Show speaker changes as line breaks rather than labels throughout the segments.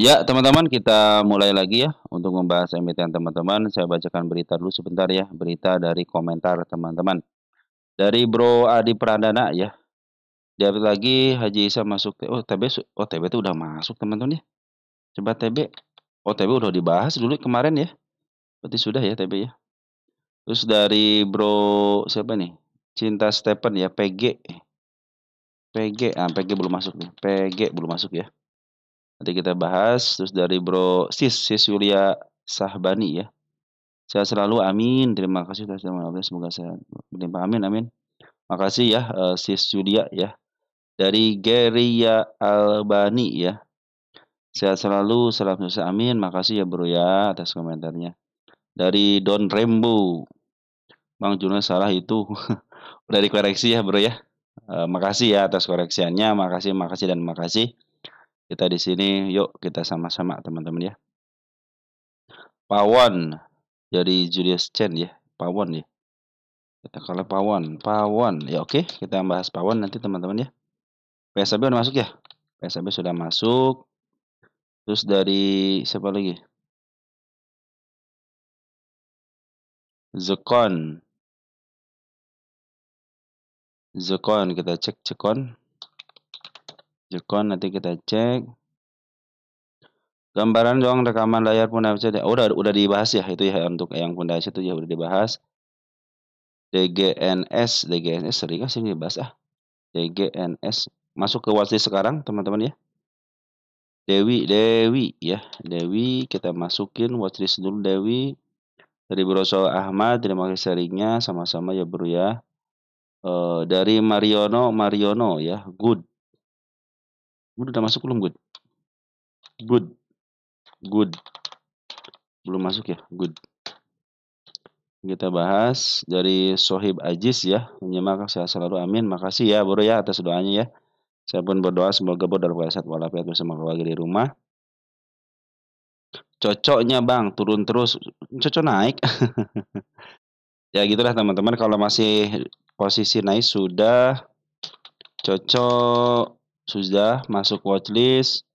Ya, teman-teman, kita mulai lagi ya untuk membahas emiten teman-teman. Saya bacakan berita dulu sebentar ya, berita dari komentar teman-teman. Dari Bro Adi Pradana ya. Dia lagi Haji Isa masuk oh TB oh TB itu udah masuk teman-teman ya. Coba TB. Oh TB udah dibahas dulu kemarin ya. Berarti sudah ya TB ya. Terus dari Bro siapa nih? Cinta Stephen ya, PG. PG, PG belum masuk nih. PG belum masuk ya. Nanti kita bahas. Terus dari Bro Sis Yulia Sahbani ya. Sehat selalu, amin. Terima kasih atas doanya, semoga sehat berlimpah, amin amin. Makasih ya, Sis Julia ya. Dari Geria Albani ya. Sehat selalu, salam sukses, amin. Makasih ya Bro ya atas komentarnya. Dari Don Rembo, Bang Juno salah itu. Udah dikoreksi ya Bro ya. Makasih ya atas koreksiannya, makasih makasih dan makasih. Kita di sini, yuk kita sama-sama teman-teman ya. Pawon dari Julius Chen ya, Pawon ya. Kita kalau Pawon. Ya oke, kita bahas Pawon nanti teman-teman ya. PSAB udah masuk ya? PSAB sudah masuk. Terus dari siapa lagi? Zekon. Zekon kita cek Zekon. Zekon nanti kita cek. Gambaran dong rekaman layar pondasi. Oh, udah dibahas ya itu ya untuk yang pondasi itu ya udah dibahas. DGNS sering sih dibahas ah. DGNS masuk ke watchlist sekarang teman-teman ya. Dewi ya. Dewi kita masukin watchlist dulu Dewi. Dari Bro Soal Ahmad, terima kasih sharingnya sama-sama ya Bro ya. Dari Mariono ya, good. Good udah masuk belum good? Good. Belum masuk ya, good. Kita bahas dari Sohib Aziz ya, menyimak sehat selalu, amin. Makasih ya Bro ya atas doanya ya. Saya pun berdoa semoga Bro dalam keadaan sehat walafiat bersama keluarga di rumah. Cocoknya Bang, turun terus, cocok naik. Ya gitulah teman-teman, kalau masih posisi naik sudah, cocok sudah masuk watchlist.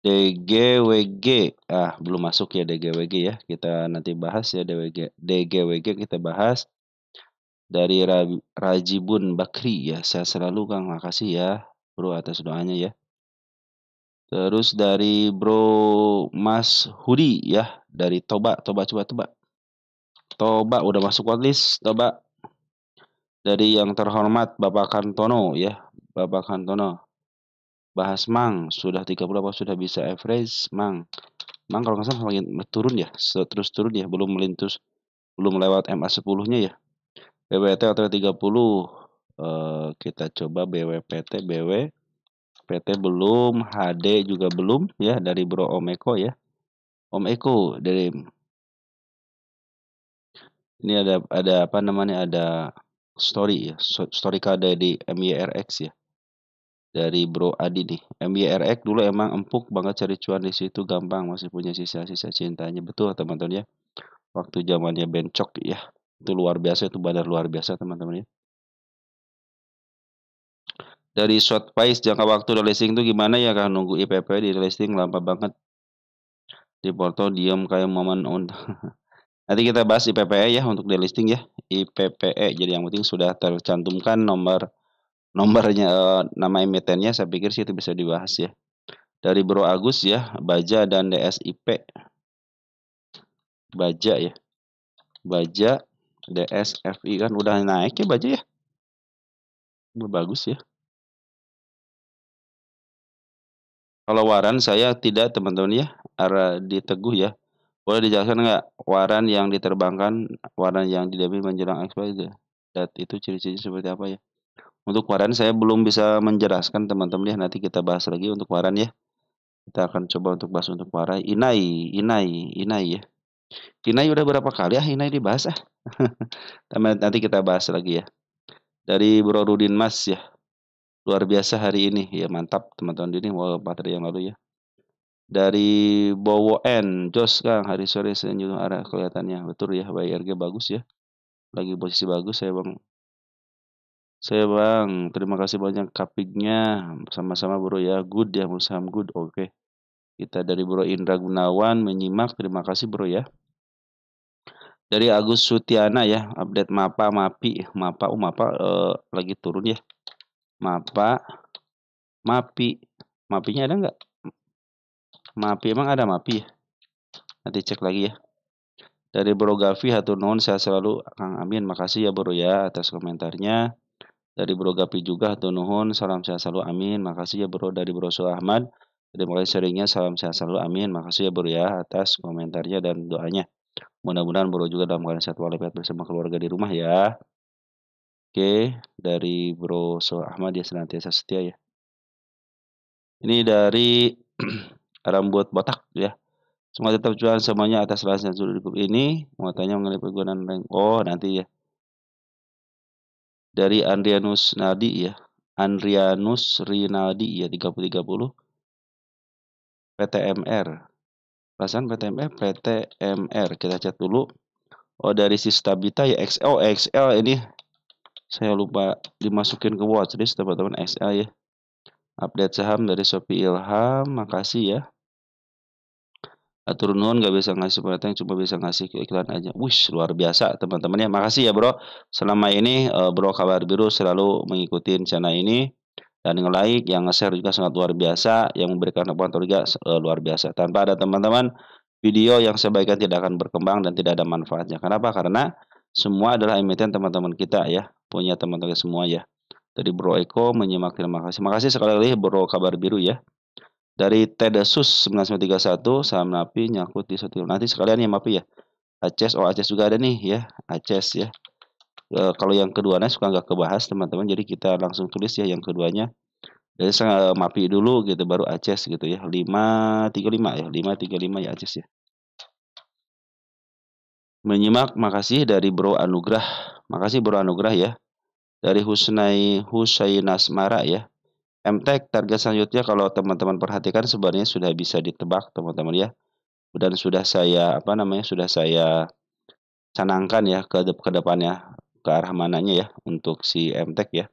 DGWG, belum masuk ya DGWG ya. Kita nanti bahas ya DGWG kita bahas. Dari Rajibun Bakri ya. Sehat selalu Kang, makasih ya Bro atas doanya ya. Terus dari Bro Mas Hudi ya, dari Toba coba. Toba udah masuk watchlist, Toba. Dari yang terhormat Bapak Kantono ya, Bapak Kantono. Bahas Mang, sudah 30 apa sudah bisa average Mang. Mang kalau nggak salah makin turun ya, terus turun ya, belum lewat MA10-nya ya. BWT atau 30, kita coba BWPT belum, HD juga belum ya dari Bro Om Eko ya. Om Eko dari ini ada apa namanya, ada story ya, story kade di MYRX ya. Dari Bro Adi nih. MYRX dulu emang empuk banget cari cuan di situ, gampang, masih punya sisa-sisa cintanya. Betul teman-teman ya. Waktu zamannya bencok ya. Itu luar biasa, itu bandar luar biasa teman-teman ya. Dari short price jangka waktu listing itu gimana ya kan, nunggu IPP di listing lama banget. Di porto diem kayak momen on. Nanti kita bahas IPPE ya untuk delisting ya. IPPE. Jadi yang penting sudah tercantumkan nomornya, nama emitennya, saya pikir sih itu bisa dibahas ya. Dari Bro Agus ya, Baja dan DSIP. Baja ya. Baja DSFI kan udah naik ya Baja ya. Udah bagus ya. Kalau waran saya tidak teman-teman ya, arah di Teguh ya. Boleh dijelaskan nggak waran yang diterbangkan, waran yang didapat menjelang ekspor dan itu ciri-ciri seperti apa ya? Untuk waran saya belum bisa menjelaskan teman-teman ya, nanti kita bahas lagi untuk waran ya. Kita akan coba untuk bahas untuk waran. Inai ya. Inai udah berapa kali Inai dibahas ah. Nanti kita bahas lagi ya. Dari Bro Rudin Mas ya. Luar biasa hari ini. Ya mantap teman-teman ini materi yang lalu ya. Dari Bowo N, Jos Kang, hari sore senyum arah kelihatannya. Betul ya, BRG bagus ya. Lagi posisi bagus saya Bang. Terima kasih banyak kapingnya. Sama-sama Bro ya. Good ya, Musam good. Oke. Kita dari Bro Indra Gunawan menyimak, terima kasih Bro ya. Dari Agus Sutiana ya, update MAPA, MAPI, MAPA, MAPA lagi turun ya. MAPA, MAPI, MAPI-nya ada nggak? MAPI emang ada MAPI ya? Nanti cek lagi ya. Dari Bro Gavi, hatur nuhun, sehat selalu Kang Amin. Makasih ya Bro ya atas komentarnya. Dari Bro Gavi juga hatur nuhun, salam sehat selalu amin. Makasih ya Bro. Dari Bro Sul Ahmad, terima kasih seringnya, salam sehat selalu amin. Makasih ya Bro ya atas komentarnya dan doanya. Mudah-mudahan Bro juga dalam keadaan sehat walafiat bersama keluarga di rumah ya. Oke, dari Bro Sul Ahmad ya senantiasa setia ya. Ini dari rambut botak ya. Semoga tetap jualan semuanya atas rahasia sudah cukup ini. Mau tanya mengenai penggunaan rank. Oh, nanti ya. Dari Andrianus Nadi ya. Andrianus Rinaldi ya 3030 PTMR. Perasaan PTMR PTMR kita chat dulu. Oh, dari Sistabita ya XL XL ini saya lupa dimasukin ke watchlist teman-teman XL ya. Update saham dari Shopee Ilham, makasih ya. Atur nuhun gak bisa ngasih pendataan, cuma bisa ngasih ke iklan aja. Wush, luar biasa teman-teman ya. Makasih ya bro. Selama ini Bro Kabar Biru selalu mengikuti channel ini. Dan yang like, yang nge-share juga sangat luar biasa. Yang memberikan komentar juga luar biasa. Tanpa ada teman-teman, video yang sebaiknya tidak akan berkembang dan tidak ada manfaatnya. Kenapa? Karena semua adalah emiten teman-teman kita ya. Punya teman-teman semua ya. Dari Bro Eko menyimak, terima kasih. Makasih sekali lagi Bro Kabar Biru ya. Dari Tedesus 1931 saham Napi nyangkut di suatu. Nanti sekalian ya Mapi ya. Aces, oh Aces juga ada nih ya. Aces ya. Kalau yang keduanya suka nggak kebahas teman-teman. Jadi kita langsung tulis ya yang keduanya. Jadi saya Mapi dulu gitu baru Aces gitu ya. 535 ya. 535 ya Aces ya. Menyimak, makasih dari Bro Anugrah. Makasih Bro Anugrah ya. Dari Husainasmara ya. MTEK target selanjutnya kalau teman-teman perhatikan sebenarnya sudah bisa ditebak teman-teman ya. Dan sudah saya sudah saya canangkan ya ke depannya ke arah mananya ya untuk si MTEK ya.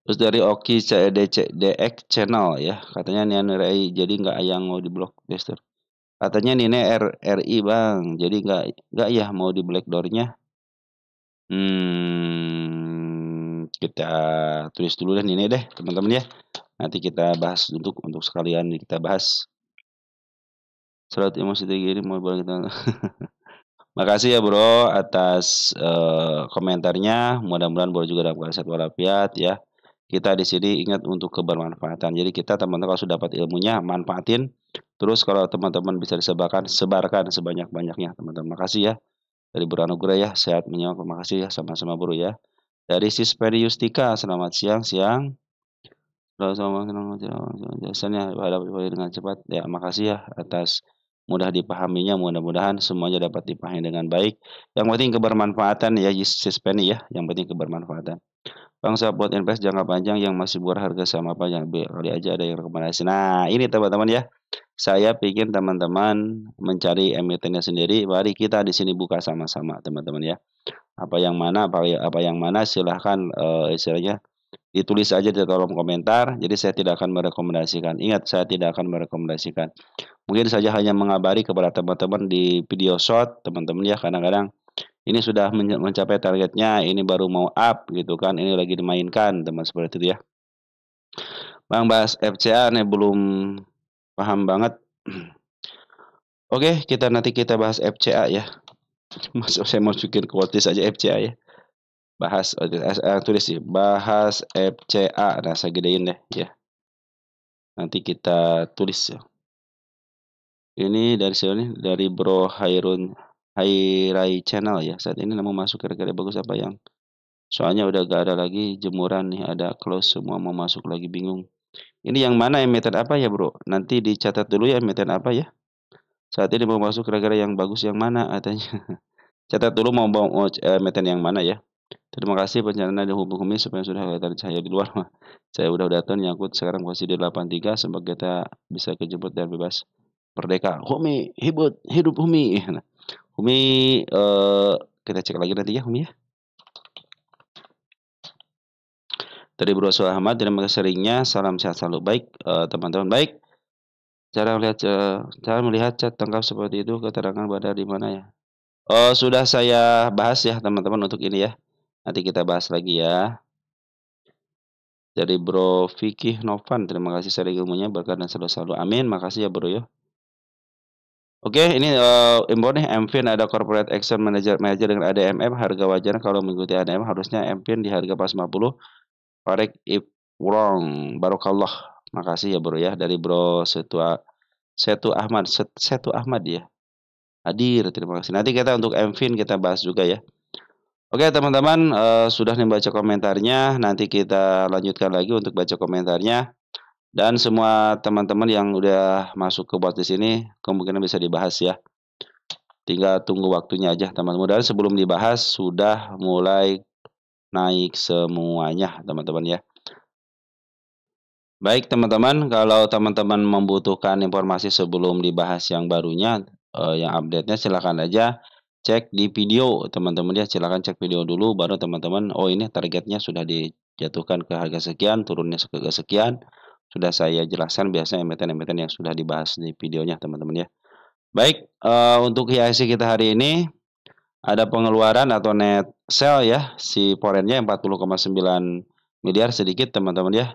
Terus dari Oki CDX channel ya, katanya Nian RI jadi nggak yang mau di block tester. Katanya Nine RI bang, jadi nggak ya mau di black door-nya. Kita tulis dulu deh Nine deh teman-teman ya. Nanti kita bahas untuk sekalian kita bahas. Surat emosi tinggi ini mau boleh kita. Makasih ya Bro atas komentarnya. Mudah-mudahan Bro juga dalam keadaan sehat walafiat ya. Kita di sini ingat untuk kebermanfaatan. Jadi kita teman-teman kalau sudah dapat ilmunya manfaatin. Terus kalau teman-teman bisa disebarkan, sebarkan sebanyak-banyaknya teman-teman. Makasih ya dari Bro Anugrah ya. Sehat menyimak. Makasih ya sama-sama Bro ya. Dari Sisperi Yustika, selamat siang. Selamat jasanya dengan cepat. Ya, makasih ya atas mudah dipahaminya. Mudah-mudahan semuanya dapat dipahami dengan baik. Yang penting kebermanfaatan ya, Sispeni ya. Yang penting kebermanfaatan. Bangsa buat invest jangka panjang yang masih berharga sama apa yang kali aja ada yang rekomendasi. Nah, ini teman-teman ya. Saya pikir teman-teman mencari emitennya sendiri. Mari kita di sini buka sama-sama teman-teman ya. Apa yang mana silahkan istilahnya ditulis aja di kolom komentar. Jadi saya tidak akan merekomendasikan. Ingat, saya tidak akan merekomendasikan. Mungkin saja hanya mengabari kepada teman-teman di video short, teman-teman ya. Kadang-kadang ini sudah mencapai targetnya, ini baru mau up gitu kan. Ini lagi dimainkan, teman seperti itu ya. Bang bahas FCA nih belum paham banget. Oke, nanti kita bahas FCA ya. Saya masukin ke watchlist aja FCA ya. Bahas tulis sih, bahas FCA. Nah, saya gedein deh ya. Nanti kita tulis ya. Ini dari siapa nih? Dari Bro Hairai Channel ya. Saat ini mau masuk kira-kira bagus apa yang? Soalnya udah gak ada lagi jemuran nih, ada close semua mau masuk lagi bingung. Ini yang mana emiten apa ya Bro? Nanti dicatat dulu ya emiten apa ya. Saat ini mau masuk kira-kira yang bagus yang mana katanya. Catat dulu mau emiten yang mana ya. Terima kasih pencarian di hubung-hubungi supaya sudah kelihatan cahaya di luar. Saya udah datang nyangkut sekarang posisi di 83 semoga kita bisa kejemput dan bebas merdeka. Humi, hidup Humi. Nah, Humi kita cek lagi nanti ya Humi ya. Dari Bro Ahmad, terima kasih seringnya. Salam sehat selalu. Baik, teman-teman. Baik. Cara melihat cat lengkap seperti itu keterangan pada di mana ya? Oh, sudah saya bahas ya teman-teman untuk ini ya. Nanti kita bahas lagi ya. Dari Bro Fikih Novan, terima kasih share ilmunya, berkah dan selalu-selalu. Amin. Makasih ya Bro ya. Oke, ini info nih, MFIN ada Corporate Action Manager dengan ADMF, harga wajar kalau mengikuti ADMF harusnya MFIN di harga pas 50. Farek if wrong, barokallah. Makasih ya Bro ya, dari Bro Setu Ahmad ya. Hadir, terima kasih. Nanti kita untuk MFIN kita bahas juga ya. Oke teman-teman, sudah nih baca komentarnya, nanti kita lanjutkan lagi untuk baca komentarnya. Dan semua teman-teman yang udah masuk ke bot di sini kemungkinan bisa dibahas ya. Tinggal tunggu waktunya aja teman-teman. Dan sebelum dibahas sudah mulai naik semuanya teman-teman ya. Baik teman-teman, kalau teman-teman membutuhkan informasi sebelum dibahas yang barunya, yang update-nya silahkan aja cek di video teman-teman ya. Silahkan cek video dulu baru teman-teman, oh ini targetnya sudah dijatuhkan ke harga sekian, turunnya ke harga sekian. Sudah saya jelaskan biasanya emiten-emiten yang sudah dibahas di videonya teman-teman ya. Baik, untuk IHSG kita hari ini ada pengeluaran atau net sell ya, si foreign-nya 40,9 miliar sedikit teman-teman ya.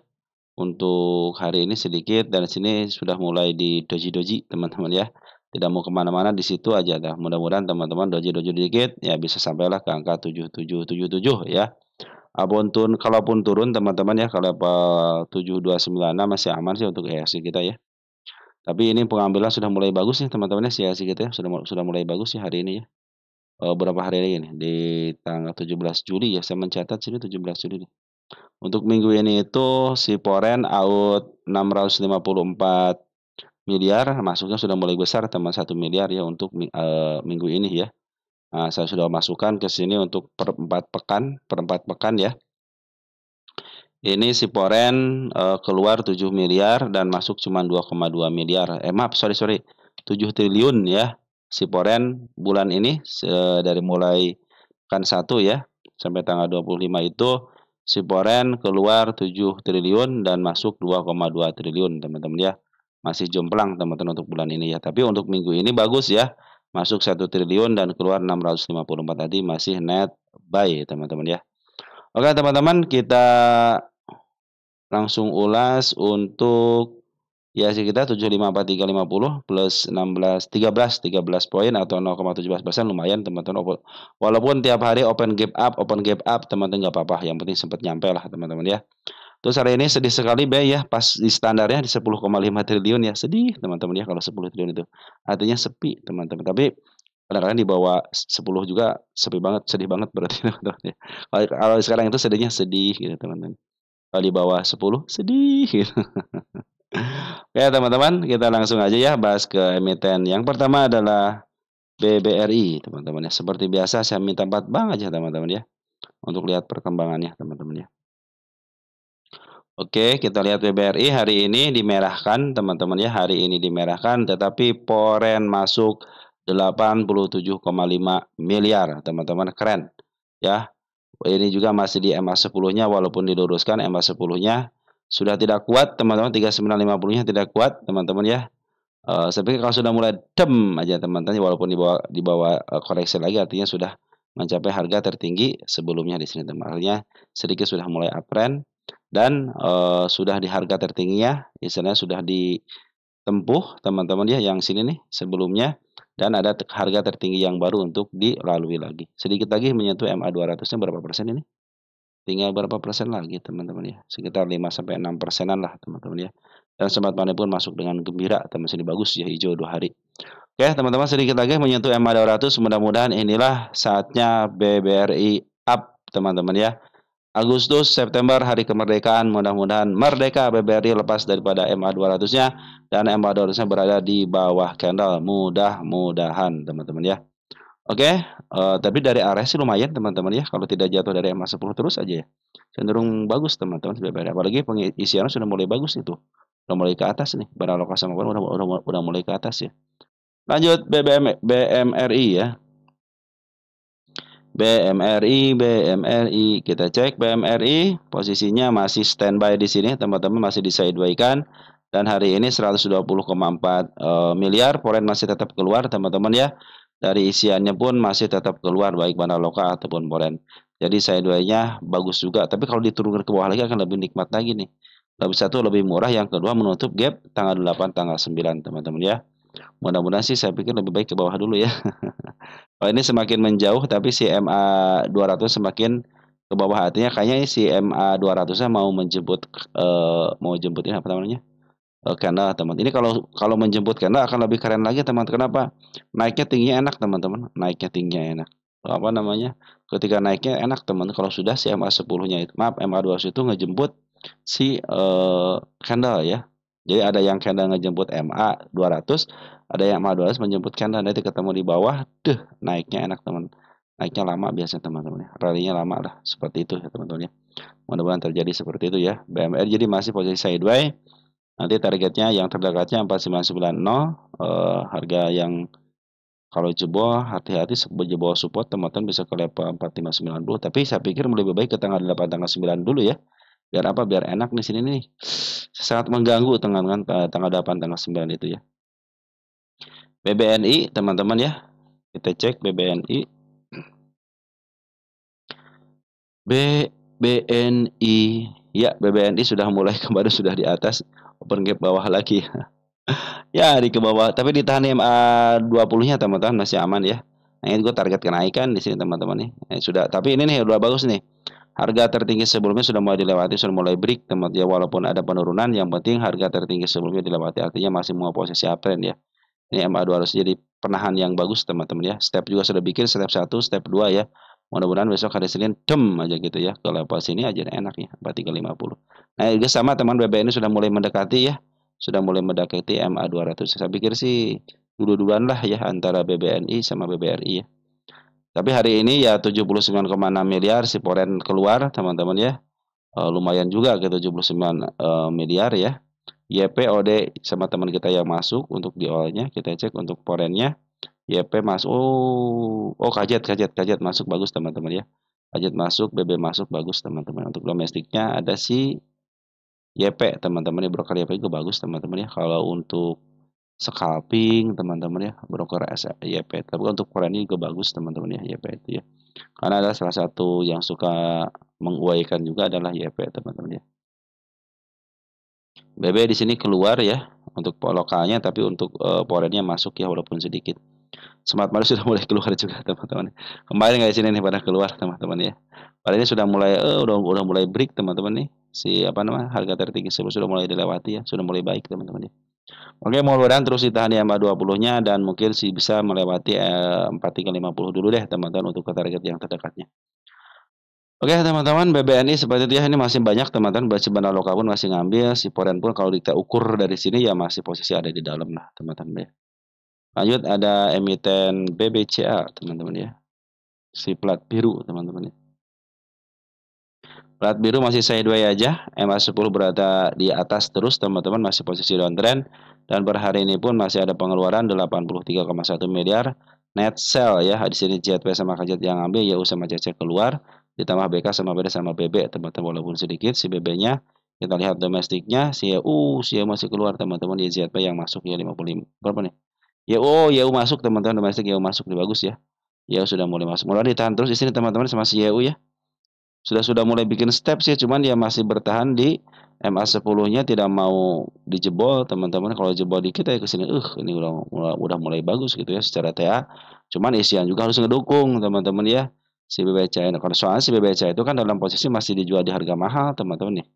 Untuk hari ini sedikit dan sini sudah mulai di doji-doji teman-teman ya. Tidak mau kemana-mana di situ aja dah. Mudah-mudahan teman-teman doji-doji dikit ya bisa sampailah ke angka 7777 ya. Kalaupun turun teman-teman ya, kalau 7296 masih aman sih untuk IHSG kita ya. Tapi ini pengambilan sudah mulai bagus nih teman-teman ya, si IHSG kita ya, sudah mulai bagus sih hari ini ya. Berapa hari lagi nih? Di tanggal 17 Juli ya, saya mencatat sini 17 Juli nih. Untuk minggu ini itu si Foreign out 654 miliar, masuknya sudah mulai besar teman 1 miliar ya untuk minggu ini ya. Nah, saya sudah masukkan ke sini untuk per 4 pekan ya. Ini si Foreign keluar 7 miliar dan masuk cuma 2,2 miliar. Maaf, sorry, 7 triliun ya. Si Foreign bulan ini dari mulai pekan 1 ya sampai tanggal 25 itu si Foreign keluar 7 triliun dan masuk 2,2 triliun teman-teman ya. Masih jomplang teman-teman untuk bulan ini ya. Tapi untuk minggu ini bagus ya. Masuk 1 triliun dan keluar 654 tadi masih net buy teman-teman ya. Oke teman-teman, kita langsung ulas untuk IHSG kita 754350 plus 13 poin atau 0,17%, lumayan teman-teman. Walaupun tiap hari open gap up teman-teman nggak apa-apa, yang penting sempat nyampe lah teman-teman ya. Terus hari ini sedih sekali B ya, pas di standarnya di 10,5 triliun ya, sedih teman-teman ya kalau 10 triliun itu. Artinya sepi teman-teman. Tapi kadang-kadang di bawah 10 juga sepi banget, sedih banget berarti teman-teman ya. Kalau sekarang itu sedihnya sedih gitu teman-teman. Kalau di bawah 10 sedih gitu. Oke teman-teman, kita langsung aja ya bahas ke emiten. Yang pertama adalah BBRI teman-teman ya. Seperti biasa saya minta 4 bank aja teman-teman ya, untuk lihat perkembangannya teman-teman ya. Oke, kita lihat BBRI hari ini dimerahkan teman-teman ya. Hari ini dimerahkan tetapi foreign masuk 87,5 miliar teman-teman, keren ya. Ini juga masih di MA 10-nya walaupun diluruskan MA 10-nya sudah tidak kuat teman-teman, 3950-nya tidak kuat teman-teman ya. Saya pikir kalau sudah mulai dem aja teman-teman walaupun di bawah koreksi lagi artinya sudah mencapai harga tertinggi sebelumnya di sini teman. Artinya sedikit sudah mulai uptrend dan sudah di harga tertingginya istilahnya sudah ditempuh teman-teman ya, yang sini nih sebelumnya, dan ada harga tertinggi yang baru untuk dilalui lagi. Sedikit lagi menyentuh MA 200-nya berapa persen ini? Tinggal berapa persen lagi teman-teman ya. Sekitar 5-6%-an lah teman-teman ya. Dan Smart Money pun masuk dengan gembira teman-teman, sini bagus ya, hijau 2 hari. Oke teman-teman, sedikit lagi menyentuh MA 200, mudah-mudahan inilah saatnya BBRI up teman-teman ya. Agustus, September, hari kemerdekaan, mudah-mudahan merdeka BBRI lepas daripada MA 200-nya dan MA 200-nya berada di bawah candle, mudah-mudahan teman-teman ya. Oke, tapi dari area sih lumayan teman-teman ya, kalau tidak jatuh dari MA 10 terus aja ya. Cenderung bagus teman-teman BBRI, apalagi pengisiannya sudah mulai bagus itu. Udah mulai ke atas nih, barang lokasi sama udah mulai ke atas ya. Lanjut BMRI ya. BMRI, kita cek BMRI posisinya masih standby di sini teman-teman, masih di sideways kan Dan hari ini 120,4 miliar, poren masih tetap keluar teman-teman ya. Dari isiannya pun masih tetap keluar baik mana lokal ataupun poren. Jadi sideways-nya bagus juga, tapi kalau diturunkan ke bawah lagi akan lebih nikmat lagi nih. Lebih satu lebih murah, yang kedua menutup gap tanggal 8 tanggal 9 teman-teman ya. Mudah-mudahan sih saya pikir lebih baik ke bawah dulu ya. Kalau ini semakin menjauh tapi si MA 200 semakin ke bawah, artinya kayaknya si MA 200-nya mau menjemput mau jemputin apa namanya? Candle teman. Ini kalau kalau menjemput candle akan lebih keren lagi teman. Kenapa? Naiknya tingginya enak teman-teman. Naiknya tingginya enak. Apa namanya? Ketika naiknya enak teman. Kalau sudah si MA 10-nya itu, maaf MA 200 itu ngejemput si candle ya. Jadi ada yang candle ngejemput MA 200, ada yang MA 200 menjemput candle. Nanti ketemu di bawah, naiknya enak teman. Naiknya lama biasanya teman-teman ya. Rally-nya lama lah. Seperti itu ya teman-teman ya. Mudah-mudahan terjadi seperti itu ya. BMR jadi masih posisi sideways. Nanti targetnya yang terdekatnya 4990, harga yang kalau jebol hati-hati, jebol support teman-teman bisa ke level 4590, tapi saya pikir lebih baik ke tanggal 8 tanggal 9 dulu ya. Biar apa? Biar enak di sini nih. Sangat mengganggu teman-teman tanggal 8 tanggal 9 itu ya. BBNI teman-teman ya. Kita cek BBNI. BBNI ya, BBNI sudah mulai kembali, sudah di atas, open gap bawah lagi. Ya, di ke bawah, tapi ditahan MA 20-nya teman-teman masih aman ya. Nah, ini gue target kenaikan di sini teman-teman nih. Sudah, tapi ini nih udah bagus nih. Harga tertinggi sebelumnya sudah mulai dilewati, sudah mulai break teman ya, walaupun ada penurunan, yang penting harga tertinggi sebelumnya dilewati, artinya masih mau posisi uptrend ya. Ini MA 200 jadi penahan yang bagus teman-teman ya. Step juga sudah bikin, step 1, step 2 ya. Mudah-mudahan besok hari Senin aja gitu ya. Ke level sini aja enak ya, 4350. Nah, juga sama teman BBNI sudah mulai mendekati ya. Sudah mulai mendekati MA 200. Saya pikir sih dulu-duluan lah ya antara BBNI sama BBRI ya. Tapi hari ini ya 79,6 miliar si poren keluar teman-teman ya. Lumayan juga ke 79 miliar ya. YPOD sama teman kita yang masuk untuk di all-nya, kita cek untuk porennya. YP masuk, kajet masuk, bagus teman-teman ya. Kajet masuk, BB masuk, bagus teman-teman. Untuk domestiknya ada si YP teman-teman ya, broker YP juga bagus teman-teman ya. Kalau untuk scalping teman-teman ya, broker YP. Tapi untuk poren ini juga bagus teman-teman ya, YP itu ya. Karena ada salah satu yang suka menguaikan juga adalah YP teman-teman ya. BB di sini keluar ya untuk lokalnya, tapi untuk porennya masuk ya walaupun sedikit. Smart Money sudah mulai keluar juga teman-teman. Kemarin nggak di sini nih pada keluar teman-teman ya. Pada ini sudah mulai udah mulai break teman-teman nih. Si apa namanya, harga tertinggi sebelum sudah mulai dilewati ya, sudah mulai baik teman-teman ya. Oke, mudah-mudahan terus ditahan di MA 20-nya dan mungkin sih bisa melewati 4350 dulu deh teman-teman untuk ke target yang terdekatnya. Oke teman-teman, BBNI seperti itu ya, ini masih banyak teman-teman, baca bandar lokal pun masih ngambil, si poren pun kalau kita ukur dari sini ya masih posisi ada di dalam lah teman-teman ya. Lanjut ada emiten BBCA teman-teman ya, si plat biru teman-teman ya. Plat biru masih sideways aja, MA10 berada di atas terus teman-teman, masih posisi downtrend, dan per hari ini pun masih ada pengeluaran 83,1 miliar net sell ya. Di sini JP sama KJ yang ambil, YU sama CC keluar, ditambah BK sama BD sama BB teman-teman, walaupun sedikit si BB-nya. Kita lihat domestiknya, si YU masih keluar teman-teman, di ZP yang masuk ya 55 berapa nih? YU masuk teman-teman, domestik YU masuk, nih bagus ya. YU sudah mulai masuk. Mulai ditahan terus di sini teman-teman sama si YU ya. Sudah mulai bikin step sih, cuman dia masih bertahan di MA 10-nya, tidak mau dijebol teman-teman. Kalau jebol dikit ya ke sini ini udah mulai bagus gitu ya secara TA. Cuman isian juga harus ngedukung teman-teman ya. Si BBCA, kalau soalnya si BBCA itu kan dalam posisi masih dijual di harga mahal teman-teman nih.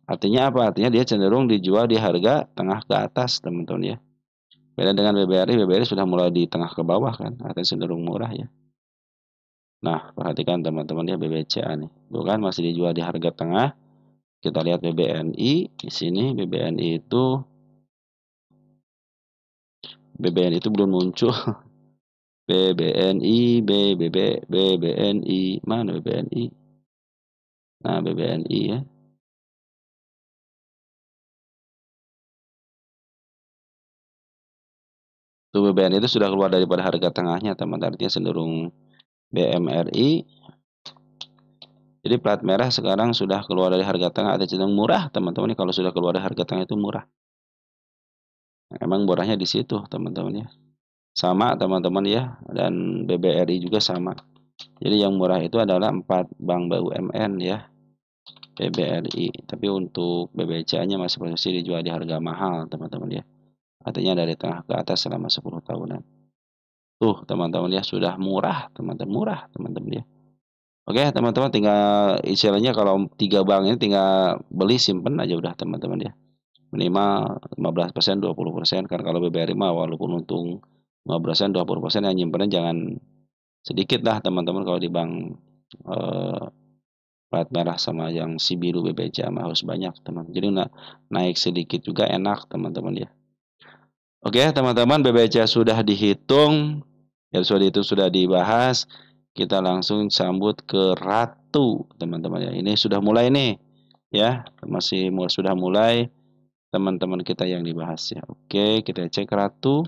Artinya apa? Artinya dia cenderung dijual di harga tengah ke atas teman-teman ya. Beda dengan BBRI sudah mulai di tengah ke bawah kan, artinya cenderung murah ya. Nah, perhatikan teman-teman ya BBCA nih. Bukan masih dijual di harga tengah. Kita lihat BBNI di sini, BBNI itu belum muncul. BBNI, BBNI, mana BBNI? Nah, BBNI ya. Tuh BBNI itu sudah keluar daripada harga tengahnya, teman-teman. Artinya cenderung BMRI Jadi plat merah sekarang sudah keluar dari harga tengah atau cenderung murah, teman-teman. Kalau sudah keluar dari harga tengah itu murah. Emang murahnya di situ, teman-teman ya. Sama teman-teman ya, dan BBRI juga sama. Jadi yang murah itu adalah 4 bank BUMN ya, BBRI. Tapi untuk BBCA-nya masih posisi dijual di harga mahal, teman-teman ya. Artinya dari tengah ke atas selama 10 tahunan. Tuh, teman-teman ya, sudah murah, teman-teman, murah, teman-teman ya. Oke, teman-teman, tinggal istilahnya kalau 3 bank ini tinggal beli simpen aja udah, teman-teman ya. Minimal 15%, 20%, kan kalau BBRI mah walaupun untung 15%, 20%, yang nyimpennya jangan sedikit lah, teman-teman. Kalau di bank plat merah sama yang si biru BBCA mah harus banyak, teman. Jadi naik sedikit juga enak, teman-teman ya. Oke, teman-teman, BBCA sudah dihitung, ya sudah itu sudah dibahas. Kita langsung sambut ke Ratu, teman-teman ya. Ini sudah mulai nih, ya, sudah mulai teman-teman kita yang dibahas ya. Oke, kita cek Ratu.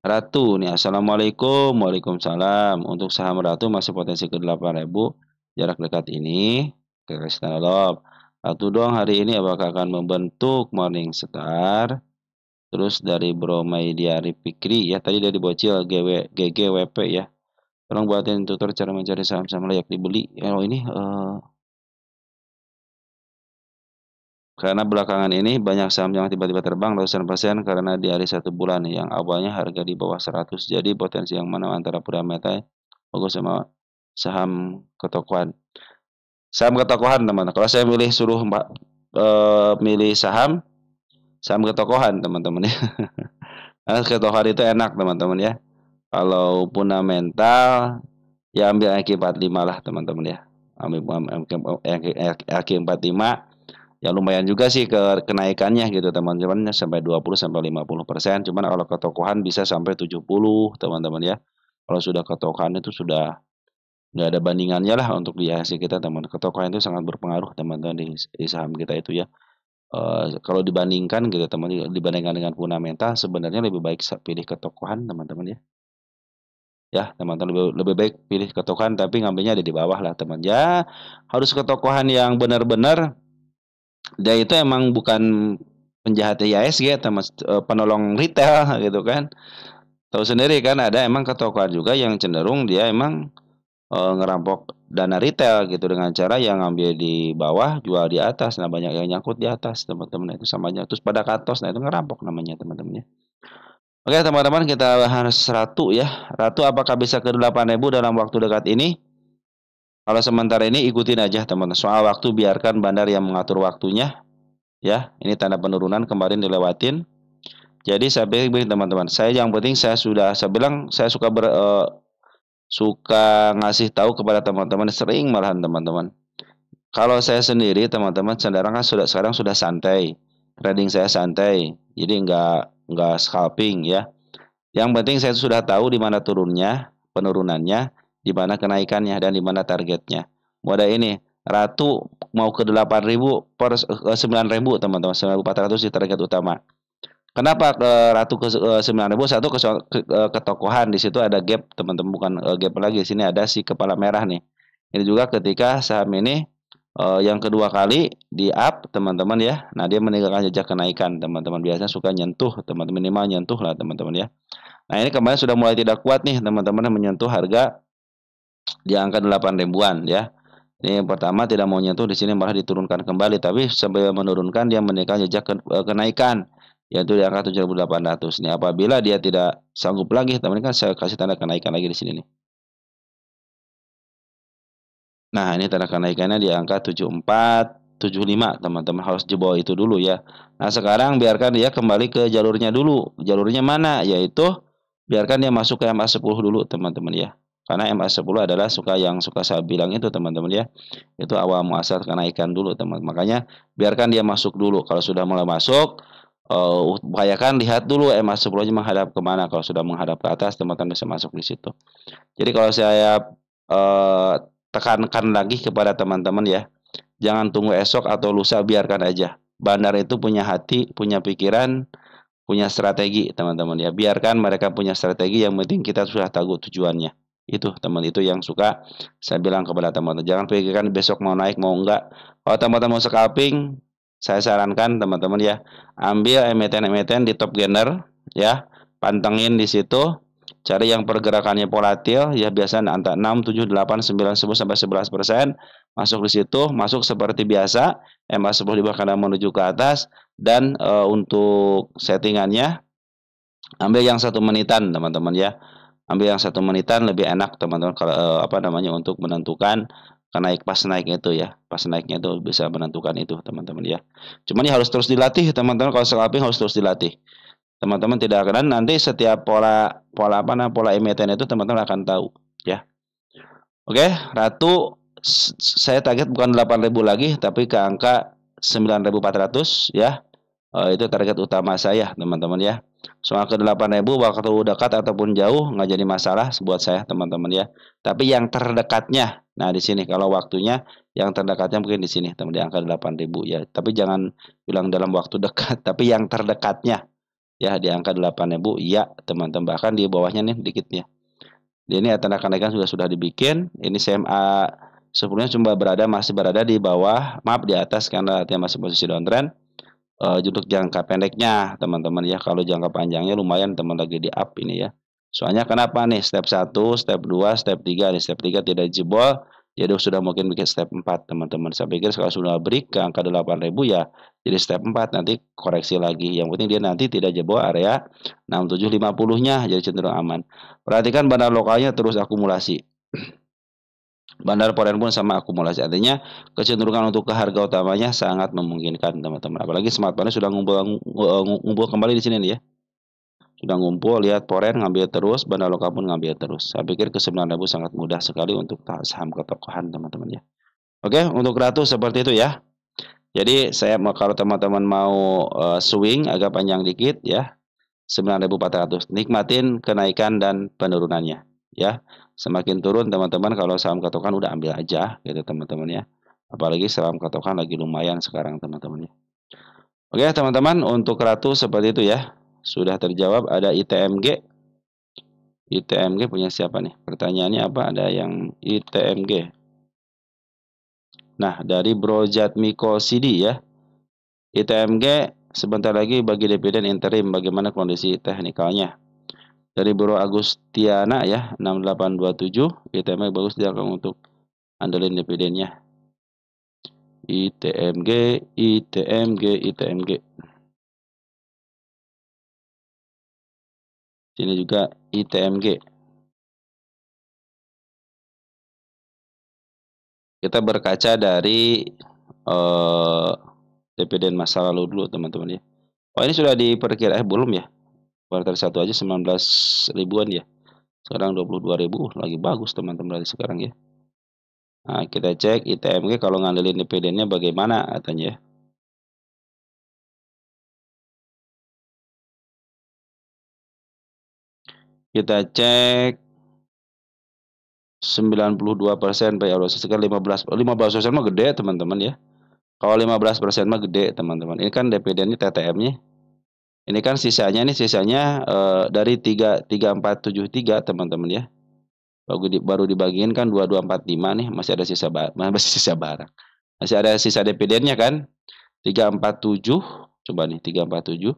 Ratu nih, assalamualaikum, waalaikumsalam. Untuk saham Ratu masih potensi ke 8.000 jarak dekat ini. Oke, kasih tanda. Ratu dong hari ini apakah akan membentuk morning star? Terus dari Bro Maidiari Fikri ya, tadi dari Bocil GGWP ya. Tolong buatin tutor cara mencari saham-saham layak dibeli. Oh ini karena belakangan ini banyak saham yang tiba-tiba terbang ratusan persen karena di hari 1 bulan yang awalnya harga di bawah 100. Jadi potensi yang mana antara Pradameta bagus sama saham ketokohan. Saham ketokohan teman-teman. Kalau saya suruh milih saham ketokohan teman-teman ya. Karena ketokohan itu enak teman-teman ya. Kalau fundamental ya ambil LQ45 lah teman-teman ya. Ambil LQ45 ya lumayan juga sih kenaikannya gitu teman-teman, sampai 20 sampai 50%. Cuman kalau ketokohan bisa sampai 70 teman-teman ya. Kalau sudah ketokohan itu sudah nggak ada bandingannya lah untuk di hasil kita teman. Ketokohan itu sangat berpengaruh teman-teman di saham kita itu ya. Kalau dibandingkan gitu teman, dibandingkan dengan fundamental sebenarnya lebih baik pilih ketokohan teman-teman ya. Ya teman-teman, lebih baik pilih ketokohan tapi ngambilnya ada di bawah lah teman ya. Harus ketokohan yang benar-benar dia itu emang bukan penjahat IHSG teman, penolong retail gitu kan. Tahu sendiri kan ada emang ketokohan juga yang cenderung dia emang ngerampok dana retail gitu dengan cara yang ngambil di bawah jual di atas. Nah banyak yang nyangkut di atas teman-teman, itu samanya terus pada katos. Nah itu ngerampok namanya teman-teman ya. Oke teman-teman, kita bahas Ratu ya. Ratu apakah bisa ke 8.000 dalam waktu dekat ini? Kalau sementara ini ikutin aja teman-teman. Soal waktu biarkan bandar yang mengatur waktunya ya. Ini tanda penurunan kemarin dilewatin. Jadi saya bilang teman-teman, yang penting saya bilang saya suka ngasih tahu kepada teman-teman, sering malahan teman-teman. Kalau saya sendiri teman-teman sekarang sudah santai. Trading saya santai. Jadi nggak scalping ya. Yang penting saya sudah tahu di mana turunnya, penurunannya, di mana kenaikannya dan di mana targetnya. Modal ini Ratu mau ke 8.000 per 9.000 teman-teman, 9.400 di target utama. Kenapa ke Ratu ke 9.000? Satu ketokohan di situ ada gap teman-teman, bukan gap lagi, di sini ada si kepala merah nih. Ini juga ketika saham ini yang kedua kali di up teman-teman ya. Nah dia meninggalkan jejak kenaikan teman-teman, biasanya suka nyentuh teman-teman, minimal nyentuh lah teman-teman ya. Nah ini kemarin sudah mulai tidak kuat nih teman-teman, menyentuh harga di angka 8 ribuan ya. Ini yang pertama tidak mau nyentuh, di sini malah diturunkan kembali, tapi sampai menurunkan dia meninggalkan jejak kenaikan yaitu di angka 7.800. Nih apabila dia tidak sanggup lagi teman-teman, kan saya kasih tanda kenaikan lagi di sini nih. Nah, ini tanda kenaikannya di angka 7475 teman-teman, harus jebol itu dulu ya. Nah, sekarang biarkan dia kembali ke jalurnya dulu. Jalurnya mana? Yaitu biarkan dia masuk ke MA10 dulu teman-teman ya. Karena MA10 adalah yang suka saya bilang itu teman-teman ya. Itu awal muasal kenaikan dulu teman. Makanya biarkan dia masuk dulu. Kalau sudah mulai masuk, upayakan lihat dulu MA10-nya menghadap kemana. Kalau sudah menghadap ke atas, teman-teman bisa masuk di situ. Jadi kalau saya tekankan lagi kepada teman-teman ya, jangan tunggu esok atau lusa, biarkan aja. Bandar itu punya hati, punya pikiran, punya strategi teman-teman ya. Biarkan mereka punya strategi, yang penting kita sudah tahu tujuannya. Itu teman, itu yang suka saya bilang kepada teman-teman, jangan pikirkan besok mau naik mau enggak. Kalau teman-teman mau scalping, saya sarankan teman-teman ya, ambil emiten-emiten di top gainer ya, pantengin di situ, cari yang pergerakannya volatil ya, biasanya antara 6, 7, 8, 9, 10 sampai 11%. Masuk di situ, masuk seperti biasa, MA10 di bawah kanan menuju ke atas, dan untuk settingannya ambil yang 1 menitan teman-teman ya. Ambil yang 1 menitan lebih enak teman-teman, kalau apa namanya, untuk menentukan pas naiknya itu ya. Pas naiknya itu bisa menentukan itu teman-teman ya. Cuman ya harus terus dilatih teman-teman, kalau scalping harus terus dilatih. Teman-teman tidak akan, nanti setiap pola pola apa namanya, pola emiten itu teman-teman akan tahu ya. Oke, Ratu, saya target bukan 8.000 lagi tapi ke angka 9.400 ya. Itu target utama saya teman-teman ya. Soal ke 8.000 waktu dekat ataupun jauh nggak jadi masalah buat saya teman-teman ya. Tapi yang terdekatnya, nah di sini kalau waktunya yang terdekatnya mungkin di sini teman, di angka 8.000 ya. Tapi jangan bilang dalam waktu dekat, tapi yang terdekatnya ya di angka 8.000 ya teman-teman. Bahkan di bawahnya nih dikitnya. Ini tanda kenaikan sudah dibikin. Ini CMA sebelumnya masih berada di bawah, maaf di atas karena dia masih posisi downtrend. Untuk jangka pendeknya teman-teman ya, kalau jangka panjangnya lumayan teman, lagi di up ini ya. Soalnya kenapa nih, step 1, step 2, step 3 nih, step 3 tidak jebol, jadi sudah mungkin bikin step 4 teman-teman. Saya pikir kalau sudah break ke angka 8.000 ya jadi step 4, nanti koreksi lagi. Yang penting dia nanti tidak jebol area 6750-nya, jadi cenderung aman. Perhatikan bandar lokalnya terus akumulasi. Bandar foreign pun sama akumulasi, artinya kecenderungan untuk ke harga utamanya sangat memungkinkan teman-teman. Apalagi smart money sudah ngumpul kembali di sini nih ya. Sudah ngumpul, lihat foreign ngambil terus, bandar lokal pun ngambil terus. Saya pikir ke 9.000 sangat mudah sekali untuk saham ketokohan teman-teman ya. Oke, untuk Ratu seperti itu ya. Jadi saya mau, kalau teman-teman mau swing agak panjang dikit ya, 9.400. Nikmatin kenaikan dan penurunannya ya. Semakin turun teman-teman, kalau saham ketokan udah ambil aja gitu teman-teman ya. Apalagi saham ketokan lagi lumayan sekarang teman-teman ya. Oke teman-teman, untuk Ratu seperti itu ya. Sudah terjawab. Ada ITMG. ITMG punya siapa nih? Pertanyaannya apa? Ada yang ITMG. Nah, dari Bro Jatmiko CD ya. ITMG sebentar lagi bagi dividen interim, bagaimana kondisi teknikalnya? Dari Bro Agustiana ya, 6827, ITMG bagus dia untuk andelin dividennya. ITMG, ITMG, ITMG. Sini juga ITMG. Kita berkaca dari dividen masa lalu dulu teman-teman ya. Oh ini sudah diperkirakan belum ya? Kuartal 1 aja 19 ribuan ya. Sekarang 22.000, lagi bagus teman-teman dari sekarang ya. Nah, kita cek ITMG kalau ngandelin dividennya bagaimana katanya ya. Kita cek 92% payout ratio, sekitar 15% mah gede teman-teman ya. Kalau 15% mah gede teman-teman. Ini kan dividennya TTM-nya. Ini kan sisanya dari 3473 teman-teman ya. Baru dibagiin kan 2245 nih, masih ada sisa barang. Masih ada sisa dividennya kan? 347, coba nih 347.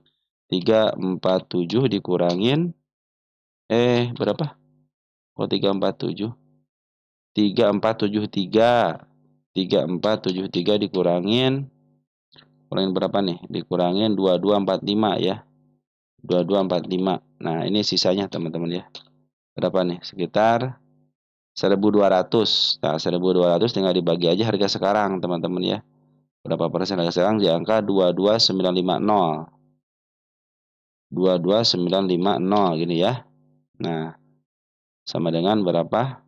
347 dikurangin berapa? Oh 347. 3473. 3473 dikurangin berapa nih? Dikurangin 2245 ya. 2245. Nah, ini sisanya teman-teman ya. Berapa nih? Sekitar 1.200. Nah, 1.200 tinggal dibagi aja harga sekarang, teman-teman ya. Berapa persen harga sekarang? Di angka 22950. 22950 gini ya. Nah, sama dengan berapa?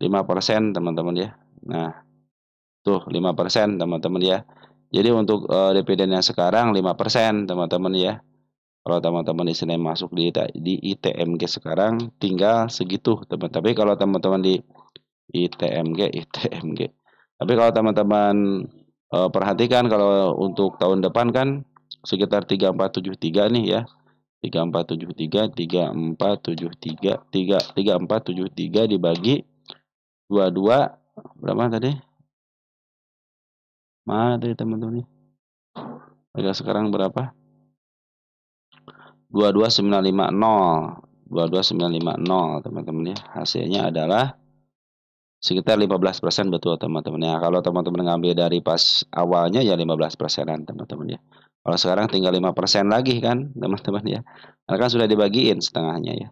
5% teman-teman ya. Nah, tuh 5% teman-teman ya. Jadi untuk dividen yang sekarang 5% teman-teman ya. Kalau teman-teman di sini masuk di ITMG sekarang tinggal segitu teman. Tapi kalau teman-teman di ITMG. Tapi kalau teman-teman perhatikan, kalau untuk tahun depan kan sekitar 3473 nih ya. 3473 3473 dibagi 22 berapa tadi? Mana tadi teman-teman? Harga sekarang berapa? 22950. 22950 teman-teman ya. Hasilnya adalah sekitar 15% betul teman-teman ya. Kalau teman-teman ngambil dari pas awalnya ya 15%-an teman-teman ya. Kalau sekarang tinggal 5% lagi kan teman-teman ya. Karena kan sudah dibagiin setengahnya ya.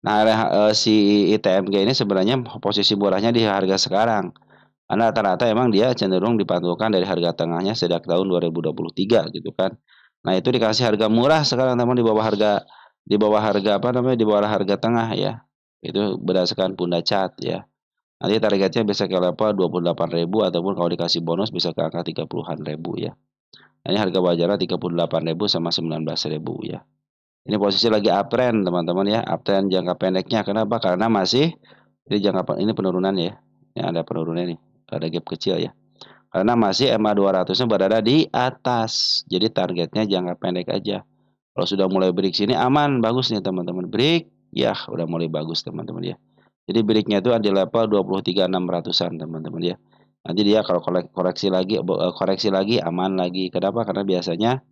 Nah, si ITMG ini sebenarnya posisi murahnya di harga sekarang. Karena rata-rata emang dia cenderung dipantulkan dari harga tengahnya sejak tahun 2023 gitu kan. Nah, itu dikasih harga murah sekarang teman di bawah harga apa namanya? Di bawah harga tengah ya. Itu berdasarkan Punda Chat ya. Nanti targetnya bisa ke level 28.000 ataupun kalau dikasih bonus bisa ke angka 30-an ribu ya. Nah, ini harga wajarnya 38.000 sama 19.000 ya. Ini posisi lagi uptrend teman-teman ya, uptrend jangka pendeknya. Kenapa? Karena masih ini penurunan ya. Ini ada penurunan nih, ada gap kecil ya. Karena masih MA 200-nya berada di atas. Jadi targetnya jangka pendek aja. Kalau sudah mulai break sini aman, bagus nih teman-teman. Break, ya udah mulai bagus teman-teman ya. Jadi breaknya itu di level 23.600-an teman-teman ya. Nanti dia kalau koreksi lagi aman lagi. Kenapa? Karena biasanya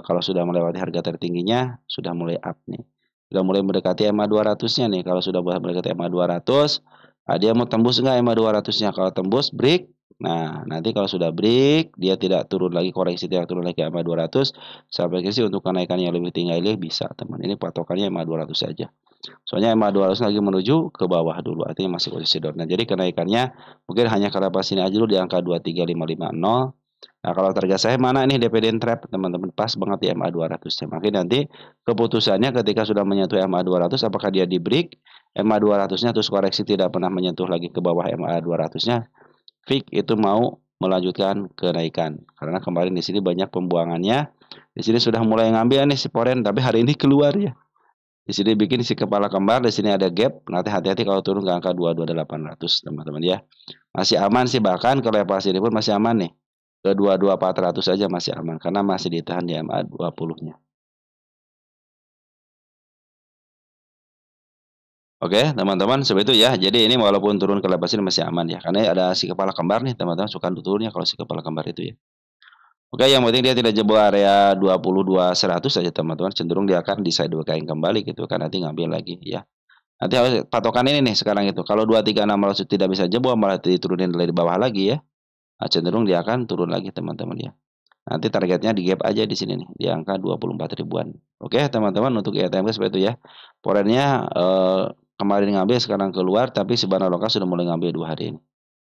kalau sudah melewati harga tertingginya sudah mulai up nih. Sudah mulai mendekati EMA 200-nya nih. Kalau sudah mendekati EMA 200, dia mau tembus enggak EMA 200-nya? Kalau tembus break. Nah, nanti kalau sudah break, dia tidak turun lagi, koreksi tidak turun lagi EMA 200, sampai ke sini untuk kenaikan yang lebih tinggi lagi bisa, teman. Ini patokannya EMA 200 saja. Soalnya EMA 200 lagi menuju ke bawah dulu, artinya masih posisi down. Nah, jadi kenaikannya mungkin hanya ke level sini aja dulu di angka 23550. Nah, kalau target saya mana nih dividend trap, teman-teman? Pas banget di MA 200-nya. Makanya nanti keputusannya ketika sudah menyentuh MA 200, apakah dia di break MA 200-nya terus koreksi tidak pernah menyentuh lagi ke bawah MA 200-nya, fix itu mau melanjutkan kenaikan. Karena kemarin di sini banyak pembuangannya. Di sini sudah mulai ngambil nih si Foreign, tapi hari ini keluar ya. Di sini bikin si kepala kembar, di sini ada gap. Nanti hati-hati kalau turun ke angka 22800, teman-teman ya. Masih aman sih, bahkan kalau level sini pun masih aman nih. Ke 22400 aja masih aman karena masih ditahan di MA 20-nya. Oke, teman-teman, seperti itu ya. Jadi ini walaupun turun ke level sini masih aman ya. Karena ada si kepala kembar nih, teman-teman, suka turunnya kalau si kepala kembar itu ya. Oke, yang penting dia tidak jebol area 22.100 saja teman-teman. Cenderung dia akan di sideways kembali gitu kan, nanti ngambil lagi ya. Nanti harus patokan ini nih sekarang itu. Kalau 23600 tidak bisa jebol malah diturunin dari bawah lagi ya. Nah, cenderung dia akan turun lagi teman-teman ya. Nanti targetnya di gap aja di sini nih, di angka 24 ribuan. Oke, teman-teman, untuk ITMG seperti itu ya. Porennya kemarin ngambil sekarang keluar, tapi si Bana Lokal sudah mulai ngambil 2 hari ini.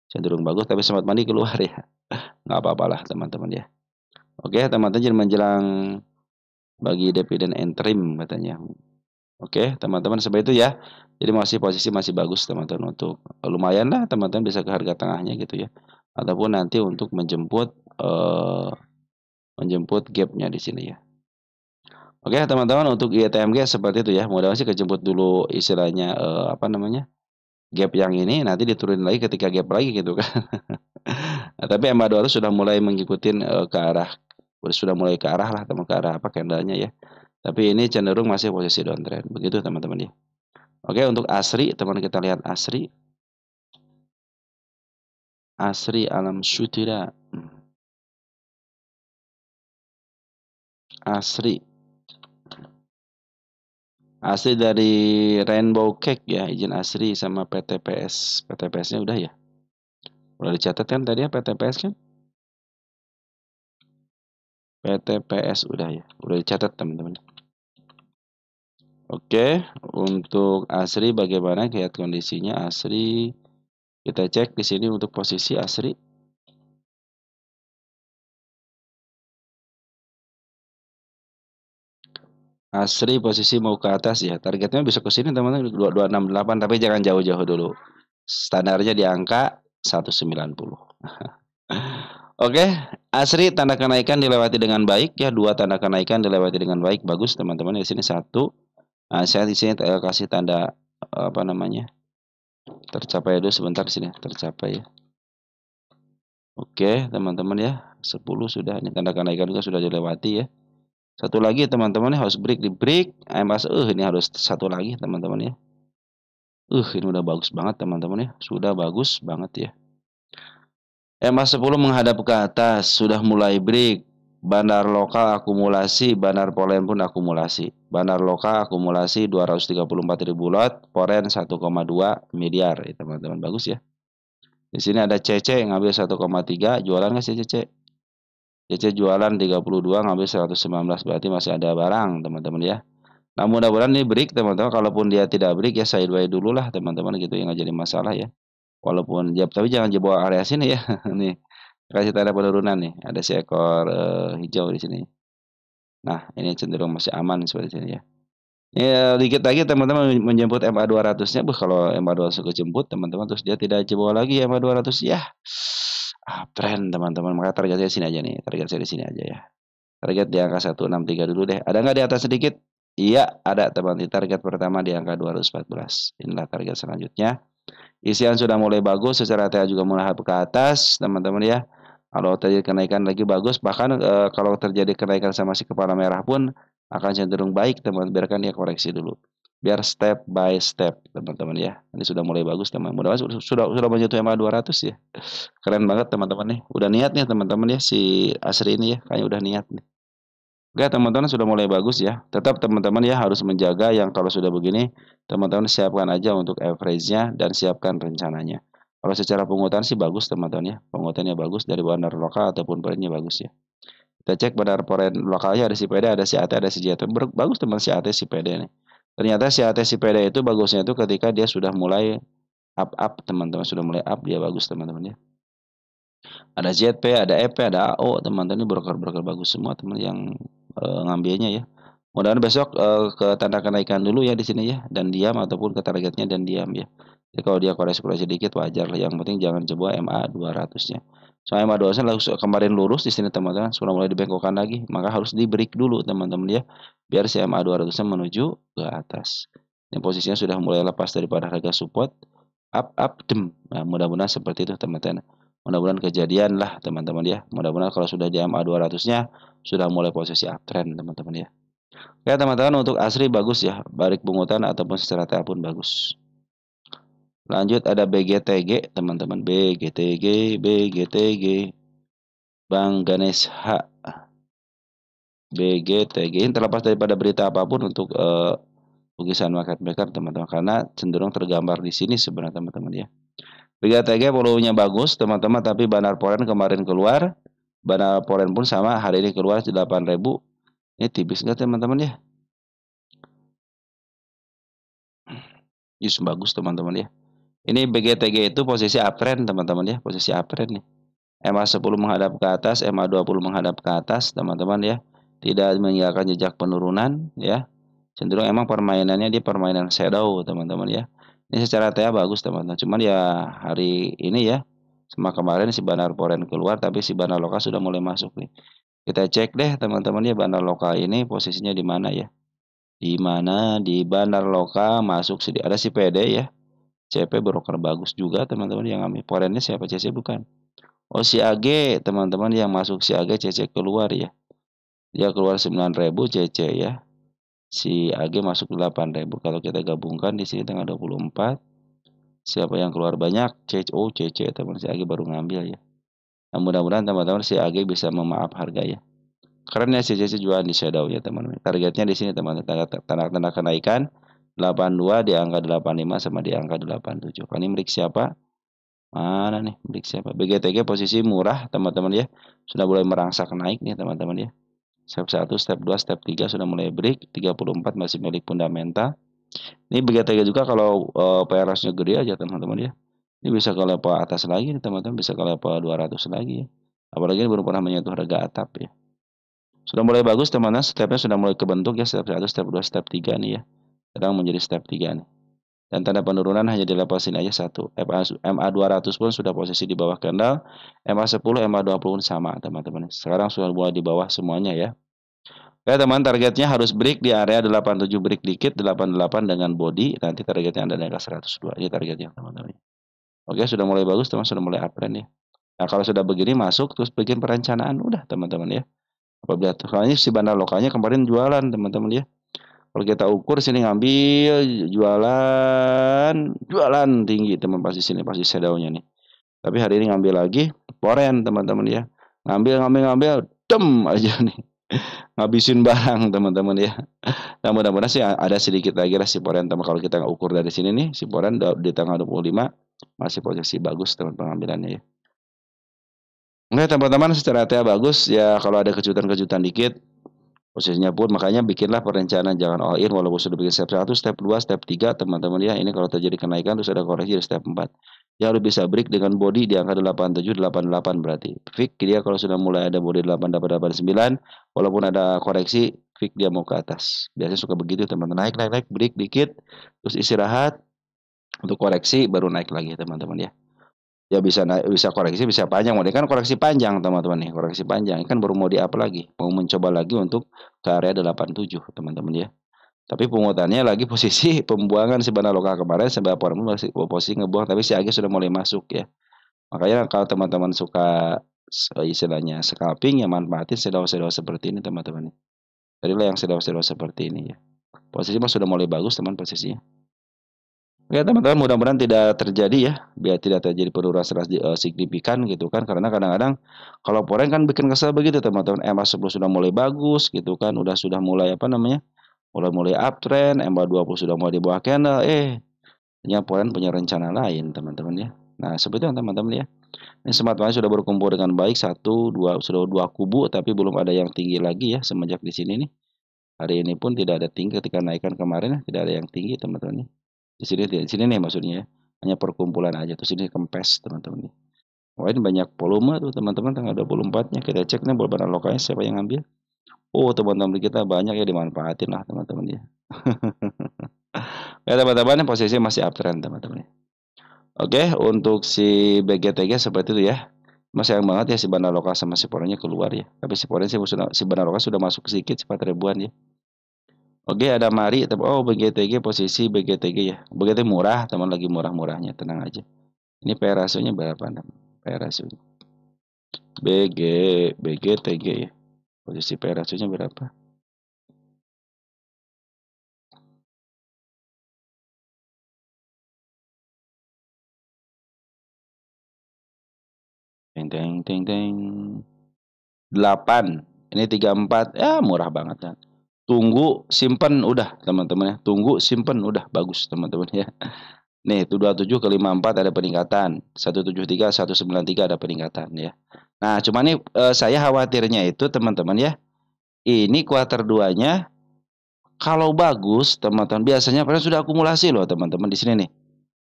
Cenderung bagus, tapi sempat mandi keluar ya. Nggak apa-apalah teman-teman ya. Oke, teman-teman, jadi menjelang bagi dividen interim katanya. Oke, teman-teman, seperti itu ya. Jadi posisi masih bagus teman-teman, untuk lumayan lah teman-teman bisa ke harga tengahnya gitu ya. Ataupun nanti untuk menjemput gapnya di sini ya. Oke, teman-teman, untuk ITMG seperti itu ya. Mudah-mudahan sih kejemput dulu istilahnya apa namanya? Gap yang ini nanti diturunin lagi ketika gap lagi gitu kan. Nah, tapi MA 200 sudah mulai mengikuti ke arah, sudah mulai ke arah lah teman, ke arah apa candlenya ya. Tapi ini cenderung masih posisi downtrend. Begitu teman-teman ya. Oke, untuk ASRI, teman, kita lihat ASRI. ASRI Alam Syutira. ASRI. Asli dari Rainbow Cake ya, izin asli sama PTPS. PTPS-nya udah ya? Udah dicatat kan tadi ya PTPS kan? PTPS udah ya, udah dicatat teman-teman. Oke, untuk asli bagaimana lihat kondisinya asli? Kita cek di sini untuk posisi asli. Asri posisi mau ke atas ya. Targetnya bisa ke sini teman-teman 2268, tapi jangan jauh-jauh dulu. Standarnya di angka 190. Oke, Asri tanda kenaikan dilewati dengan baik ya. 2 tanda kenaikan dilewati dengan baik, bagus teman-teman. Di sini 1. Nah, saya di sini kasih tanda apa namanya? Tercapai dulu sebentar di sini, tercapai ya. Oke, teman-teman ya. 10 sudah. Ini tanda kenaikan juga sudah dilewati ya. Satu lagi teman-teman harus break di break. ini harus satu lagi teman-teman ya. Ini udah bagus banget teman-teman ya. Sudah bagus banget ya. MA10 menghadap ke atas, sudah mulai break. Bandar lokal akumulasi, bandar polen pun akumulasi. Bandar lokal akumulasi 234.000 lot, poren 1,2 miliar. Ya, teman-teman bagus ya. Di sini ada CC yang ngambil 1,3, jualan nggak sih CC? CC jualan 32, ngambil 119, berarti masih ada barang teman-teman ya. Nah mudah-mudahan ini break teman-teman, kalaupun dia tidak break ya sideways dulu lah teman-teman gitu yang nggak jadi masalah ya. Walaupun ya, tapi jangan jebol area sini ya. Nih, kasih tanda penurunan nih. Ada seekor hijau di sini. Nah, ini cenderung masih aman seperti ini ya. Ya, dikit lagi teman-teman menjemput MA200-nya. Kalau MA200 kejemput teman-teman terus dia tidak jebol lagi MA200 ya. Uptrend teman-teman. Maka targetnya sini aja nih. Target saya di sini aja ya. Target di angka 163 dulu deh. Ada nggak di atas sedikit? Iya, ada teman. Di target pertama di angka 214. Inilah target selanjutnya. Isian sudah mulai bagus, secara TA juga mulai ke atas, teman-teman ya. Kalau terjadi kenaikan lagi bagus, bahkan kalau terjadi kenaikan sama si kepala merah pun akan cenderung baik, teman. Biarkan dia koreksi dulu. Biar step by step, teman-teman ya. Ini sudah mulai bagus, teman. Mudah-mudahan sudah menyentuh MA 200 ya. Keren banget, teman-teman nih. Udah niat nih, teman-teman ya, si Asri ini ya. Kayaknya udah niat nih. Oke, teman-teman sudah mulai bagus ya. Tetap teman-teman ya harus menjaga yang kalau sudah begini, teman-teman siapkan aja untuk average-nya dan siapkan rencananya. Kalau secara pungutan sih bagus teman-teman ya. Pungutannya bagus dari bandar lokal ataupun porennya bagus ya. Kita cek bandar poren lokalnya ada si PD, ada si AT, ada si JT. Bagus teman si AT, si PD nih. Ternyata si AT, si PD itu bagusnya itu ketika dia sudah mulai up teman-teman, sudah mulai up dia bagus teman-teman ya. Ada ZP, ada EP, ada AO, teman-teman ini broker-broker bagus semua teman yang ngambilnya ya. Mudah-mudahan besok ke tanda kenaikan dulu ya di sini ya dan diam ataupun ke targetnya dan diam ya. Jadi kalau dia koreksi sedikit wajar lah. Yang penting jangan jebol MA 200-nya. Soalnya MA 200-nya langsung kemarin lurus di sini teman-teman, sudah mulai dibengkokkan lagi, maka harus di break dulu teman-teman ya. Biar si MA 200-nya menuju ke atas. Ini posisinya sudah mulai lepas daripada harga support up dem. Nah, mudah-mudahan seperti itu teman-teman. Mudah-mudahan kejadian lah teman-teman ya. Mudah-mudahan kalau sudah di MA 200-nya sudah mulai posisi uptrend teman-teman ya. Oke teman-teman, untuk Asri bagus ya, balik pungutan ataupun secara TA pun bagus. Lanjut ada BGTG teman-teman, BGTG Bang Ganesh H. BGTG ini terlepas daripada berita apapun untuk lukisan market maker teman-teman, karena cenderung tergambar di sini sebenarnya teman-teman ya. BGTG volumenya bagus teman-teman, tapi bandar poren kemarin keluar, bandar poren pun sama hari ini keluar 8.000. Ini tipis nggak teman-teman ya? Just bagus teman-teman ya. Ini BGTG itu posisi uptrend teman-teman ya, posisi uptrend nih. MA10 menghadap ke atas, MA20 menghadap ke atas teman-teman ya. Tidak meninggalkan jejak penurunan ya. Cenderung emang permainannya dia permainan shadow teman-teman ya. Ini secara TA bagus teman-teman. Cuman ya hari ini ya, sama kemarin si bandar poren keluar tapi si bandar lokal sudah mulai masuk nih. Kita cek deh teman-teman ya, bandar lokal ini posisinya di mana ya? Di mana? Di bandar lokal masuk ada si PD ya. CP broker bagus juga teman-teman yang ambil porennya siapa, CC bukan? Oh si AG teman-teman yang masuk si AG CC keluar ya. Dia keluar 9.000 CC ya. Si AG masuk 8.000. Kalau kita gabungkan di sini tanggal 24. Siapa yang keluar banyak? CC teman, si AG baru ngambil ya. Nah, mudah-mudahan teman-teman si AG bisa memaaf harga ya. Karena si CC jualan di shadow ya teman-teman. Targetnya di sini teman-teman, tanda kenaikan 82 di angka 85 sama di angka 87. Ini milik siapa? Mana nih milik siapa? BGTG posisi murah teman-teman ya. Sudah mulai merangsek naik nih teman-teman ya. Step 1, step 2, step 3 sudah mulai break. 34 masih milik fundamental. Ini BGTG juga kalau PRS-nya gede aja teman-teman ya. Ini bisa ke level atas lagi nih teman-teman. Bisa ke level 200 lagi ya. Apalagi ini belum pernah menyentuh harga atap ya. Sudah mulai bagus teman-teman. Stepnya sudah mulai kebentuk ya. Step 1, step 2, step 3 nih ya. Sedang menjadi step 3 nih. Dan tanda penurunan hanya di level sini aja satu. MA 200 pun sudah posisi di bawah candle. MA 10, MA 20 pun sama teman-teman. Sekarang sudah mulai di bawah semuanya ya. Oke teman, targetnya harus break di area 87, break dikit 88 dengan body. Nanti targetnya ada di angka 102. Ini targetnya teman-teman. Oke, sudah mulai bagus teman, sudah mulai uptrend ya. Nah kalau sudah begini masuk terus bikin perencanaan udah teman-teman ya. Apabila soalnya si bandar lokalnya kemarin jualan teman-teman ya. Kalau kita ukur sini ngambil jualan jualan tinggi teman pasti sini pasti shadownya nih. Tapi hari ini ngambil lagi poren teman-teman ya. Ngambil dem aja nih. Ngabisin barang teman-teman ya. Nah mudah-mudahan sih ada sedikit lagi lah si poren teman kalau kita ukur dari sini nih si poren di tanggal 25 masih posisi bagus teman pengambilannya ya. Oke teman-teman secara TA bagus ya kalau ada kejutan-kejutan dikit posisinya pun makanya bikinlah perencanaan jangan all in walaupun sudah bikin step 1, step 2, step 3 teman-teman ya. Ini kalau terjadi kenaikan terus ada koreksi di step 4. Dia harus bisa break dengan body di angka 87 88 berarti. Fix dia kalau sudah mulai ada body 88 89 walaupun ada koreksi fix dia mau ke atas. Biasanya suka begitu teman-teman. Naik break dikit terus istirahat untuk koreksi baru naik lagi teman-teman ya. Ya bisa naik, bisa koreksi, bisa panjang. Mau kan koreksi panjang teman-teman nih, koreksi panjang. Kan baru mau di up lagi, mau mencoba lagi untuk ke area 87 teman-teman ya. Tapi pungutannya lagi posisi pembuangan si Bana Lokal kemarin sebab orang masih posisi ngebuang, tapi si Agi sudah mulai masuk ya. Makanya kalau teman-teman suka istilahnya scalping ya manfaatin sedau-sedau seperti ini teman-teman. Carilah yang sedau-sedau seperti ini ya. Posisi mah sudah mulai bagus teman posisinya. Ya teman-teman mudah-mudahan tidak terjadi ya, biar tidak terjadi penurunan signifikan gitu kan, karena kadang-kadang kalau foreign kan bikin kesel begitu teman-teman, MA10 sudah mulai bagus gitu kan, sudah mulai apa namanya, mulai uptrend, MA20 sudah mulai di bawah candle, ternyata foreign punya rencana lain teman-teman ya. Nah seperti itu teman-teman ya, ini smart money sudah berkumpul dengan baik, sudah dua kubu, tapi belum ada yang tinggi lagi ya semenjak di sini nih. Hari ini pun tidak ada tinggi ketika naikkan kemarin, tidak ada yang tinggi teman-teman. Di sini nih maksudnya ya. Hanya perkumpulan aja terus ini kempes teman-teman nih. Wah ini banyak volume tuh teman-teman tanggal 24-nya. Kita cek nih barang lokalnya siapa yang ngambil. Oh teman-teman kita banyak ya dimanfaatin lah teman-teman ya. Ya teman-teman posisi masih uptrend teman-teman ya. Oke untuk si BGTG seperti itu ya. Masih sayang banget ya si bandar lokal sama si porennya keluar ya. Tapi si poren si bandar lokal sudah masuk sedikit 4 ribuan ya. Oke ada Mari, oh BGTG posisi BGTG ya. BGT murah, teman lagi murah-murahnya, tenang aja. Ini PR rasionya berapa? PR rasionya. BGTG ya. Posisi PR rasionya berapa? Teng. 8. Ini 34. Ya murah banget kan. Tunggu simpen udah teman-teman ya. Tunggu simpen udah bagus teman-teman ya. Nih, 27 ke 54 ada peningkatan. 173, 193 ada peningkatan ya. Nah, cuman nih saya khawatirnya itu teman-teman ya. Ini kuarter 2-nya kalau bagus, teman-teman biasanya padahal sudah akumulasi loh teman-teman di sini nih.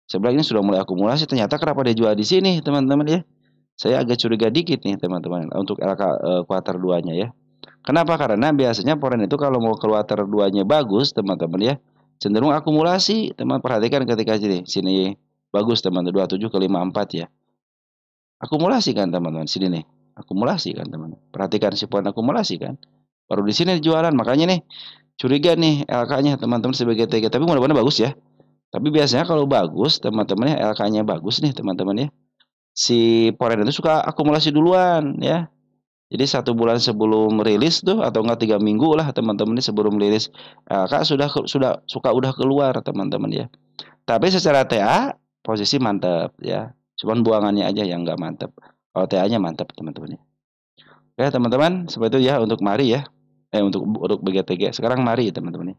Sebelah ini sudah mulai akumulasi, ternyata kenapa dia jual di sini teman-teman ya. Saya agak curiga dikit nih teman-teman untuk LK kuarter 2-nya ya. Kenapa? Karena biasanya foreign itu kalau mau kuarter 2-nya bagus teman-teman ya, cenderung akumulasi. Teman perhatikan ketika sini bagus teman-teman 27 ke 54 ya. Akumulasi kan teman-teman sini nih. Akumulasi kan teman-teman. Perhatikan si poin akumulasi kan. Baru di sini jualan makanya nih curiga nih LK-nya teman-teman sebagai TG. Tapi mudah-mudahan bagus ya. Tapi biasanya kalau bagus teman-teman ya LK-nya bagus nih teman-teman ya. Si foreign itu suka akumulasi duluan ya. Jadi 1 bulan sebelum rilis tuh atau enggak 3 minggu lah teman-teman ini sebelum rilis LK udah keluar teman-teman ya. Tapi secara TA posisi mantap ya. Cuman buangannya aja yang enggak mantap. Kalau TA-nya mantap teman-teman ya. Oke teman-teman seperti itu ya untuk Mari ya. Untuk BGTG. Sekarang Mari teman-teman ya.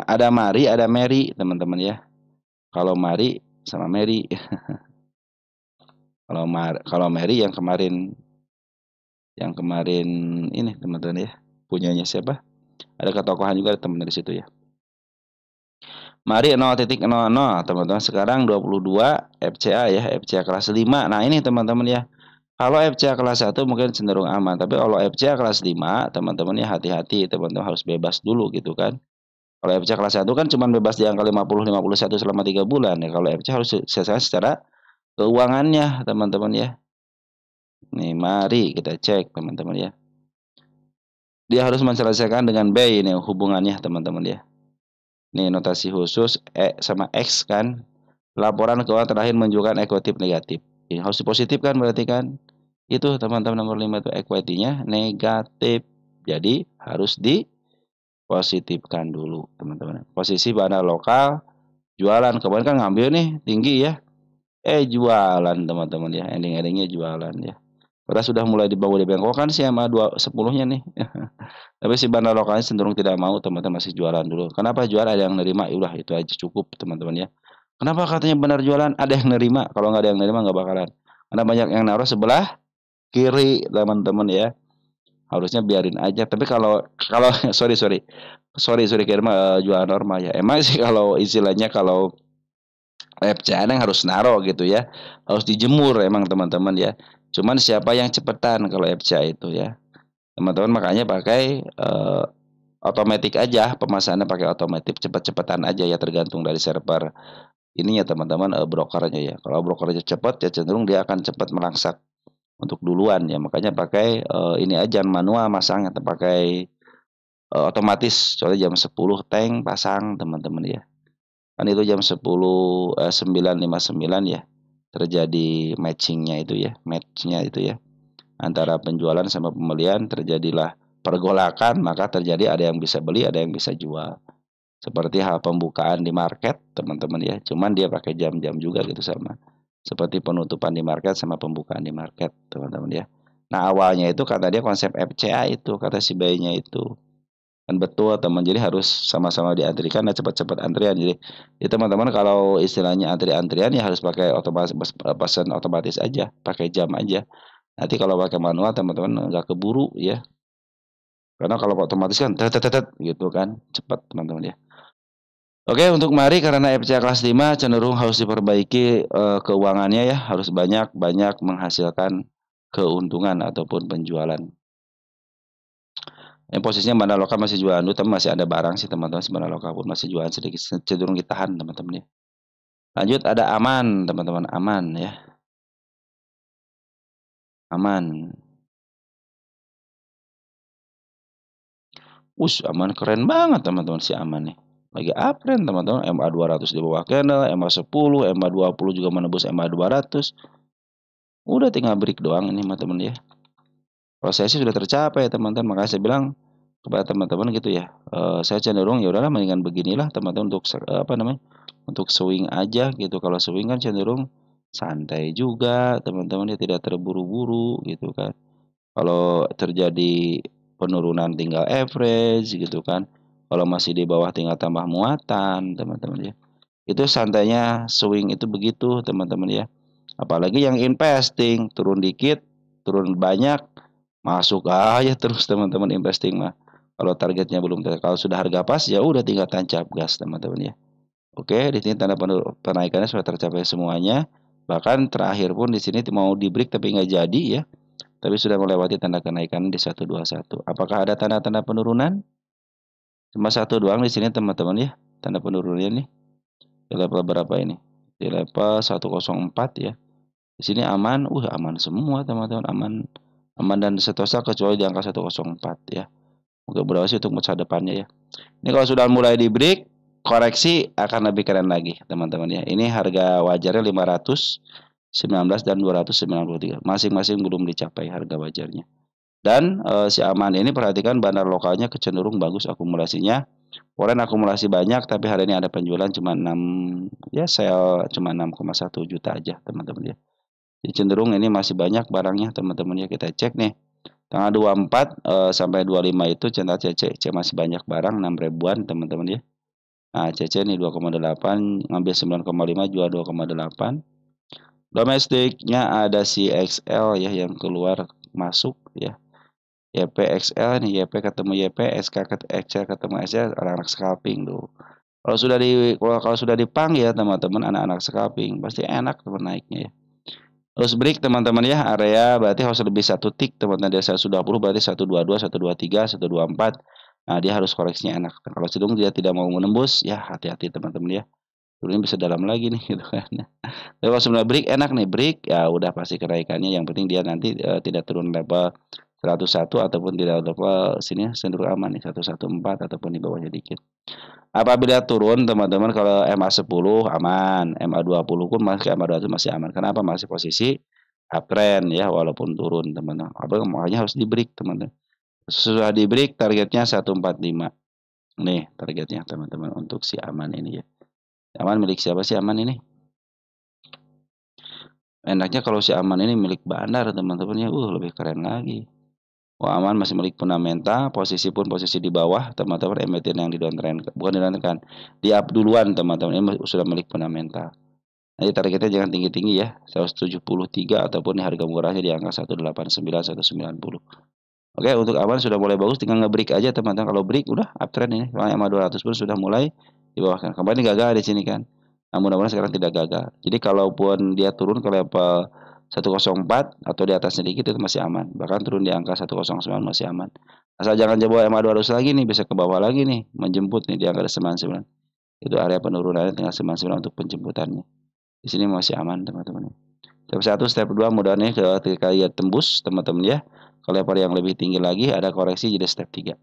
Ada Mari, ada Mary teman-teman ya. Kalau Mari sama Mary. Kalau Mary yang kemarin ini teman-teman ya. Punyanya siapa? Ada ketokohan juga teman dari situ ya. Mari 0.00 teman-teman. Sekarang 22 FCA ya, FCA kelas 5. Nah, ini teman-teman ya. Kalau FCA kelas 1 mungkin cenderung aman, tapi kalau FCA kelas 5, teman-teman ya hati-hati, teman-teman harus bebas dulu gitu kan. Kalau FCA kelas 1 kan cuma bebas di angka 50-51 selama 3 bulan ya. Kalau FCA harus selesai secara keuangannya, teman-teman ya. Nih, mari kita cek, teman-teman ya. Dia harus menyelesaikan dengan B ini hubungannya, teman-teman ya. Nih, notasi khusus E sama X kan. Laporan keuangan terakhir menunjukkan ekotif negatif. Ini harus positif kan berarti kan. Itu teman-teman nomor 5 itu equity-nya negatif. Jadi harus dipositifkan dulu teman-teman. Posisi bandar lokal jualan kemarin kan ngambil nih tinggi ya. Jualan teman-teman ya. Ending-endingnya jualan ya. Padahal sudah mulai dibawa di bengkokan sih sama 10-nya nih. Tapi si bandar lokalnya cenderung tidak mau teman-teman masih jualan dulu. Kenapa jual ada yang nerima? Ya udah itu aja cukup teman-teman ya. Kenapa katanya benar jualan? Ada yang nerima. Kalau nggak ada yang nerima nggak bakalan. Karena banyak yang naruh sebelah kiri teman-teman ya. Harusnya biarin aja. Tapi kalau sorry sorry sorry sorry kira mah jualan normal ya. Emang sih kalau istilahnya kalau FCA yang harus naruh gitu ya. Harus dijemur emang teman-teman ya. Cuman siapa yang cepetan kalau FCA itu ya. Teman-teman makanya pakai otomatis aja pemasangan pakai otomatis cepet-cepetan aja ya tergantung dari server ini ya teman-teman brokernya ya. Kalau brokernya cepat ya cenderung dia akan cepat merangsak untuk duluan ya. Makanya pakai ini aja manual masangnya pakai otomatis. Soalnya jam 10 tank pasang teman-teman ya. Kan itu jam 10 9.59 ya. Terjadi matchingnya itu ya, matchnya itu ya. Antara penjualan sama pembelian terjadilah pergolakan, maka terjadi ada yang bisa beli, ada yang bisa jual. Seperti hal pembukaan di market, teman-teman ya. Cuman dia pakai jam-jam juga gitu sama. Seperti penutupan di market sama pembukaan di market, teman-teman ya. Nah, awalnya itu kata dia konsep FCA itu, kata si bayinya itu. Kan betul, teman. Jadi harus sama-sama diantrikan dan cepat-cepat antrian. Jadi teman-teman kalau istilahnya antri-antrian ya harus pakai otomatis pesan otomatis aja, pakai jam aja. Nanti kalau pakai manual teman-teman nggak keburu ya. Karena kalau otomatis kan tet gitu kan, cepat teman-teman ya. Oke, untuk mari karena FCA kelas 5 cenderung harus diperbaiki keuangannya ya, harus banyak-banyak menghasilkan keuntungan ataupun penjualan. Yang posisinya mana lokal masih jualan dulu, tapi masih ada barang sih teman-teman, mana lokal pun masih jualan sedikit, cenderung ditahan teman-teman ya. Lanjut ada aman teman-teman, aman ya, aman. Aman keren banget teman-teman si aman nih. Lagi uptrend teman-teman, MA 200 di bawah candle, MA 10, MA 20 juga menembus MA 200. Udah tinggal break doang ini teman-teman ya. Prosesnya sudah tercapai teman-teman, makanya saya bilang kepada teman-teman gitu ya. Saya cenderung ya udahlah mendingan beginilah teman-teman untuk apa namanya? Untuk swing aja gitu. Kalau swing kan cenderung santai juga teman-teman ya, tidak terburu-buru gitu kan. Kalau terjadi penurunan tinggal average gitu kan. Kalau masih di bawah tinggal tambah muatan teman-teman ya. Itu santainya swing itu begitu teman-teman ya. Apalagi yang investing turun dikit, turun banyak, masuk aja terus teman-teman investing mah. Kalau targetnya belum kalau sudah harga pas ya udah tinggal tancap gas teman-teman ya. Oke, di sini tanda penaikannya sudah tercapai semuanya. Bahkan terakhir pun di sini mau di break tapi nggak jadi ya. Tapi sudah melewati tanda kenaikan di 121. Apakah ada tanda-tanda penurunan? Cuma satu doang di sini teman-teman ya. Tanda penurunannya nih. Di level berapa ini? Di level 104 ya. Di sini aman, aman semua teman-teman, aman, aman dan seterusnya kecuali di angka 104 ya. Mudah-mudahan sih untuk masa depannya ya. Ini kalau sudah mulai di break, koreksi akan lebih keren lagi teman-teman ya. Ini harga wajarnya 519 dan 293. Masing-masing belum dicapai harga wajarnya. Dan si aman ini perhatikan bandar lokalnya kecenderung bagus akumulasinya. Foreign akumulasi banyak tapi hari ini ada penjualan cuma 6 ya sell cuma 6,1 juta aja teman-teman ya. Jadi cenderung ini masih banyak barangnya teman-teman ya, kita cek nih. Tanggal 24 sampai 25 itu centang CC masih banyak barang 6 ribuan teman-teman ya. Nah, CC nih 2,8 ngambil 9,5 jual 2,8. Domestiknya ada si XL ya yang keluar masuk ya. YPXL nih, YP ketemu YP, SK XL ketemu SL, anak-anak scalping tuh. Kalau sudah dipang ya teman-teman anak-anak scalping pasti enak teman naiknya ya. Terus break teman-teman ya, area berarti harus lebih satu tick teman-teman dari 120 berarti 122, 123, 124. Nah, dia harus koreksinya enak. Kalau cenderung dia tidak mau menembus, ya hati-hati teman-teman ya. Turunnya bisa dalam lagi nih gitu kan. Tapi kalau sebenarnya break enak nih, break ya udah pasti kenaikannya. Yang penting dia nanti tidak turun level 101 ataupun tidak level sini cenderung aman nih 114 ataupun di bawahnya dikit. Apabila turun teman-teman kalau MA 10 aman, MA 20 pun masih MA 200 masih aman. Kenapa masih posisi uptrend ya, walaupun turun teman-teman. Makanya harus di break teman-teman. Sudah di break targetnya 145. Nih targetnya teman-teman untuk si aman ini ya. Aman milik siapa sih aman ini? Enaknya kalau si aman ini milik Bandar teman-teman ya, lebih keren lagi. Wah, aman masih milik fundamental, posisi pun posisi di bawah teman-teman, emiten yang di downtrend, bukan di downtrend, di up duluan teman-teman, ini sudah milik fundamental. Jadi targetnya jangan tinggi-tinggi ya, 173 ataupun harga murahnya di angka 189, 190. Oke, untuk aman sudah mulai bagus, tinggal nge-break aja teman-teman. Kalau break udah uptrend ini, EMA 200 pun sudah mulai di bawah kan. Kemarin gagal di sini kan. Namun mudah-mudahan sekarang tidak gagal. Jadi kalaupun dia turun ke level 104 atau di atas sedikit itu masih aman. Bahkan turun di angka 109 masih aman. Asal jangan coba EMA 200 lagi nih, bisa ke bawah lagi nih, menjemput nih di angka 99. Itu area penurunannya tinggal 99 untuk penjemputannya. Di sini masih aman teman-teman. Step 1, step 2 mudah-mudahan ketika ia tembus teman-teman ya. Kalau level yang lebih tinggi lagi ada koreksi jadi step 3.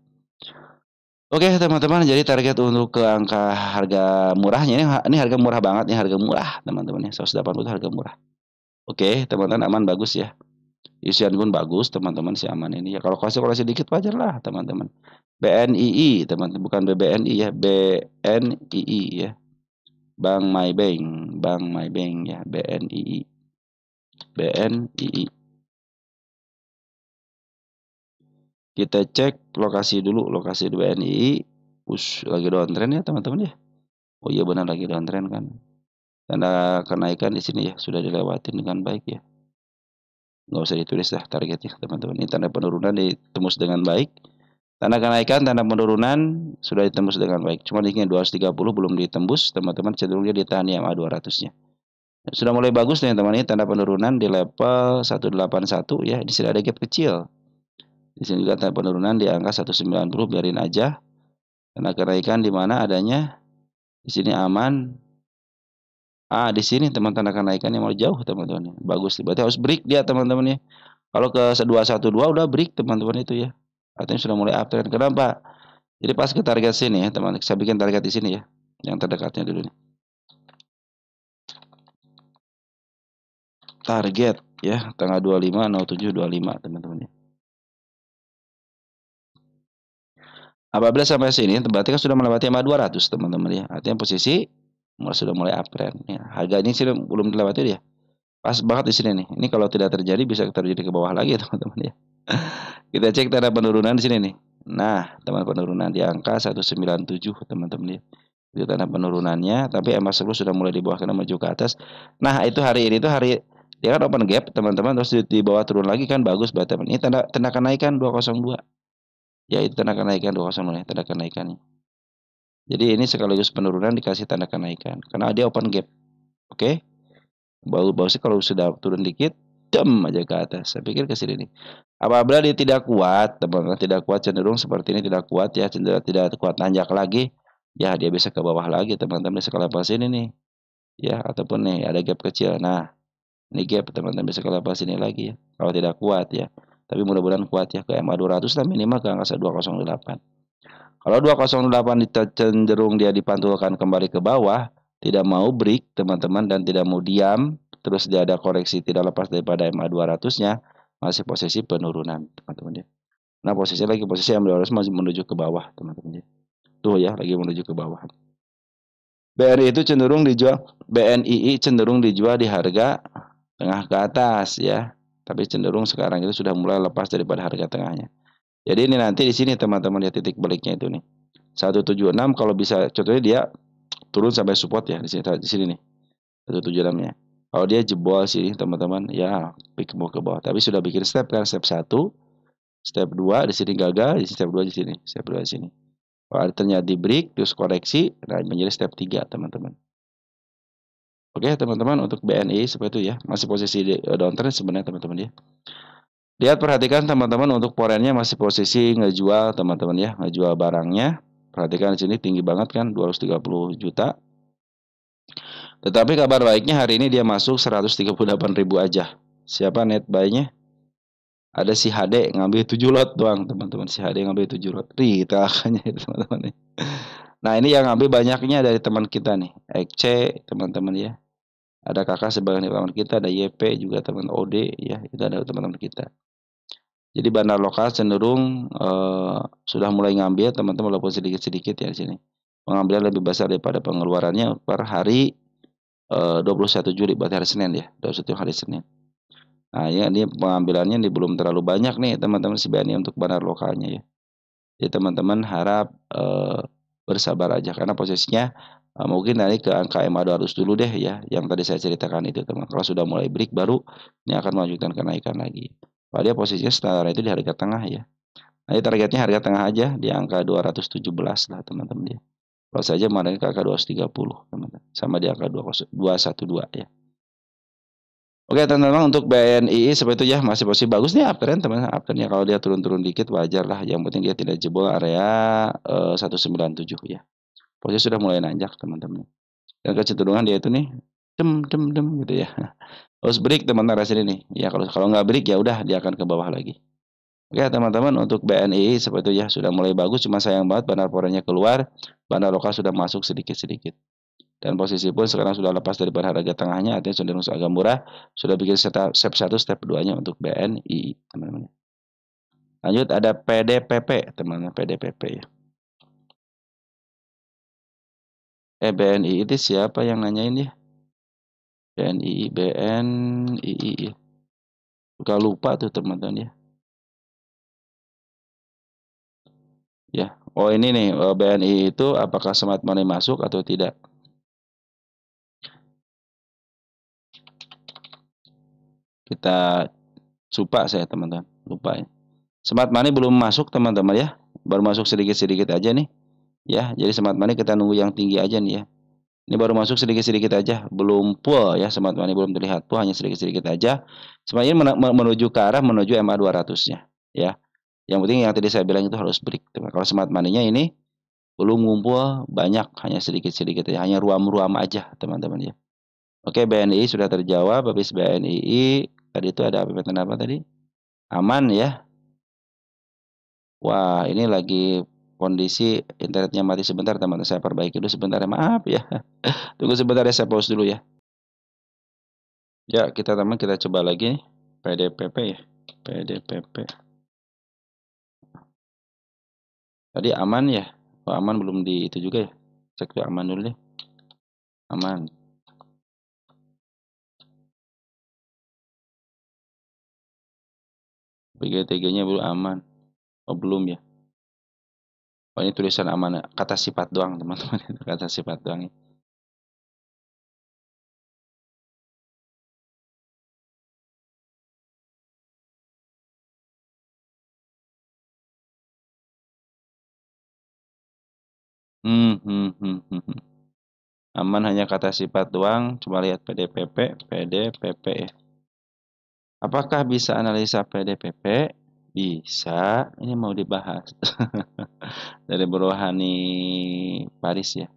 Oke teman-teman, jadi target untuk ke angka harga murahnya ini harga murah banget nih, harga murah teman-teman ya, 180 itu harga murah. Oke teman-teman, aman bagus ya. Isian pun bagus teman-teman si aman ini ya. Kalau koreksi dikit wajar lah teman-teman. BNII teman-teman, bukan BBNI ya, BNII ya. Bank My Bank ya, BNII. Kita cek lokasi dulu, lokasi BNI. Lagi downtrend ya teman-teman ya. Oh iya benar lagi downtrend kan. Tanda kenaikan di sini ya sudah dilewatin dengan baik ya. Nggak usah ditulis dah targetnya teman-teman. Ini tanda penurunan ditembus dengan baik. Tanda kenaikan, tanda penurunan sudah ditembus dengan baik. Cuma di sini 230 belum ditembus, teman-teman cenderungnya ditahan di EMA 200-nya. Sudah mulai bagus nih teman-teman, ini tanda penurunan di level 181 ya. Di sini ada gap kecil. Di sini juga tanda penurunan di angka 190, biarin aja. Tanda kenaikan di mana adanya? Di sini aman. Di sini teman tanda kenaikannya mau jauh teman-teman. Bagus, berarti harus break dia teman-teman ya. Kalau ke 212 udah break teman-teman itu ya. Artinya sudah mulai uptrend. Kenapa? Jadi pas ke target sini ya teman. Saya bikin target di sini ya. Yang terdekatnya dulu nih. Target ya, tanggal 25 07 25 teman-teman ya. Apabila sampai sini berarti kan sudah melewati EMA 200 teman-teman ya. Artinya posisi sudah mulai uptrend ya. Harga ini sih belum dilewati ya. Pas banget di sini nih. Ini kalau tidak terjadi bisa terjadi ke bawah lagi ya teman-teman ya. Kita cek tanda penurunan di sini nih. Nah, teman penurunan di angka 197 teman-teman ya. Itu tanda penurunannya, tapi EMA 10 sudah mulai di bawah karena maju ke atas. Nah, itu hari ini tuh hari dia kan open gap teman-teman, terus di bawah turun lagi kan bagus berarti. Ini tanda kenaikan 202. Ya, itu tanda kenaikan 202 ya, tanda kenaikannya. Jadi ini sekaligus penurunan dikasih tanda kenaikan karena dia open gap. Oke. Bau sih kalau sudah turun dikit, dem aja ke atas. Saya pikir ke sini nih. Apabila dia tidak kuat, teman-teman tidak kuat cenderung seperti ini tidak kuat ya, cenderung tidak kuat nanjak lagi, ya dia bisa ke bawah lagi teman-teman bisa ke level sini nih. Ya, ataupun nih ada gap kecil. Nah, ini gap teman-teman bisa ke level sini lagi ya. Kalau tidak kuat ya. Tapi mudah-mudahan kuat ya ke EMA 200 lah minimal ke angka 208. Kalau 208 cenderung dia dipantulkan kembali ke bawah, tidak mau break teman-teman dan tidak mau diam, terus dia ada koreksi tidak lepas daripada EMA 200-nya, masih posisi penurunan teman-teman ya. Nah posisi EMA 200 masih menuju ke bawah teman-teman ya. Tuh ya lagi menuju ke bawah. BNI itu cenderung dijual, BNII cenderung dijual di harga tengah ke atas ya. Tapi cenderung sekarang itu sudah mulai lepas daripada harga tengahnya. Jadi ini nanti di sini teman-teman ya titik baliknya itu nih. 176 kalau bisa contohnya dia turun sampai support ya di sini nih. 176-nya. Kalau dia jebol sini teman-teman ya pick mau ke bawah. Tapi sudah bikin step kan, step 1, step 2 di sini gagal, di step 2 di sini, step 2 di sini. Kalau ternyata di break terus koreksi, nah menjadi step 3 teman-teman. Oke teman-teman untuk BNI seperti itu ya. Masih posisi downtrend sebenarnya teman-teman ya. Lihat perhatikan teman-teman untuk porennya masih posisi ngejual teman-teman ya, ngejual barangnya. Perhatikan di sini tinggi banget kan 230 juta. Tetapi kabar baiknya hari ini dia masuk 138.000 aja. Siapa net buy-nya? Ada si HD ngambil 7 lot doang teman-teman. Si HD ngambil 7 lot. Retakannya itu teman-teman. Nah, ini yang ngambil banyaknya dari teman kita nih. XC teman-teman ya. Ada kakak sebagai teman kita, ada YP juga teman OD ya, itu ada teman-teman kita. Jadi bandar lokal cenderung sudah mulai ngambil teman-teman walaupun sedikit-sedikit ya di sini. Pengambilan lebih besar daripada pengeluarannya per hari 21 Juli berarti hari Senin ya, 21 hari Senin. Nah, ya ini pengambilannya ini belum terlalu banyak nih teman-teman si BNI untuk bandar lokalnya ya. Jadi teman-teman harap bersabar aja karena posisinya mungkin naik ke angka MA 200 dulu deh ya, yang tadi saya ceritakan itu teman. Kalau sudah mulai break baru ini akan melanjutkan kenaikan lagi. Padahal posisinya standar itu di harga tengah ya. Nah, ini targetnya harga tengah aja di angka 217 lah teman-teman ya. Kalau saja kemarin ke angka 230 teman-teman. Sama di angka 212 ya. Oke teman-teman untuk BNI seperti itu ya masih posisi bagus nih uptrend teman-teman. Uptrendnya kalau dia turun-turun dikit wajar lah. Yang penting dia tidak jebol area 197 ya. Posisi sudah mulai nanjak teman-teman. Dan kecenderungan dia itu nih dem gitu ya. Harus break teman-teman sini nih. Ya kalau nggak break ya udah dia akan ke bawah lagi. Oke teman-teman untuk BNI seperti itu ya sudah mulai bagus cuma sayang banget bandar porenya keluar, bandar lokal sudah masuk sedikit-sedikit. Dan posisi pun sekarang sudah lepas dari harga tengahnya artinya cenderung agak murah, sudah bikin step 1 step 2-nya untuk BNI teman-teman. Lanjut ada PDPP teman-teman PDPP ya. BNI itu siapa yang nanyain ya? BNI ya. Suka lupa tuh teman-teman ya. Ya, oh ini nih BNI itu apakah smart money masuk atau tidak? Kita lupa saya teman-teman, lupa ya. Smart money belum masuk teman-teman ya, baru masuk sedikit-sedikit aja nih. Ya, jadi smart money kita nunggu yang tinggi aja nih ya. Ini baru masuk sedikit-sedikit aja, belum full ya smart money belum terlihat full, hanya sedikit-sedikit aja. Semuanya menuju ke arah menuju MA 200-nya ya. Yang penting yang tadi saya bilang itu harus break. Kalau smart money-nya ini belum ngumpul banyak, hanya sedikit-sedikit ya, hanya ruam-ruam aja teman-teman ya. Oke, BNI sudah terjawab. Habis BNI tadi itu ada apa tadi? Aman ya. Wah, ini lagi kondisi internetnya mati sebentar teman-teman. Saya perbaiki dulu sebentar ya. Maaf ya. Tunggu sebentar ya, saya pause dulu ya. Ya, kita coba lagi nih. PDPP ya. PDPP. Tadi aman ya? Oh, aman belum di itu juga ya. Cek tuh aman dulu deh. Aman. BGTG-nya belum aman. Oh, belum ya. Oh, ini tulisan aman ya. Kata sifat doang, teman-teman. Kata sifat doang ya. Hmm. Aman hanya kata sifat doang. Coba lihat PDPP. PDPP ya. Apakah bisa analisa PDPP? Bisa. Ini mau dibahas. Dari Bro Hani Paris ya.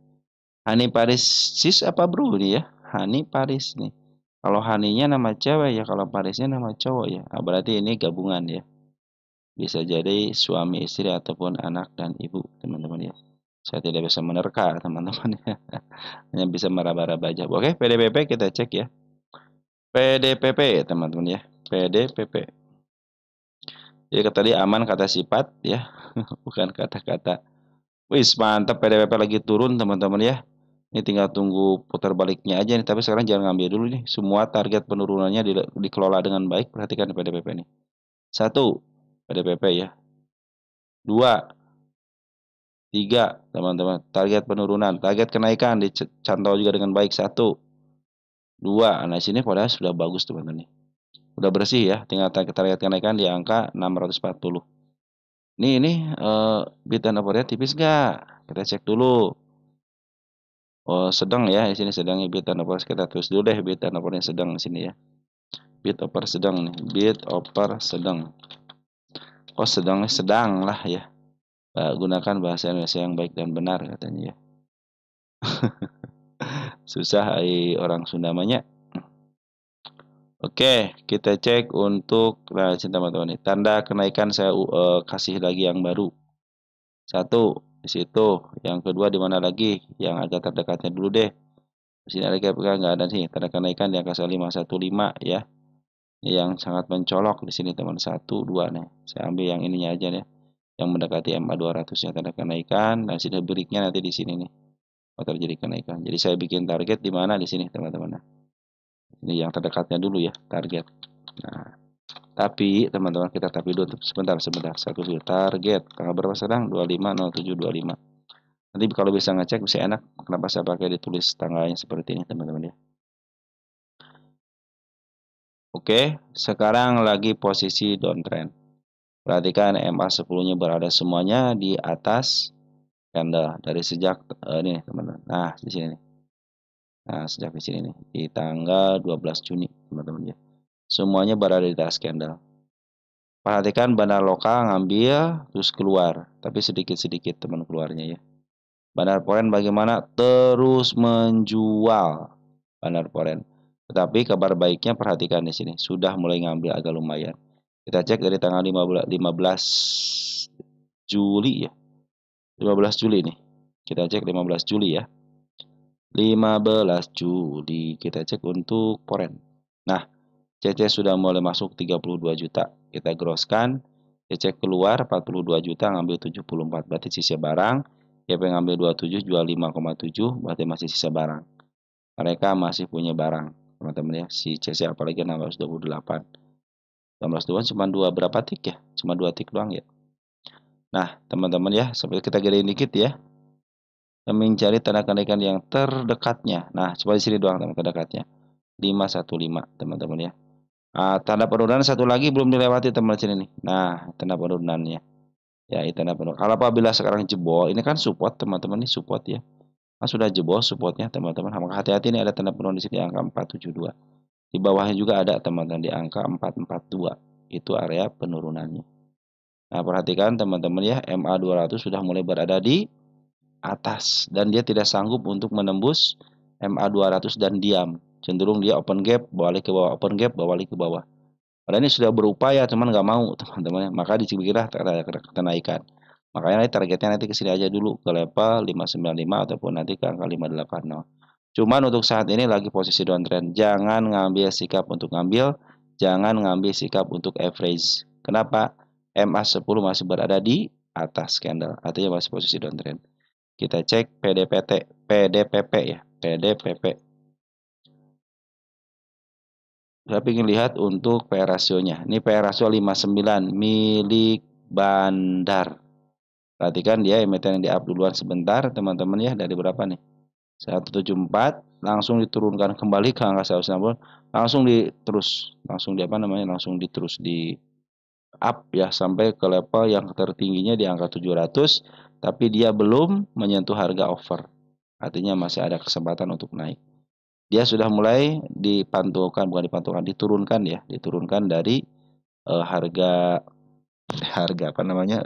Hani Paris sis apa bro nih ya? Hani Paris nih. Kalau Haninya nama cewek ya, kalau Parisnya nama cowok ya. Nah, berarti ini gabungan ya. Bisa jadi suami istri ataupun anak dan ibu teman-teman ya. Saya tidak bisa menerka teman-teman ya. Hanya bisa meraba-raba aja. Oke, PDPP kita cek ya. PDPP teman-teman ya. PDPP. Jadi tadi aman kata sifat ya, bukan kata-kata. Wis mantap PDPP lagi turun teman-teman ya. Ini tinggal tunggu putar baliknya aja nih. Tapi sekarang jangan ngambil dulu nih. Semua target penurunannya dikelola dengan baik. Perhatikan PDPP nih. 1, PDPP ya. 2, 3, teman-teman. Target penurunan. Target kenaikan dicantol juga dengan baik. 1, 2. Nah sini padahal sudah bagus teman-teman nih. Udah bersih ya. Tinggal target kenaikan di angka 640. Ini bid and overhead tipis nggak? Kita cek dulu. Oh, sedang ya, di sini sedangnya bid and over. Kita tulis dulu deh bid and overnya sedang di sini ya. Bid over sedang nih, bid over sedang. Oh, sedangnya sedang lah ya. Gunakan bahasa Indonesia yang baik dan benar katanya ya. Susah orang Sunda namanya. Oke, kita cek untuk nah teman-teman nih. Tanda kenaikan saya kasih lagi yang baru. 1 di situ. Yang kedua di mana lagi? Yang agak terdekatnya dulu deh. Di sini ada gap nggak ada sih, tanda kenaikan di angka 515 ya. Ini yang sangat mencolok di sini teman, 1 2 nih. Saya ambil yang ininya aja nih. Yang mendekati MA 200 ya, tanda kenaikan, dan sini breaknya nanti di sini nih. Oh, terjadi kenaikan. Jadi saya bikin target di mana di sini teman-teman. Ini yang terdekatnya dulu ya, target. Nah, tapi teman-teman kita dulu sebentar. Satu target tanggal berapa sekarang? 25.07.25. Nanti kalau bisa ngecek bisa enak. Kenapa saya pakai ditulis tanggalnya seperti ini teman-teman ya. Oke, sekarang lagi posisi downtrend. Perhatikan MA10-nya berada semuanya di atas candle dari sejak ini teman-teman. Nah, di sini nih. Nah, sejak di sini nih, di tanggal 12 Juni teman-teman ya. Semuanya berada di atas candle. Perhatikan bandar lokal ngambil terus keluar, tapi sedikit-sedikit teman keluarnya ya. Bandar Foreign bagaimana? Terus menjual Bandar Foreign. Tetapi kabar baiknya perhatikan di sini, sudah mulai ngambil agak lumayan. Kita cek dari tanggal 15 Juli ya. 15 Juli nih. Kita cek 15 Juli ya. 15 Juli kita cek untuk Foreign. Nah, CC sudah mulai masuk 32 juta. Kita grosskan. CC keluar 42 juta, ngambil 74. Berarti sisa barang. YP ngambil 27, jual 5,7. Berarti masih sisa barang. Mereka masih punya barang. Teman-teman ya. Si CC apalagi 1628. 16 cuma dua berapa tik ya? Cuma 2 tik doang ya. Nah, teman-teman ya. Sampai kita gedein dikit ya. Mencari tanda kenaikan yang terdekatnya. Nah, coba di sini doang teman terdekatnya. 515 teman-teman ya. Tanda penurunan satu lagi belum dilewati teman sini nih. Nah, tanda penurunannya. Ya, itu tanda penurunan. Kalau apabila sekarang jebol, ini kan support teman-teman nih, support ya. Nah, sudah jebol supportnya teman-teman. Maka hati-hati nih ada tanda penurunan di sini angka 472. Di bawahnya juga ada teman-teman di angka 442. Itu area penurunannya. Nah, perhatikan teman-teman ya, MA 200 sudah mulai berada di atas dan dia tidak sanggup untuk menembus MA 200 dan diam. Cenderung dia open gap, balik ke bawah, open gap, balik ke bawah. Padahal ini sudah berupaya, cuman nggak mau teman-teman. Maka dicibiklah kenaikan. Makanya targetnya nanti ke sini aja dulu ke level 595 ataupun nanti ke angka 580. Cuman untuk saat ini lagi posisi downtrend. Jangan ngambil sikap untuk ngambil, jangan ngambil sikap untuk average. Kenapa? MA10 masih berada di atas candle, artinya masih posisi downtrend. Kita cek PDPP ya, PDPP. Saya ingin lihat untuk PR rasionya. Ini PR rasio 59 milik Bandar. Perhatikan dia emiten yang di up duluan sebentar teman-teman ya, dari berapa nih? 174 langsung diturunkan kembali ke angka 160, langsung diterus di up ya sampai ke level yang tertingginya di angka 700, tapi dia belum menyentuh harga over. Artinya masih ada kesempatan untuk naik. Dia sudah mulai diturunkan ya, diturunkan dari harga apa namanya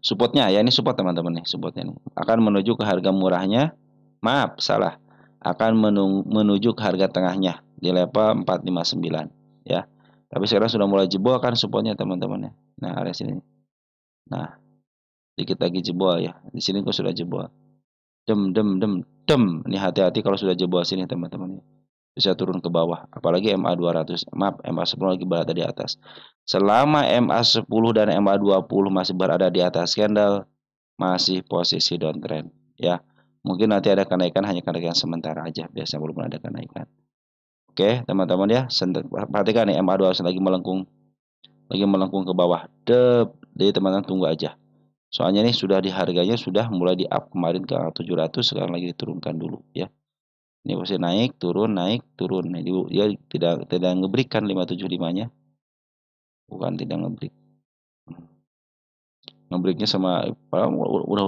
supportnya ya, ini support teman-teman nih, supportnya nih akan menuju ke harga murahnya, akan menuju ke harga tengahnya di level 459 ya. Tapi sekarang sudah mulai jebol kan supportnya teman-teman ya. Nah, area sini. Nah, dikit lagi jebol ya. Di sini kok sudah jebol. Dem. Ini hati-hati kalau sudah jebol sini teman-teman ya. Bisa turun ke bawah. Apalagi MA 200. Maaf, MA 10 lagi berada di atas. Selama MA 10 dan MA 20 masih berada di atas candle, masih posisi downtrend ya. Mungkin nanti ada kenaikan, hanya kenaikan sementara aja. Biasanya belum ada kenaikan. Oke, teman-teman ya. Perhatikan nih MA 200 lagi melengkung ke bawah. Jadi teman-teman tunggu aja. Soalnya ini sudah di harganya sudah mulai di up kemarin ke 700, sekarang lagi diturunkan dulu ya. Ini pasti naik, turun, naik, turun. Nah, dia tidak ngebreak kan 575-nya. Bukan tidak ngebreak. Ngebreaknya sama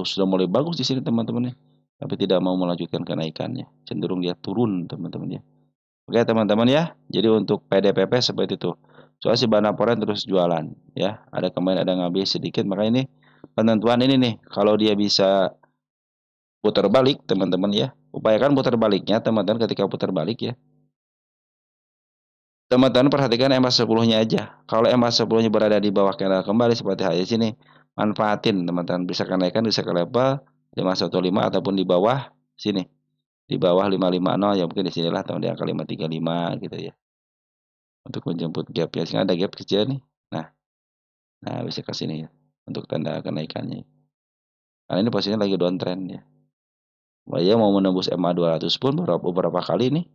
sudah mulai bagus di sini teman-teman ya. Tapi tidak mau melanjutkan kenaikannya. Cenderung dia turun teman-teman ya. Oke teman-teman ya. Jadi untuk PDPP seperti itu. Soal si Banaporen terus jualan ya. Ada kemarin ada ngambil sedikit, maka ini penentuan ini nih. Kalau dia bisa putar balik teman-teman ya. Upayakan putar baliknya teman-teman. Ketika putar balik ya, teman-teman perhatikan MA 10-nya aja. Kalau MA 10-nya berada di bawah candle kembali seperti hal sini, manfaatin teman-teman, bisa kenaikan bisa ke level 515 ataupun di bawah sini. di bawah 550 ya mungkin di sinilah atau di angka 535 gitu ya. Untuk menjemput gap ya, sehingga ada gap kecil nih. Nah bisa ke sini ya untuk tanda kenaikannya. Karena ini posisinya lagi downtrend ya. Dia mau menembus MA 200 pun beberapa kali nih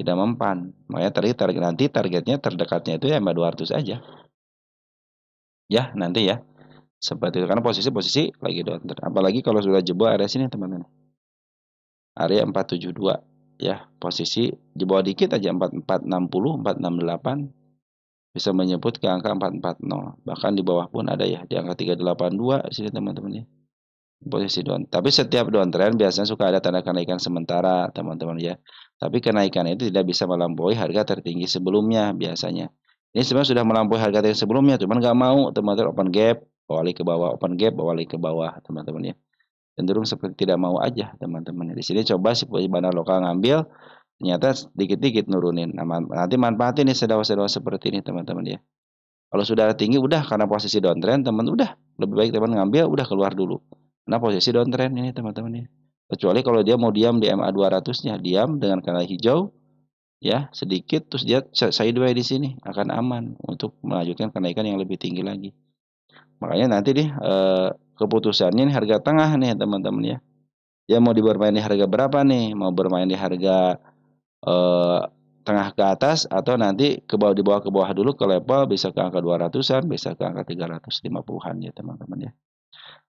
tidak mempan. Makanya nanti targetnya terdekatnya itu ya MA 200 aja. Ya, nanti ya. Seperti itu karena posisi lagi downtrend. Apalagi kalau sudah jebol area sini teman-teman. Area 472 ya, posisi jebol dikit aja 4460, 468 bisa menyebut ke angka 440. Bahkan di bawah pun ada ya di angka 382 sini teman-teman ya. Posisi down. Tapi setiap downtrend biasanya suka ada tanda kenaikan sementara, teman-teman ya. Tapi kenaikan itu tidak bisa melampaui harga tertinggi sebelumnya biasanya. Ini sebenarnya sudah melampaui harga tertinggi sebelumnya, cuman nggak mau teman-teman open gap, balik ke bawah, open gap, balik ke bawah, teman-teman ya. Cenderung seperti tidak mau aja, teman-teman. Di sini coba si bandar lokal ngambil, ternyata dikit-dikit nurunin. Nah, nanti manfaatin nih sedawa-sedawa seperti ini, teman-teman ya. Kalau sudah tinggi udah karena posisi downtrend, teman udah lebih baik teman ngambil udah keluar dulu. Nah, posisi downtrend ini teman-teman ya. Kecuali kalau dia mau diam di MA 200-nya, diam dengan candle hijau ya, sedikit terus dia sideways di sini akan aman untuk melanjutkan kenaikan yang lebih tinggi lagi. Makanya nanti nih keputusannya ini harga tengah nih teman-teman ya. Dia mau bermain di harga berapa nih? Mau bermain di harga tengah ke atas atau nanti di bawah ke bawah dulu ke level bisa ke angka 200-an, bisa ke angka 350-an ya teman-teman ya.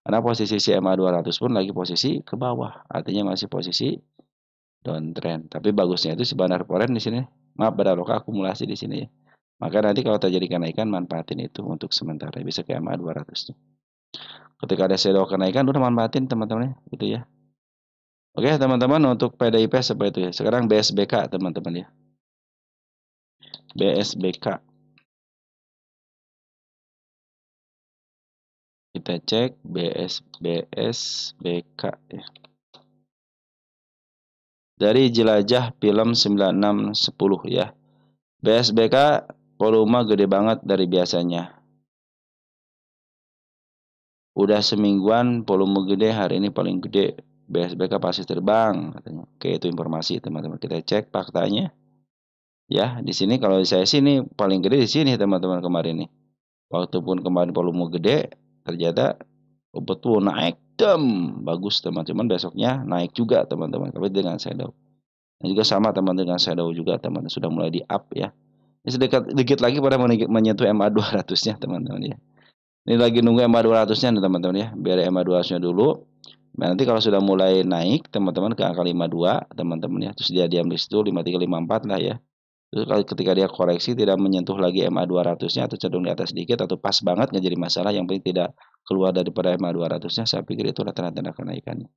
Karena posisi CMA 200 pun lagi posisi ke bawah, artinya masih posisi downtrend. Tapi bagusnya itu si Bandar Foreign di sini, maaf Bandar Lokal akumulasi di sini ya. Maka nanti kalau terjadi kenaikan manfaatin itu untuk sementara bisa ke MA 200 nya. Ketika ada shadow kenaikan udah manfaatin teman-teman ya, gitu ya. Oke teman-teman untuk PDIP seperti itu ya. Sekarang BSBK teman-teman ya. BSBK. Kita cek BSBK ya. Dari Jelajah Film 9610 ya. BSBK volume gede banget dari biasanya. Udah semingguan volume gede, hari ini paling gede. BSBK pasti terbang katanya. Oke, itu informasi teman-teman. Kita cek faktanya. Ya, di sini kalau saya sini paling gede di sini teman-teman kemarin nih. Waktu pun kemarin volume gede, ternyata betul naik bagus teman-teman. Besoknya naik juga teman-teman, tapi dengan shadow. Dan juga sama teman dengan shadow juga teman sudah mulai di up ya. Ini sedikit lagi pada menyentuh MA 200-nya teman-teman ya. Ini lagi nunggu MA 200-nya nih teman-teman ya. Biar MA 200-nya dulu. Nah, nanti kalau sudah mulai naik teman-teman ke angka 52 teman-teman ya. Terus dia diam di situ 53 54 lah ya. Terus kalau ketika dia koreksi tidak menyentuh lagi MA 200-nya atau cenderung di atas sedikit atau pas banget nggak jadi masalah, yang penting tidak keluar daripada MA 200-nya, saya pikir itu tanda-tanda kenaikannya.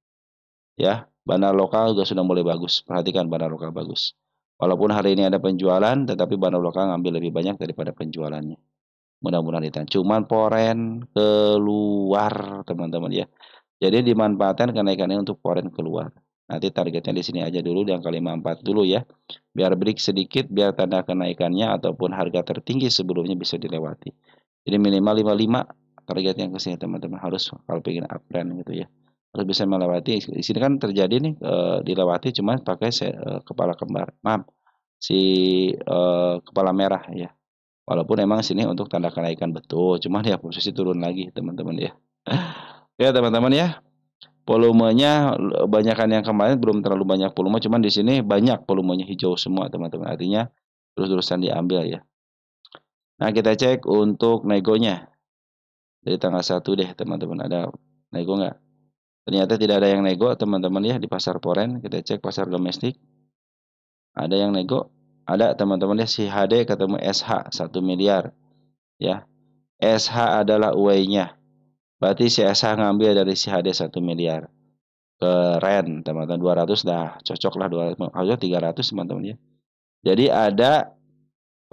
Ya, bandar lokal juga sudah mulai bagus. Perhatikan bandar lokal bagus. Walaupun hari ini ada penjualan, tetapi bandar lokal ngambil lebih banyak daripada penjualannya. Mudah-mudahan ditahan. Cuman foreign keluar, teman-teman ya. Jadi dimanfaatkan kenaikannya untuk foreign keluar. Nanti targetnya di sini aja dulu di angka 54 dulu ya. Biar break sedikit, biar tanda kenaikannya ataupun harga tertinggi sebelumnya bisa dilewati. Jadi minimal 55 targetnya ke sini teman-teman. Harus kalau pengen uptrend gitu ya. Harus bisa melewati. Di sini kan terjadi nih dilewati cuma pakai kepala kembar. Maaf, si kepala merah ya. Walaupun emang sini untuk tanda kenaikan betul, cuma ya posisi turun lagi teman-teman ya. Ya teman-teman ya, volumenya banyakan yang kemarin belum terlalu banyak volume, cuman di sini banyak volumenya hijau semua teman-teman. Artinya terus-terusan diambil ya. Nah kita cek untuk negonya dari tanggal 1 deh teman-teman, ada nego nggak? Ternyata tidak ada yang nego teman-teman ya di pasar foreign. Kita cek pasar domestik, ada yang nego. Ada teman-teman ya, si HD ketemu SH 1 miliar ya. SH adalah way-nya. Berarti si SH ngambil dari si HD 1 miliar. Keren, teman-teman. 200 dah cocok lah, 200. Harusnya 300 teman-teman ya. Jadi ada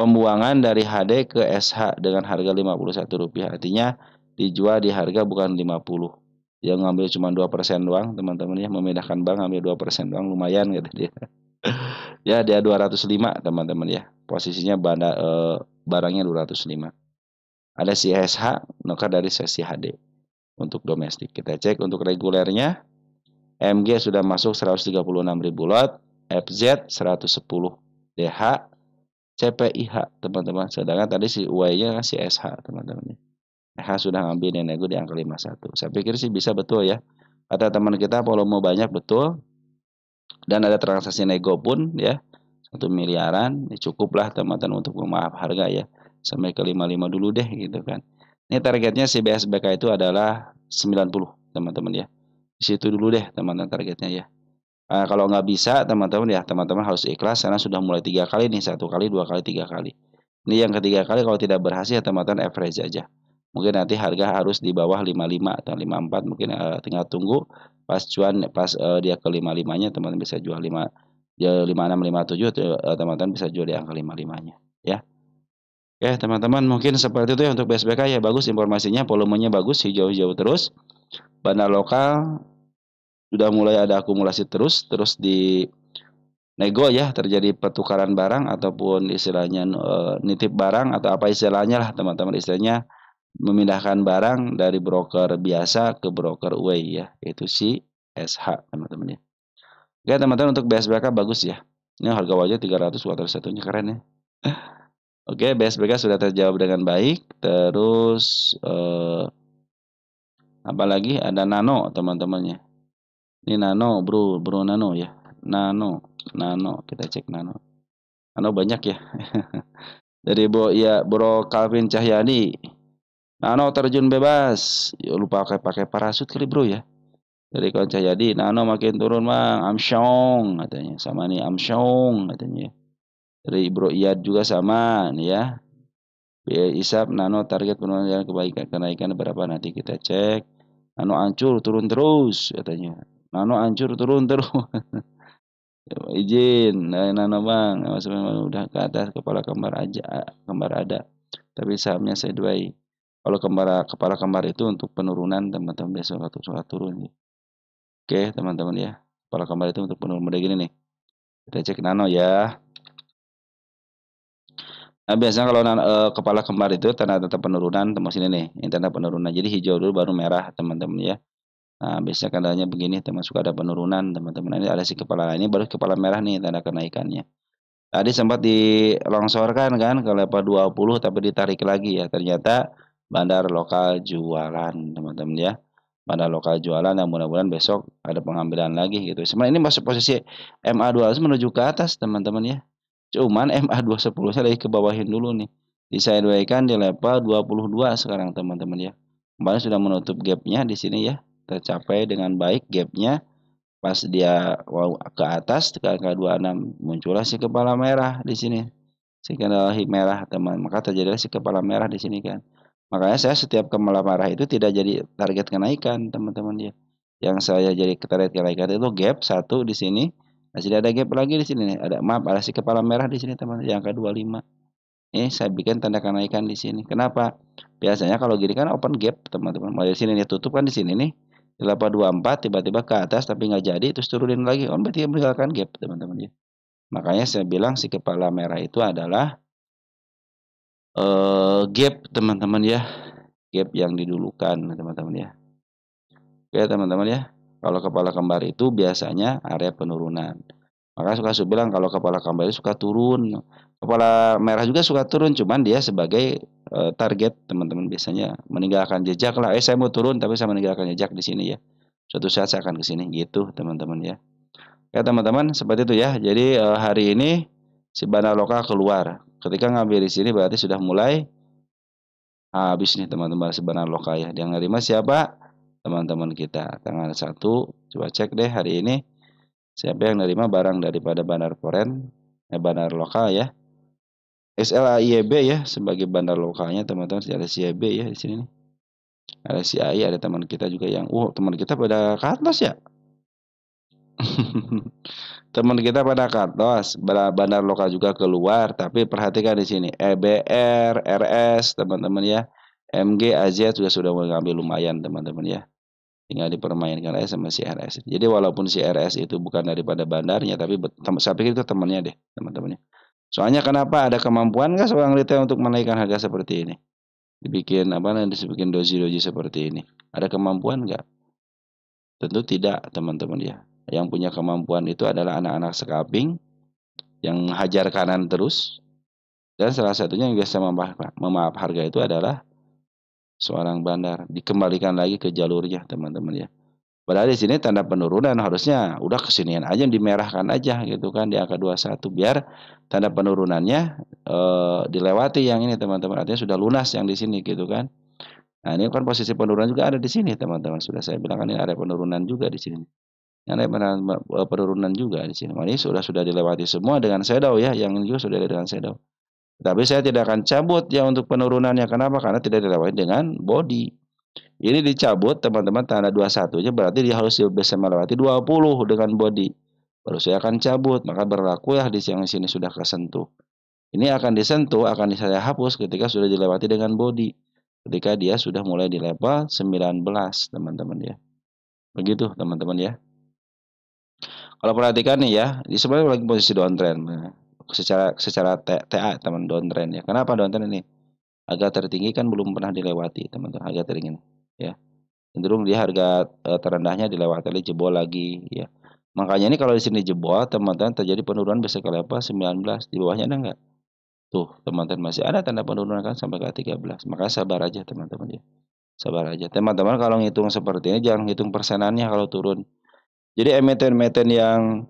pembuangan dari HD ke SH dengan harga Rp51. Artinya dijual di harga bukan 50. Dia ngambil cuma 2% doang, teman-teman ya. Memindahkan bank ngambil 2% doang, lumayan gitu dia. Ya, dia 205, teman-teman ya. Posisinya barangnya 205. Ada si SH nukar dari sesi HD untuk domestik. Kita cek untuk regulernya. MG sudah masuk 136.000 lot, FZ 110 DH, CPIH teman-teman. Sedangkan tadi si Y-nya si SH teman-teman. SH sudah ngambil nego di angka 51. Saya pikir sih bisa betul ya. Kata teman kita volume banyak betul dan ada transaksi nego pun ya 1 miliaran, ya cukuplah teman-teman untuk memaaf harga ya sampai ke 55 dulu deh gitu kan. Ini targetnya si BSBK itu adalah 90 teman-teman ya. Di situ dulu deh teman-teman targetnya ya. Kalau nggak bisa teman-teman ya teman-teman harus ikhlas karena sudah mulai 3 kali nih, 1 kali, 2 kali, 3 kali. Ini yang ketiga kali kalau tidak berhasil teman-teman average aja. Mungkin nanti harga harus di bawah 55 atau 54 mungkin tinggal tunggu pas cuan pas dia ke 55-nya teman-teman bisa jual 5 ya 56 57 teman-teman bisa jual di angka 55-nya ya. Oke teman-teman mungkin seperti itu ya untuk BSBK ya bagus informasinya volumenya bagus hijau-hijau terus. Bandar lokal sudah mulai ada akumulasi terus di nego ya terjadi pertukaran barang ataupun istilahnya nitip barang atau apa istilahnya lah teman-teman istilahnya memindahkan barang dari broker biasa ke broker way ya yaitu si SH teman-teman ya. Oke teman-teman untuk BSBK bagus ya. Ini harga wajar 300 watt satunya keren ya. Oke BSBK sudah terjawab dengan baik. Terus apalagi ada nano teman-temannya. Ini nano bro nano ya. Nano kita cek nano. Nano banyak ya. Dari bro Calvin Cahyadi. Nano terjun bebas. Ya, lupa pakai parasut kali bro ya. Dari kawan Cahyadi, Nano makin turun bang, Amsyong katanya. Sama nih Amsyong katanya. Dari Bro Iyad juga sama nih ya. Biaya Isap Nano target penurunan kebaikan kenaikan berapa nanti kita cek. Nano hancur turun terus katanya. Nano hancur turun terus. Izin, Nano bang, udah ke atas kepala kembar aja, kembar ada. Tapi sahamnya saya duai. Kalau kepala kembar itu untuk penurunan teman-teman besok atau surat turun. Oke teman-teman ya. Kepala kembar itu untuk penurunan model gini nih. Kita cek nano ya. Nah, biasanya kalau kepala kembar itu tanda-tanda penurunan tembus sini nih. Ini tanda penurunan. Jadi hijau dulu baru merah teman-teman ya. Nah, biasanya tandanya begini termasuk ada penurunan teman-teman. Ini ada si kepala ini baru kepala merah nih tanda kenaikannya. Tadi sempat dilongsorkan kan ke level 20 tapi ditarik lagi ya. Ternyata bandar lokal jualan teman-teman ya. Bandar lokal jualan yang mudah-mudahan besok ada pengambilan lagi gitu. Sebenarnya ini masuk posisi MA200 menuju ke atas teman-teman ya. Cuman MA210 saya lagi ke bawahin dulu nih. Disesuaikan di level 22 sekarang teman-teman ya. Kemarin sudah menutup gapnya di sini ya. Tercapai dengan baik gapnya. Pas dia ke atas ke angka 26 muncullah si kepala merah di sini. Si kepala merah teman. Maka terjadilah si kepala merah di sini kan. Makanya saya setiap kepala merah itu tidak jadi target kenaikan teman-teman ya. Yang saya jadi target kenaikan itu gap satu di sini. Masih ada gap lagi di sini nih. Ada si kepala merah di sini teman. Yang ke-25. Ini saya bikin tanda kenaikan di sini. Kenapa? Biasanya kalau gini kan open gap teman-teman. Mau di sini nih tutup kan di sini nih. 824 tiba-tiba ke atas tapi nggak jadi terus turunin lagi. Oh berarti meninggalkan gap teman-teman ya. Makanya saya bilang si kepala merah itu adalah gap teman-teman ya. Gap yang didulukan teman-teman ya. Oke teman-teman ya. Kalau kepala kembar itu biasanya area penurunan. Maka suka bilang kalau kepala kembar itu suka turun. Kepala merah juga suka turun, cuman dia sebagai target teman-teman biasanya meninggalkan jejak lah. Saya mau turun tapi saya meninggalkan jejak di sini ya. Suatu saat saya akan ke sini gitu teman-teman ya. Ya teman-teman seperti itu ya. Jadi hari ini si bandar lokal keluar. Ketika ngambil di sini berarti sudah mulai habis nih teman-teman si bandar lokal ya. Yang nerima siapa? Teman-teman kita. Tanggal 1 coba cek deh hari ini siapa yang nerima barang daripada bandar foreign bandar lokal ya. SLAIEB ya sebagai bandar lokalnya teman-teman ada CIB ya di sini nih. Ada CI ada teman kita juga yang teman kita pada ke atas ya. Teman kita pada kartos, bandar lokal juga keluar, tapi perhatikan di sini EBR, RS, teman-teman ya, MG, AZ juga sudah mengambil lumayan teman-teman ya. Tinggal dipermainkan aja sama si RS. Jadi walaupun si RS itu bukan daripada bandarnya, tapi saya pikir itu temannya deh teman-temannya. Soalnya kenapa ada kemampuan nggak seorang retail untuk menaikkan harga seperti ini? Dibikin apa nanti dibikin doji-doji seperti ini. Ada kemampuan nggak? Tentu tidak, teman-teman ya. Yang punya kemampuan itu adalah anak-anak scalping yang hajar kanan terus, dan salah satunya yang biasa memaaf harga itu adalah seorang bandar. Dikembalikan lagi ke jalurnya, teman-teman ya. Padahal di sini tanda penurunan harusnya udah kesinian aja dimerahkan aja gitu kan di angka 21 biar tanda penurunannya dilewati yang ini teman-teman. Artinya sudah lunas yang di sini gitu kan. Nah, ini kan posisi penurunan juga ada di sini teman-teman. Sudah saya bilang kan ini ada penurunan juga di sini. Ada penurunan juga di sini. Nah, ini sudah dilewati semua dengan shadow ya. Yang ini juga sudah dengan shadow. Tapi saya tidak akan cabut ya untuk penurunannya. Kenapa? Karena tidak dilewati dengan body. Ini dicabut teman-teman tanda 21-nya berarti dia harus bisa melewati 20 dengan body. Baru saya akan cabut, maka berlaku ya di yang sini sudah kesentuh. Ini akan disentuh, akan saya hapus ketika sudah dilewati dengan body. Ketika dia sudah mulai di level 19, teman-teman ya. Begitu, teman-teman ya. Kalau perhatikan nih ya, di sebenarnya lagi posisi downtrend. Nah, secara TA teman downtrend ya. Kenapa downtrend ini? Agak tertinggi kan belum pernah dilewati, teman-teman. Agak tertinggi ya. Cenderung dia harga terendahnya dilewati jebol lagi ya. Makanya ini kalau di sini jebol, teman-teman terjadi penurunan bisa ke level 19. Di bawahnya ada enggak? Tuh, teman-teman masih ada tanda penurunan kan sampai ke 13. Maka sabar aja teman-teman ya. Sabar aja. Teman-teman kalau ngitung seperti ini jangan ngitung persenannya kalau turun. Jadi emiten-emiten yang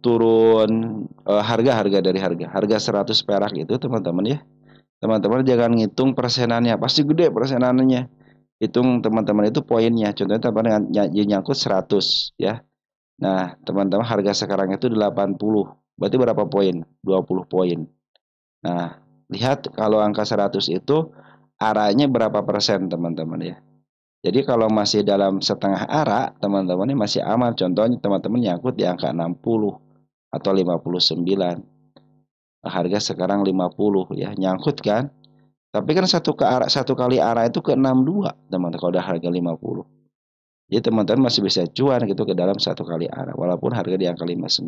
turun harga dari harga 100 perak itu teman-teman ya. Teman-teman jangan ngitung persenannya, pasti gede persenannya. Hitung teman-teman itu poinnya. Contohnya teman-teman nyangkut 100 ya. Nah, teman-teman harga sekarang itu 80. Berarti berapa poin? 20 poin. Nah, lihat kalau angka 100 itu arahnya berapa persen teman-teman ya. Jadi kalau masih dalam setengah arah, teman-teman ini masih aman. Contohnya teman-teman nyangkut di angka 60 atau 59. Harga sekarang 50 ya, nyangkut kan? Tapi kan satu kali arah itu ke 62, teman-teman kalau udah harga 50. Jadi teman-teman masih bisa cuan gitu ke dalam satu kali arah walaupun harga di angka 59.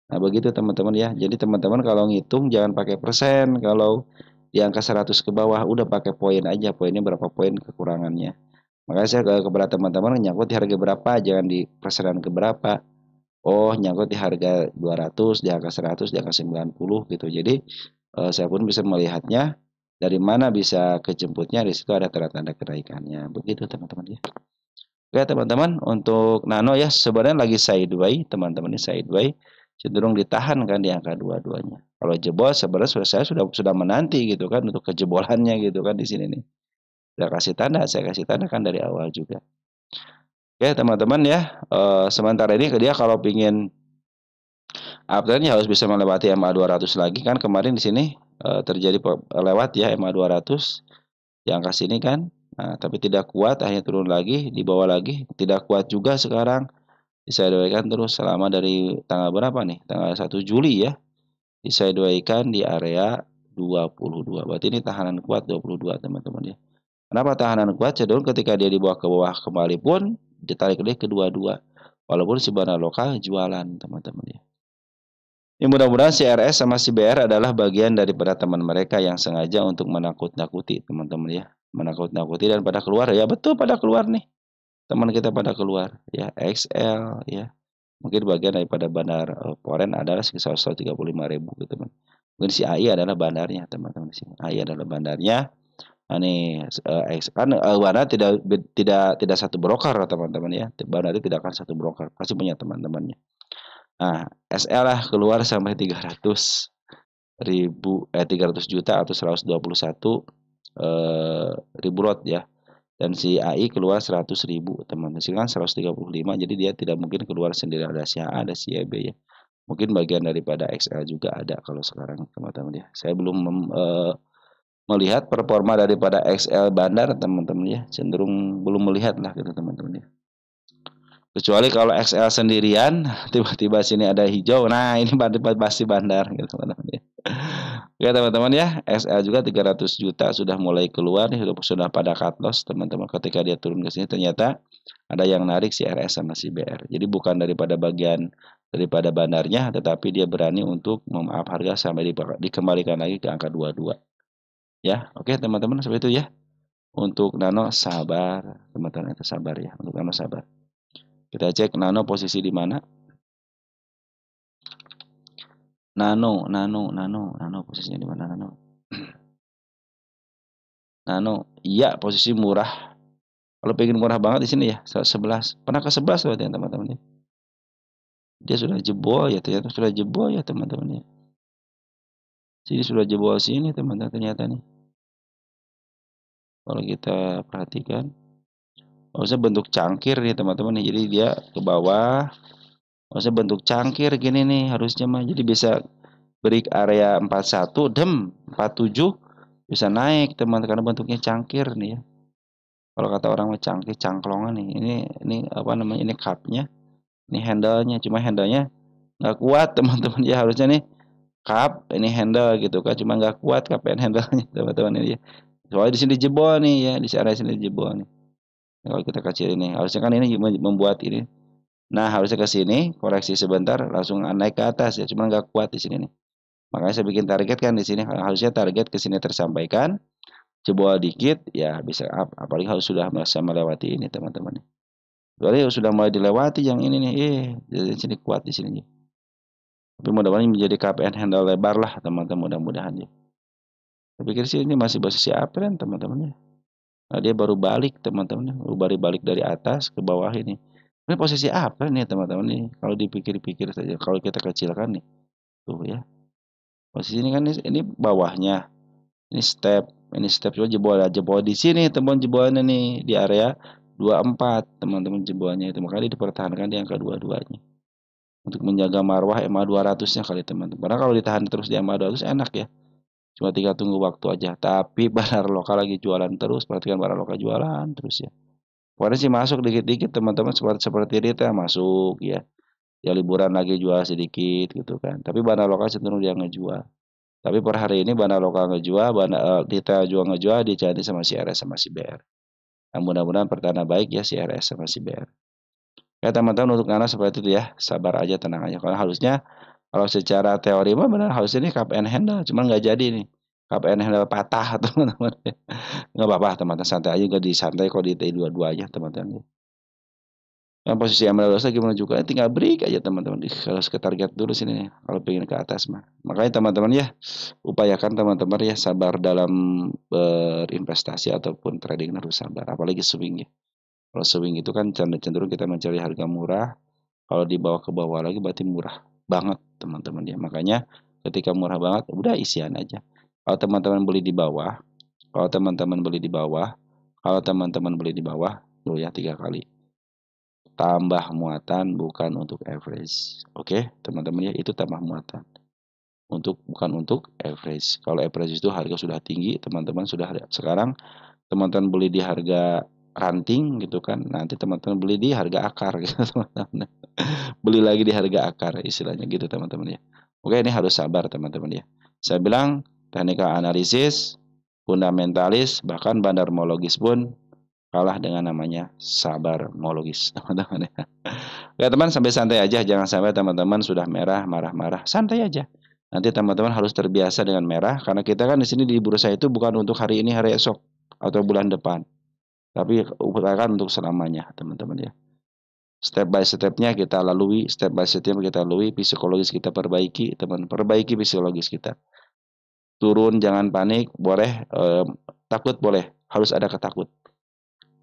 Nah, begitu teman-teman ya. Jadi teman-teman kalau ngitung jangan pakai persen. Kalau di angka 100 ke bawah udah pakai poin aja. Poinnya berapa poin kekurangannya. Makanya saya kepada teman-teman nyangkut di harga berapa, jangan di persenan ke berapa. Oh, nyangkut di harga 200, di angka 100, di angka 90 gitu. Jadi saya pun bisa melihatnya dari mana bisa kejemputnya, di situ ada tanda-tanda kenaikannya. Begitu teman-teman ya. Oke teman-teman, untuk nano ya sebenarnya lagi sideways, teman-teman ini sideways cenderung ditahan kan di angka 22-nya. Kalau jebol sebenarnya saya sudah menanti gitu kan untuk kejebolannya gitu kan di sini nih. Saya kasih tanda kan dari awal juga. Oke teman-teman ya, sementara ini dia kalau pingin uptrend harus bisa melewati MA 200 lagi kan kemarin di sini terjadi lewat ya MA 200 di angka sini kan. Nah, tapi tidak kuat akhirnya turun lagi, di bawah lagi, tidak kuat juga sekarang. Disidewaykan terus selama dari tanggal berapa nih? Tanggal 1 Juli ya. Disidewaykan di area 22. Berarti ini tahanan kuat 22 teman-teman ya. Kenapa tahanan kuat? Cenderung ketika dia dibawa ke bawah kembali pun ditarik lagi ke 22. Walaupun si bandar lokal jualan teman-teman ya. Ya, mudah-mudahan si RS sama si BR adalah bagian daripada teman mereka yang sengaja untuk menakut-nakuti teman-teman ya. Menakut-nakuti dan pada keluar ya, betul pada keluar nih. Teman kita pada keluar ya, XL ya. Mungkin bagian daripada bandar Poren adalah sekitar 135.000 gitu teman. Mungkin si AI adalah bandarnya teman-teman di sini. AI adalah bandarnya. Nah, nih kan bandar tidak satu broker teman-teman ya. Bandar itu tidak akan satu broker, pasti punya teman-temannya. Nah, SL lah keluar sampai 300 juta atau 121 ribu lot ya. Dan si AI keluar 100.000 teman-teman. Sini kan 135, jadi dia tidak mungkin keluar sendiri, ada si A, ada si EB ya. Mungkin bagian daripada XL juga ada kalau sekarang teman-teman ya. Saya belum melihat performa daripada XL bandar teman-teman ya. Cenderung belum melihat lah gitu teman-teman ya. Kecuali kalau XL sendirian, tiba-tiba sini ada hijau, nah ini pasti bandar gitu teman-teman ya. Oke teman-teman ya, XL juga 300 juta sudah mulai keluar nih, sudah pada cut loss teman-teman. Ketika dia turun ke sini ternyata ada yang narik si RS sama si BR. Jadi bukan daripada bagian daripada bandarnya, tetapi dia berani untuk memaaf harga sampai dikembalikan lagi ke angka 22. Ya, oke teman-teman seperti itu ya. Untuk nano sabar, teman-teman itu sabar ya. Untuk nano sabar. Kita cek nano posisi di mana. Nano posisinya di mana nano? Nano, iya posisi murah. Kalau pengen murah banget di sini ya 111. Pernah ke 11 berarti ya teman-teman ya. Dia sudah jebol ya, ternyata sudah jebol ya teman-teman ya. Sini sudah jebol sini teman-teman ternyata nih. Kalau kita perhatikan, harusnya bentuk cangkir nih teman-teman nih. Jadi dia ke bawah, harusnya bentuk cangkir gini nih harusnya mah. Jadi bisa break area 41, 47 bisa naik teman karena bentuknya cangkir nih ya. Kalau kata orang mah cangkir, cangklongan nih. Ini apa namanya? Ini cupnya, ini handle-nya. Cuma handle-nya nggak kuat teman-teman ya, harusnya nih cup ini handle gitu kan, cuma nggak kuat cup and handle-nya teman-teman ini ya. Soalnya di sini jebol nih ya, di area sini jebol nih. Nah, kalau kita kecil ini, harusnya kan ini membuat ini. Nah, harusnya ke sini, koreksi sebentar, langsung naik ke atas ya, cuma nggak kuat di sini nih. Makanya saya bikin target kan di sini, harusnya target ke sini tersampaikan. Jebol dikit ya bisa up, apalagi harus sudah bisa melewati ini teman-teman. Soalnya sudah mulai dilewati yang ini nih, di sini kuat di sini. Tapi mudah-mudahan menjadi KPN handle lebar lah teman-teman, mudah-mudahan ya. Saya pikir sih ini masih posisi uptrend teman-teman ya. Nah, dia baru balik teman-teman, baru balik dari atas ke bawah ini. Ini posisi apa nih teman-teman nih? Kalau dipikir-pikir saja, kalau kita kecilkan nih, tuh ya. Posisi ini kan ini bawahnya, ini step coba jebol di sini teman jebolnya nih di area 24 teman-teman jebolnya itu, makanya dipertahankan di angka dua-duanya untuk menjaga marwah MA 200-nya kali teman-teman. Karena kalau ditahan terus di MA 200 enak ya. Cuma tinggal tunggu waktu aja. Tapi bandar lokal lagi jualan terus, perhatikan bandar lokal jualan terus ya. Kemarin sih masuk dikit-dikit teman-teman seperti retail masuk ya. Ya liburan lagi jual sedikit gitu kan. Tapi bandar lokal cenderung dia ngejual. Tapi per hari ini bandar lokal ngejual, retail jual ngejual dicari sama si RS sama si BR. Nah, mudah-mudahan pertanda baik ya si RS sama si BR. Ya teman-teman untuk Nana seperti itu ya. Sabar aja, tenang aja. Karena harusnya kalau secara teori mah benar harusnya ini cup and handle, cuman nggak jadi nih. Cup and handle patah teman-teman. Nggak apa-apa teman-teman, santai aja, nggak disantai kok di dua-duanya teman-teman. Yang posisi ML12 gimana juga, tinggal break aja teman-teman. Harus ke target dulu sini nih, kalau pengen ke atas mah. Makanya teman-teman ya, upayakan teman-teman ya sabar dalam berinvestasi ataupun trading, harus sabar. Apalagi swing ya. Kalau swing itu kan cenderung kita mencari harga murah. Kalau dibawa ke bawah lagi berarti murah banget teman-teman ya. Makanya ketika murah banget udah isian aja. Kalau teman-teman beli di bawah, kalau teman-teman beli di bawah, kalau teman-teman beli di bawah, tuh ya 3 kali. Tambah muatan bukan untuk average. Oke, teman-teman ya, itu tambah muatan. Bukan untuk average. Kalau average itu harga sudah tinggi, teman-teman sudah sekarang teman-teman beli di harga ranting gitu kan. Nanti teman-teman beli di harga akar gitu teman-teman. Beli lagi di harga akar istilahnya gitu teman-teman ya. Oke, ini harus sabar teman-teman ya. Saya bilang teknikal analisis, fundamentalis, bahkan bandarmologis pun kalah dengan namanya sabarmologis teman-teman ya. Oke teman, sampai santai aja, jangan sampai teman-teman sudah merah marah-marah, santai aja. Nanti teman-teman harus terbiasa dengan merah karena kita kan di sini di bursa itu bukan untuk hari ini, hari esok atau bulan depan, tapi upayakan untuk selamanya teman-teman ya. Step by stepnya kita lalui, step by stepnya kita lalui, psikologis kita perbaiki, teman, perbaiki psikologis kita. Turun jangan panik, boleh takut boleh, harus ada ketakut.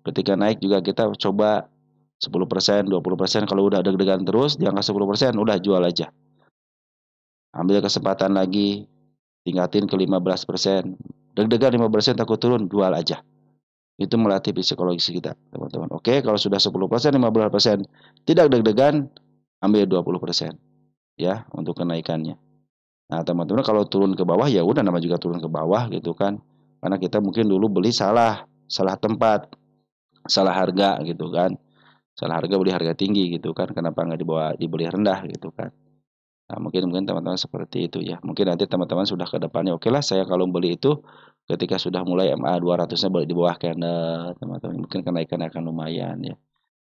Ketika naik juga kita coba 10%, 20%, kalau udah deg-degan terus di angka 10%, udah jual aja. Ambil kesempatan lagi, tingkatin ke 15%. Deg-degan 5% takut turun, jual aja. Itu melatih psikologis kita, teman-teman. Oke, kalau sudah 10%, 15%, tidak deg-degan, ambil 20% ya untuk kenaikannya. Nah, teman-teman kalau turun ke bawah ya udah, nama juga turun ke bawah gitu kan. Karena kita mungkin dulu beli salah tempat, salah harga gitu kan. Salah harga beli harga tinggi gitu kan. Kenapa nggak dibeli rendah gitu kan. Nah, mungkin teman-teman seperti itu ya. Mungkin nanti teman-teman sudah ke depannya, oke lah saya kalau beli itu ketika sudah mulai MA 200-nya beli di bawah candle, teman-teman. Mungkin kenaikan akan lumayan ya.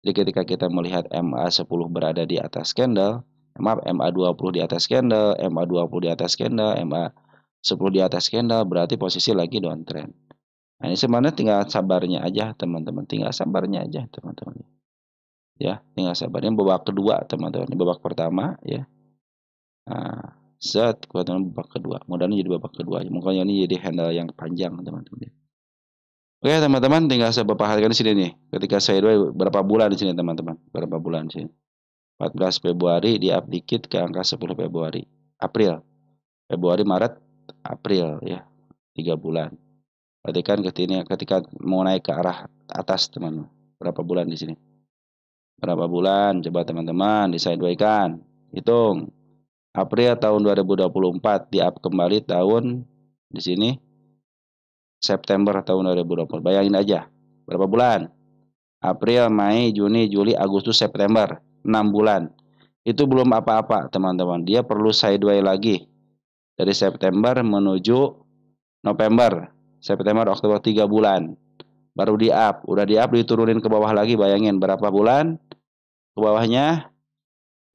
Jadi ketika kita melihat MA 10 berada di atas candle, maaf MA 20 di atas candle, MA 20 di atas candle, MA 10 di atas candle, berarti posisi lagi downtrend. Nah, ini sebenarnya tinggal sabarnya aja teman-teman, tinggal sabarnya aja teman-teman. ya. Tinggal sabar. Ini babak kedua, teman-teman. Ini babak pertama, ya. Nah, set kebetulan babak kedua. Mudah-mudahan jadi babak kedua. Mungkin ini jadi handle yang panjang, teman-teman. Oke, teman-teman, tinggal saya perhatikan di sini nih. Ketika saya berapa bulan di sini, teman-teman? Berapa bulan di sini? 14 Februari di-up dikit ke angka 10 Februari. April. Februari, Maret, April, ya. 3 bulan. Perhatikan ketika mau naik ke arah atas, teman-teman. Berapa bulan di sini? Berapa bulan? Coba teman-teman disideway-kan. Hitung. April tahun 2024 di-up kembali tahun di sini September tahun 2020. Bayangin aja. Berapa bulan? April, Mei, Juni, Juli, Agustus, September. 6 bulan. Itu belum apa-apa, teman-teman. Dia perlu sideway lagi. Dari September menuju November. September, Oktober, 3 bulan. Baru di-up. Udah di-up, diturunin ke bawah lagi. Bayangin berapa bulan? Ke bawahnya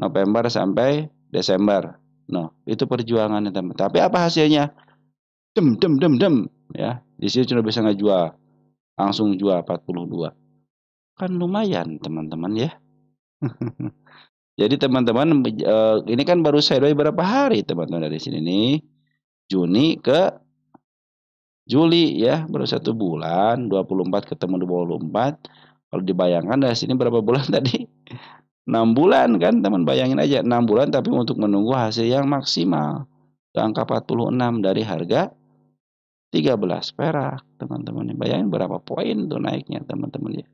November sampai Desember. No, itu perjuangannya, teman. Tapi apa hasilnya? Dem. Ya, di sini sudah bisa ngejual. Langsung jual 42. Kan lumayan, teman-teman, ya. Jadi teman-teman, ini kan baru sideway berapa hari, teman-teman, dari sini nih. Juni ke Juli, ya, baru 1 bulan. 24 ketemu 24. Kalau dibayangkan dari sini berapa bulan tadi? 6 bulan kan, teman, bayangin aja 6 bulan tapi untuk menunggu hasil yang maksimal. Ke angka 46 dari harga 13 perak, teman-teman. Bayangin berapa poin tuh naiknya, teman-teman, ya.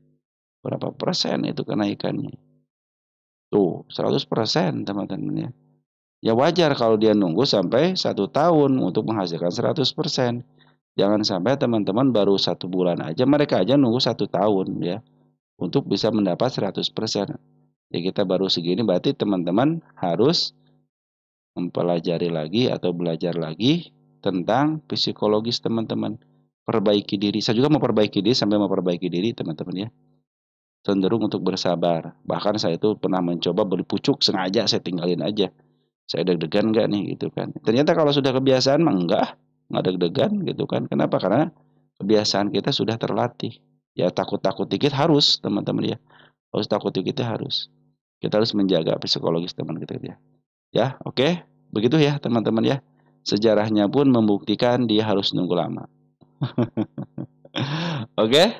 Berapa persen itu kenaikannya. Tuh, 100%, teman-teman, ya. Ya wajar kalau dia nunggu sampai 1 tahun untuk menghasilkan 100%. Jangan sampai teman-teman baru 1 bulan aja, mereka aja nunggu 1 tahun, ya, untuk bisa mendapat 100%. Ya kita baru segini, berarti teman-teman harus mempelajari lagi atau belajar lagi tentang psikologis, teman-teman. Perbaiki diri. Saya juga memperbaiki diri sampai memperbaiki diri, teman-teman, ya. Cenderung untuk bersabar. Bahkan saya itu pernah mencoba beli pucuk, sengaja saya tinggalin aja. Saya deg-degan nggak nih, gitu kan. Ternyata kalau sudah kebiasaan mah nggak deg-degan, gitu kan. Kenapa? Karena kebiasaan kita sudah terlatih. Ya takut-takut dikit harus, teman-teman, ya. Harus takut dikit harus. Kita harus menjaga psikologis teman kita, ya. Ya, oke. Begitu ya, teman-teman, ya. Sejarahnya pun membuktikan dia harus nunggu lama. Oke?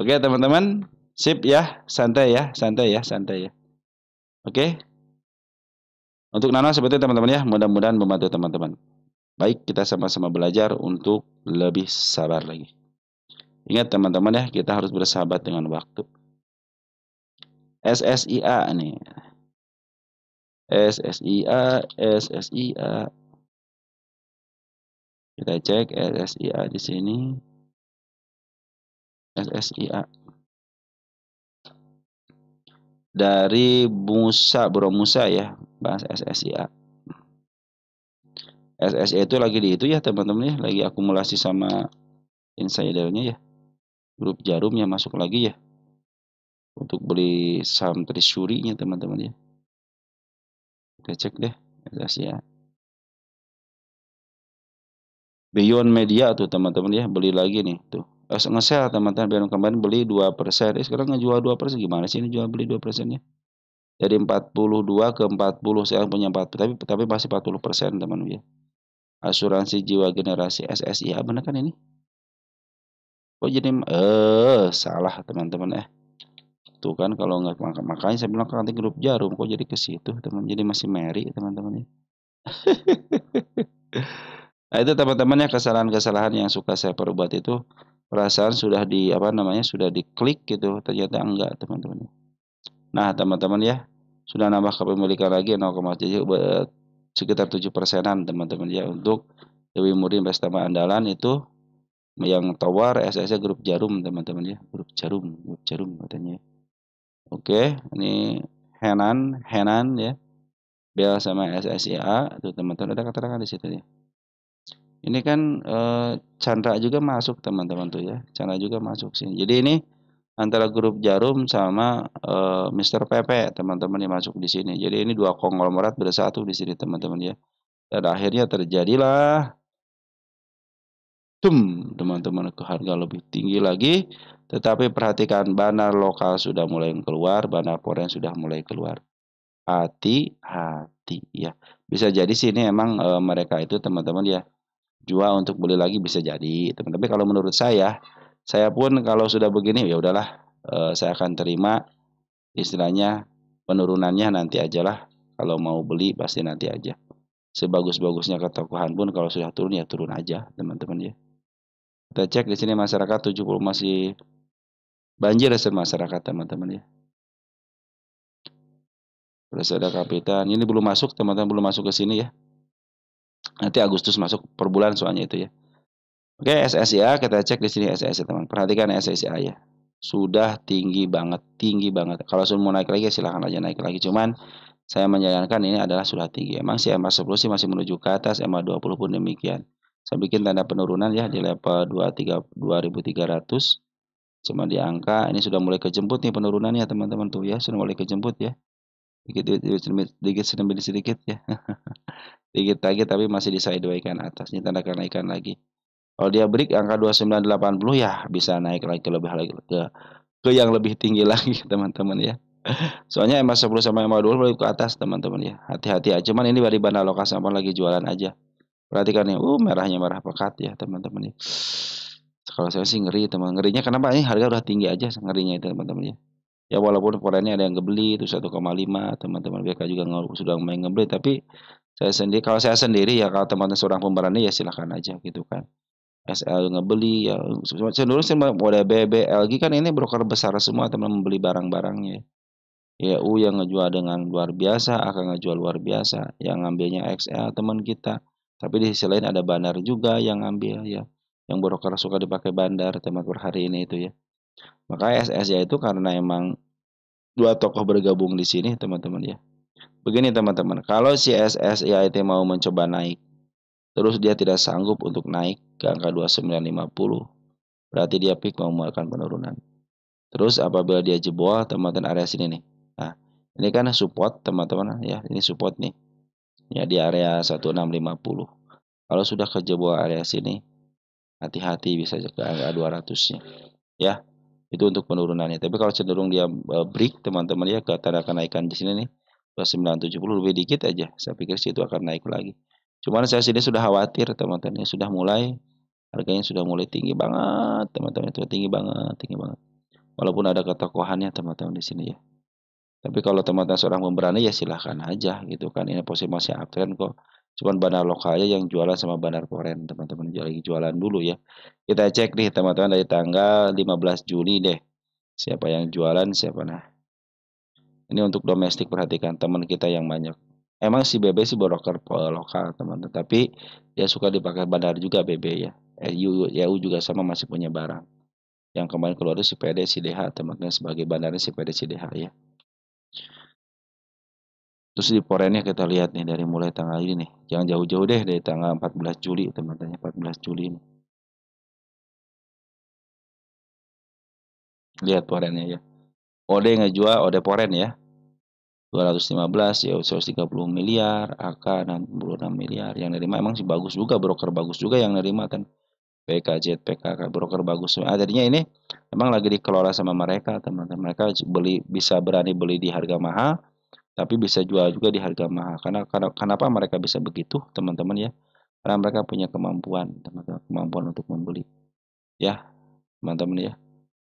Oke, teman-teman. Sip ya, santai ya, santai ya, santai ya. Oke? Untuk Nano seperti teman-teman, ya, mudah-mudahan membantu teman-teman. Baik, kita sama-sama belajar untuk lebih sabar lagi. Ingat teman-teman, ya, kita harus bersahabat dengan waktu. SSIA nih. SSIA. Kita cek SSIA di sini. SSIA. Dari Bro Musa, ya, bahas SSIA. SSIA itu lagi di itu, ya, teman-teman, ya, lagi akumulasi sama insidernya, ya. Grup Jarum yang masuk lagi, ya. Untuk beli saham Treasury-nya, teman-teman, ya. Kita cek deh SSIA. Beyond Media tuh, teman-teman, ya, beli lagi nih tuh. Nge-sell, teman-teman. Beyond kemarin beli 2%. Sekarang ngejual 2%. Gimana sih ini jual beli 2%-nya? Dari 42 ke 40, sekarang punya 40, tapi masih 40%, teman-teman, ya. Asuransi jiwa generasi SSIA, benar kan ini? Kok jadi salah, teman-teman, tuh kan kalau nggak, makanya saya bilang nanti grup Jarum kok jadi ke situ, teman. Jadi masih Mary, teman-teman, ya. Nah, itu teman-teman, ya, kesalahan-kesalahan yang suka saya perbuat itu. Perasaan sudah sudah diklik gitu, ternyata enggak, teman-teman. Nah, teman-teman, ya, sudah nambah kepemilikan lagi 0,7, sekitar 7%-an, teman-teman, ya, untuk Dewi Murni Investama Andalan itu yang tawar SSIA grup Jarum, teman-teman, ya. Grup Jarum katanya. Oke, ini Henan, ya. Bel sama SSIA, tuh, teman-teman, ada keterangan di situ, ya. Ini kan Chandra juga masuk, teman-teman, tuh, ya. Chandra juga masuk sini. Jadi ini antara grup Jarum sama Mr. PP, teman-teman, yang masuk di sini. Jadi ini dua konglomerat bersatu di sini, teman-teman, ya. Dan akhirnya terjadilah teman-teman, ke harga lebih tinggi lagi Tetapi perhatikan bandar lokal sudah mulai keluar, bandar foreign sudah mulai keluar. Hati-hati ya. Bisa jadi sini emang mereka itu teman-teman ya jual untuk beli lagi bisa jadi teman. Tapi kalau menurut saya pun kalau sudah begini ya udahlah saya akan terima istilahnya penurunannya nanti ajalah. Kalau mau beli pasti nanti aja. Sebagus-bagusnya ketokohan pun kalau sudah turun ya turun aja teman-teman ya. Kita cek di sini masyarakat 70 masih banjir ya masyarakat teman-teman ya. Terus ada kapitan, ini belum masuk teman-teman, belum masuk ke sini ya. Nanti Agustus masuk per bulan soalnya itu ya. Oke, SSIA kita cek di sini SSIA teman. Perhatikan SSIA ya. Sudah tinggi banget, tinggi banget. Kalau sudah mau naik lagi silahkan aja naik lagi. Cuman saya menyarankan ini adalah sudah tinggi. Emang sih MA10 sih masih menuju ke atas, MA20 pun demikian. Saya bikin tanda penurunan ya di level 2300. Cuma di angka ini sudah mulai kejemput nih penurunannya teman-teman tuh ya, sudah mulai kejemput ya. Dikit demi sedikit ya. Dikit lagi tapi masih di sideways kan atas. Ini tanda kenaikan lagi. Kalau dia break angka 2980 ya bisa naik lagi ke yang lebih tinggi lagi teman-teman ya. Soalnya MA10 sama MA20 ke atas teman-teman ya. Hati-hati aja. Cuman ini dari bandar lokal sama lagi jualan aja. Perhatikan nih, merahnya merah pekat ya teman-teman ya. Kalau saya sih ngeri teman. Ngerinya kenapa? Ini harga udah tinggi aja ngerinya itu teman-teman ya. Ya walaupun foreignnya ada yang ngebeli itu 1,5 teman-teman BK juga sudah main ngebeli tapi kalau saya sendiri ya kalau teman-teman seorang pemberani ya silahkan aja gitu kan. SL ngebeli ya cenderung sih model BB LG kan ini broker besar semua teman membeli barang-barangnya. YU yang ngejual dengan luar biasa, akan ngejual luar biasa, yang ngambilnya XL teman kita. Tapi di sisi lain ada bandar juga yang ngambil ya, yang broker suka dipakai bandar teman per hari ini itu ya. Maka SSI itu karena emang dua tokoh bergabung di sini teman-teman ya. Begini teman-teman, kalau si SSI itu mau mencoba naik, terus dia tidak sanggup untuk naik ke angka 2950, berarti dia peak mau melakukan penurunan. Terus apabila dia jebol teman-teman area sini nih. Nah, ini kan support teman-teman ya, ini support nih. Ya di area 1650. Kalau sudah kejebol area sini, hati-hati bisa ke angka 200-nya. Ya, itu untuk penurunannya. Tapi kalau cenderung dia break teman-teman ya ke tanda kenaikan di sini nih 2970 lebih dikit aja. Saya pikir sih itu akan naik lagi. Cuman saya sini sudah khawatir teman-teman, sudah mulai harganya sudah mulai tinggi banget teman-teman, itu tinggi banget, tinggi banget. Walaupun ada ketokohannya teman-teman di sini ya. Tapi kalau teman-teman seorang pemberani ya silahkan aja gitu kan. Ini posisi masih uptrend kok. Cuman bandar lokalnya yang jualan sama bandar foreign teman-teman lagi jualan dulu ya. Kita cek nih teman-teman dari tanggal 15 Juni deh. Siapa yang jualan siapa nah. Ini untuk domestik perhatikan teman kita yang banyak. Emang si BB sih broker lokal teman-teman. Tapi dia suka dipakai bandar juga BB ya. YU juga sama masih punya barang. Yang kemarin keluar itu si PD si DH teman-teman sebagai bandarnya si PD si DH ya. Terus di foreignnya kita lihat nih dari mulai tanggal ini nih. Jangan jauh-jauh deh dari tanggal 14 Juli teman-teman. 14 Juli ini. Lihat foreignnya ya. OD ngejual OD foreign ya. 215 ya 130 miliar, AK 66 miliar. Yang nerima emang sih bagus juga, broker bagus juga yang nerima kan. PKZ, PKK, broker bagus. Jadinya ini emang lagi dikelola sama mereka teman-teman. Mereka bisa berani beli di harga mahal, tapi bisa jual juga di harga mahal. Karena kenapa mereka bisa begitu teman-teman ya? Karena mereka punya kemampuan teman-teman, kemampuan untuk membeli ya teman-teman ya.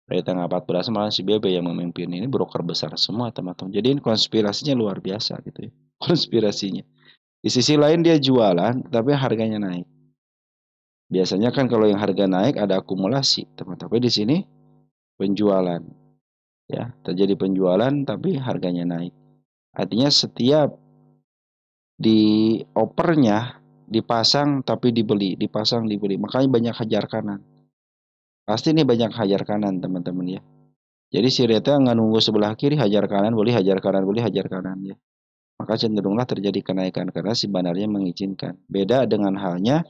Dari tanggal 14 malah si BB yang memimpin, ini broker besar semua teman-teman. Jadi ini konspirasinya luar biasa gitu ya. Konspirasinya di sisi lain dia jualan tapi harganya naik. Biasanya kan kalau yang harga naik ada akumulasi teman-teman. Tapi di sini penjualan ya, terjadi penjualan tapi harganya naik. Artinya setiap di opernya dipasang tapi dibeli, dipasang dibeli. Makanya banyak hajar kanan. Pasti ini banyak hajar kanan teman-teman ya. Jadi si Reta nggak nunggu sebelah kiri hajar kanan, boleh hajar kanan, boleh hajar kanan ya. Maka cenderunglah terjadi kenaikan karena si bandarnya mengizinkan. Beda dengan halnya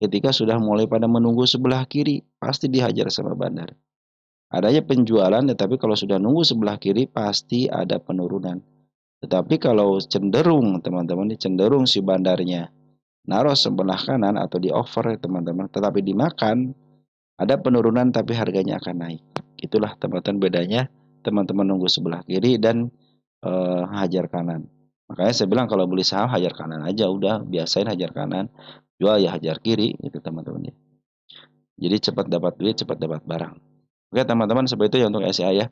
ketika sudah mulai pada menunggu sebelah kiri, pasti dihajar sama bandar. Adanya penjualan, tetapi kalau sudah nunggu sebelah kiri pasti ada penurunan. Tetapi kalau cenderung teman-teman, cenderung si bandarnya naruh sebelah kanan atau di over teman-teman, tetapi dimakan, ada penurunan tapi harganya akan naik Itulah teman-teman bedanya teman-teman nunggu sebelah kiri dan hajar kanan. Makanya saya bilang kalau beli saham hajar kanan aja udah, biasain hajar kanan, jual ya hajar kiri gitu teman-teman ya. Jadi cepat dapat duit, cepat dapat barang. Oke teman-teman, seperti itu ya untuk SCA ya.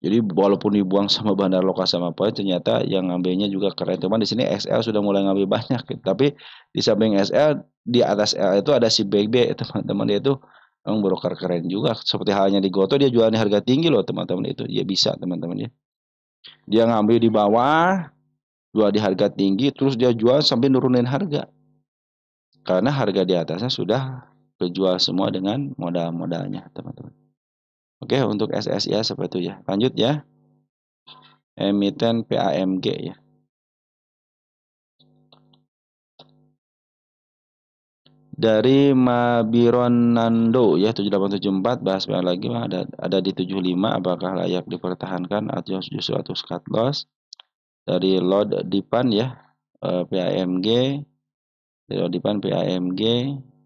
Jadi walaupun dibuang sama bandar lokal sama poin, ternyata yang ngambilnya juga keren. Cuman di sini XL sudah mulai ngambil banyak gitu. Tapi di samping SL, di atas L itu ada si BB teman-teman, dia itu emang broker keren juga. Seperti halnya di Goto, dia jualnya harga tinggi loh teman-teman itu. Dia bisa teman-teman ya. Dia ngambil di bawah, jual di harga tinggi, terus dia jual sampai nurunin harga. Karena harga di atasnya sudah kejual semua dengan modal-modalnya teman-teman. Oke, untuk SSIA seperti itu ya. Lanjut ya. Emiten PAMG ya. Dari Mabironando ya 7874, bahas lagi ada di 75, apakah layak dipertahankan atau justru atau cut loss. Dari Lord Dipan ya, PAMG, dari Lord Dipan PAMG,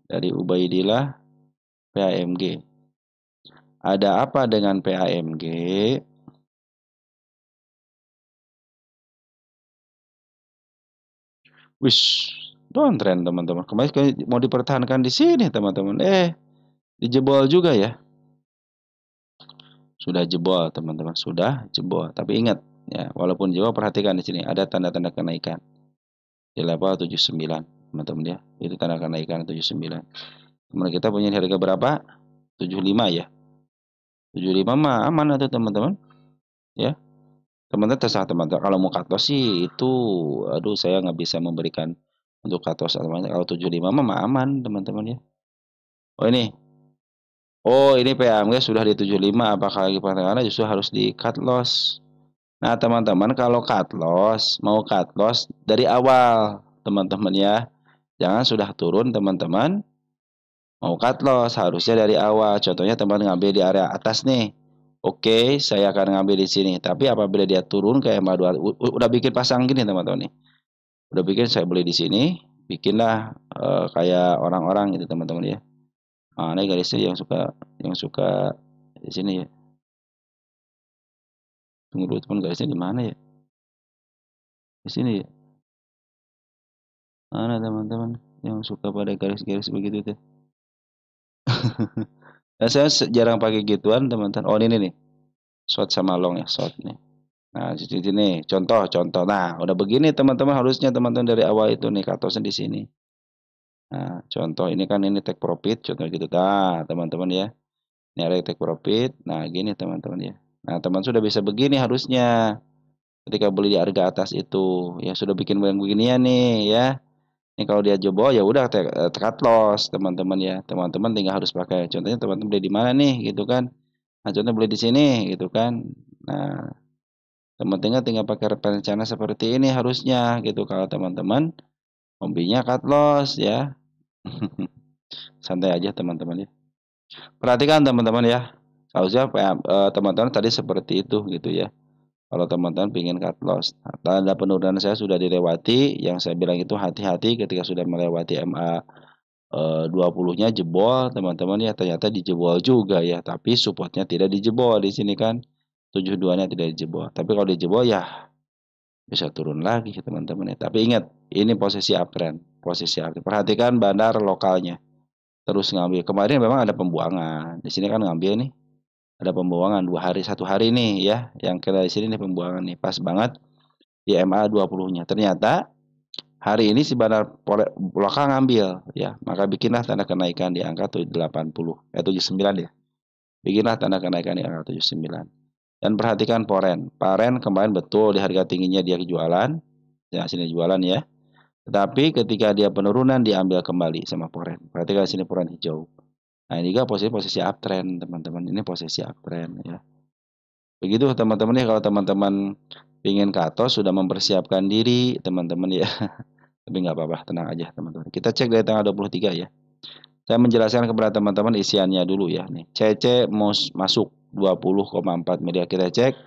dari Ubaidillah PAMG. Ada apa dengan PAMG? Wish, downtrend teman-teman. Kemarin mau dipertahankan di sini teman-teman. Dijebol juga ya. Sudah jebol teman-teman, sudah jebol. Tapi ingat ya, walaupun jebol perhatikan di sini ada tanda-tanda kenaikan di level 79 teman-teman ya. Itu tanda kenaikan 79. Kemudian kita punya harga berapa? 75 ya. 75 mah aman atau teman-teman ya. Teman-teman terserah teman-teman. Kalau mau cut loss sih itu aduh saya nggak bisa memberikan untuk cut loss teman-teman. Kalau 75 mah aman teman-teman ya. Oh ini. Oh ini PAMG sudah di 75, apakah lagi pertengahan justru harus di cut loss. Nah, teman-teman kalau cut loss, mau cut loss dari awal, teman-teman ya. Jangan sudah turun, teman-teman. Mau cut loss, harusnya dari awal. Contohnya teman ngambil di area atas nih. Oke, saya akan ngambil di sini. Tapi apabila dia turun ke MA2, udah bikin pasang gini, teman-teman nih. Udah bikin saya beli di sini, bikinlah kayak orang-orang gitu, teman-teman ya. Nah, ini garisnya yang suka di sini ya. Tunggu dulu, teman, garisnya di mana ya? Di sini ya. Mana teman-teman yang suka pada garis-garis begitu tuh? Nah, saya jarang pakai gituan teman-teman. Oh ini nih, short sama long ya, short nih. Nah di sini contoh. Nah udah begini teman-teman, harusnya teman-teman dari awal itu nih katosnya di sini. Nah contoh ini kan ini take profit, contoh gitu. Nah teman-teman ya, ini ada take profit. Nah gini teman-teman ya. Nah teman sudah bisa begini harusnya ketika beli di harga atas itu ya, sudah bikin beginian nih ya. Ini kalau dia jebol ya udah cut loss teman-teman ya. Teman-teman tinggal harus pakai. Contohnya teman-teman beli di mana nih gitu kan. Nah, contohnya beli di sini gitu kan. Nah, teman-teman tinggal pakai rencana seperti ini harusnya gitu kalau teman-teman hobinya cut loss ya. Santai aja teman-teman ya. Perhatikan teman-teman ya. Harusnya teman-teman tadi seperti itu gitu ya. Kalau teman-teman ingin cut loss, tanda penurunan saya sudah dilewati. Yang saya bilang itu hati-hati ketika sudah melewati MA 20-nya jebol teman-teman ya, ternyata dijebol juga ya, tapi supportnya tidak dijebol di sini kan, 72-nya tidak dijebol. Tapi kalau dijebol ya bisa turun lagi teman-teman ya. Tapi ingat, ini posisi uptrend, posisi uptrend. Perhatikan bandar lokalnya. Terus ngambil. Kemarin memang ada pembuangan. Di sini kan ngambil nih. Ada pembuangan 2 hari, 1 hari nih ya. Yang kira di sini nih pembuangan nih. Pas banget di MA 20-nya. Ternyata hari ini si bandar lokal ngambil ya, maka bikinlah tanda kenaikan di angka 80, 79 ya. Bikinlah tanda kenaikan di angka 79. Dan perhatikan Paren kemarin betul di harga tingginya dia jualan, ya sini jualan ya. Tetapi ketika dia penurunan diambil kembali sama Paren. Perhatikan sini Paren hijau. Nah, ini juga posisi uptrend, teman-teman. Ini posisi uptrend ya. Begitu teman-teman ya, kalau teman-teman ingin katos sudah mempersiapkan diri, teman-teman ya. Tapi nggak apa-apa, tenang aja teman-teman. Kita cek dari tanggal 23 ya. Saya menjelaskan kepada teman-teman isiannya dulu ya. Nih, CC masuk 20,4 miliar. Kita cek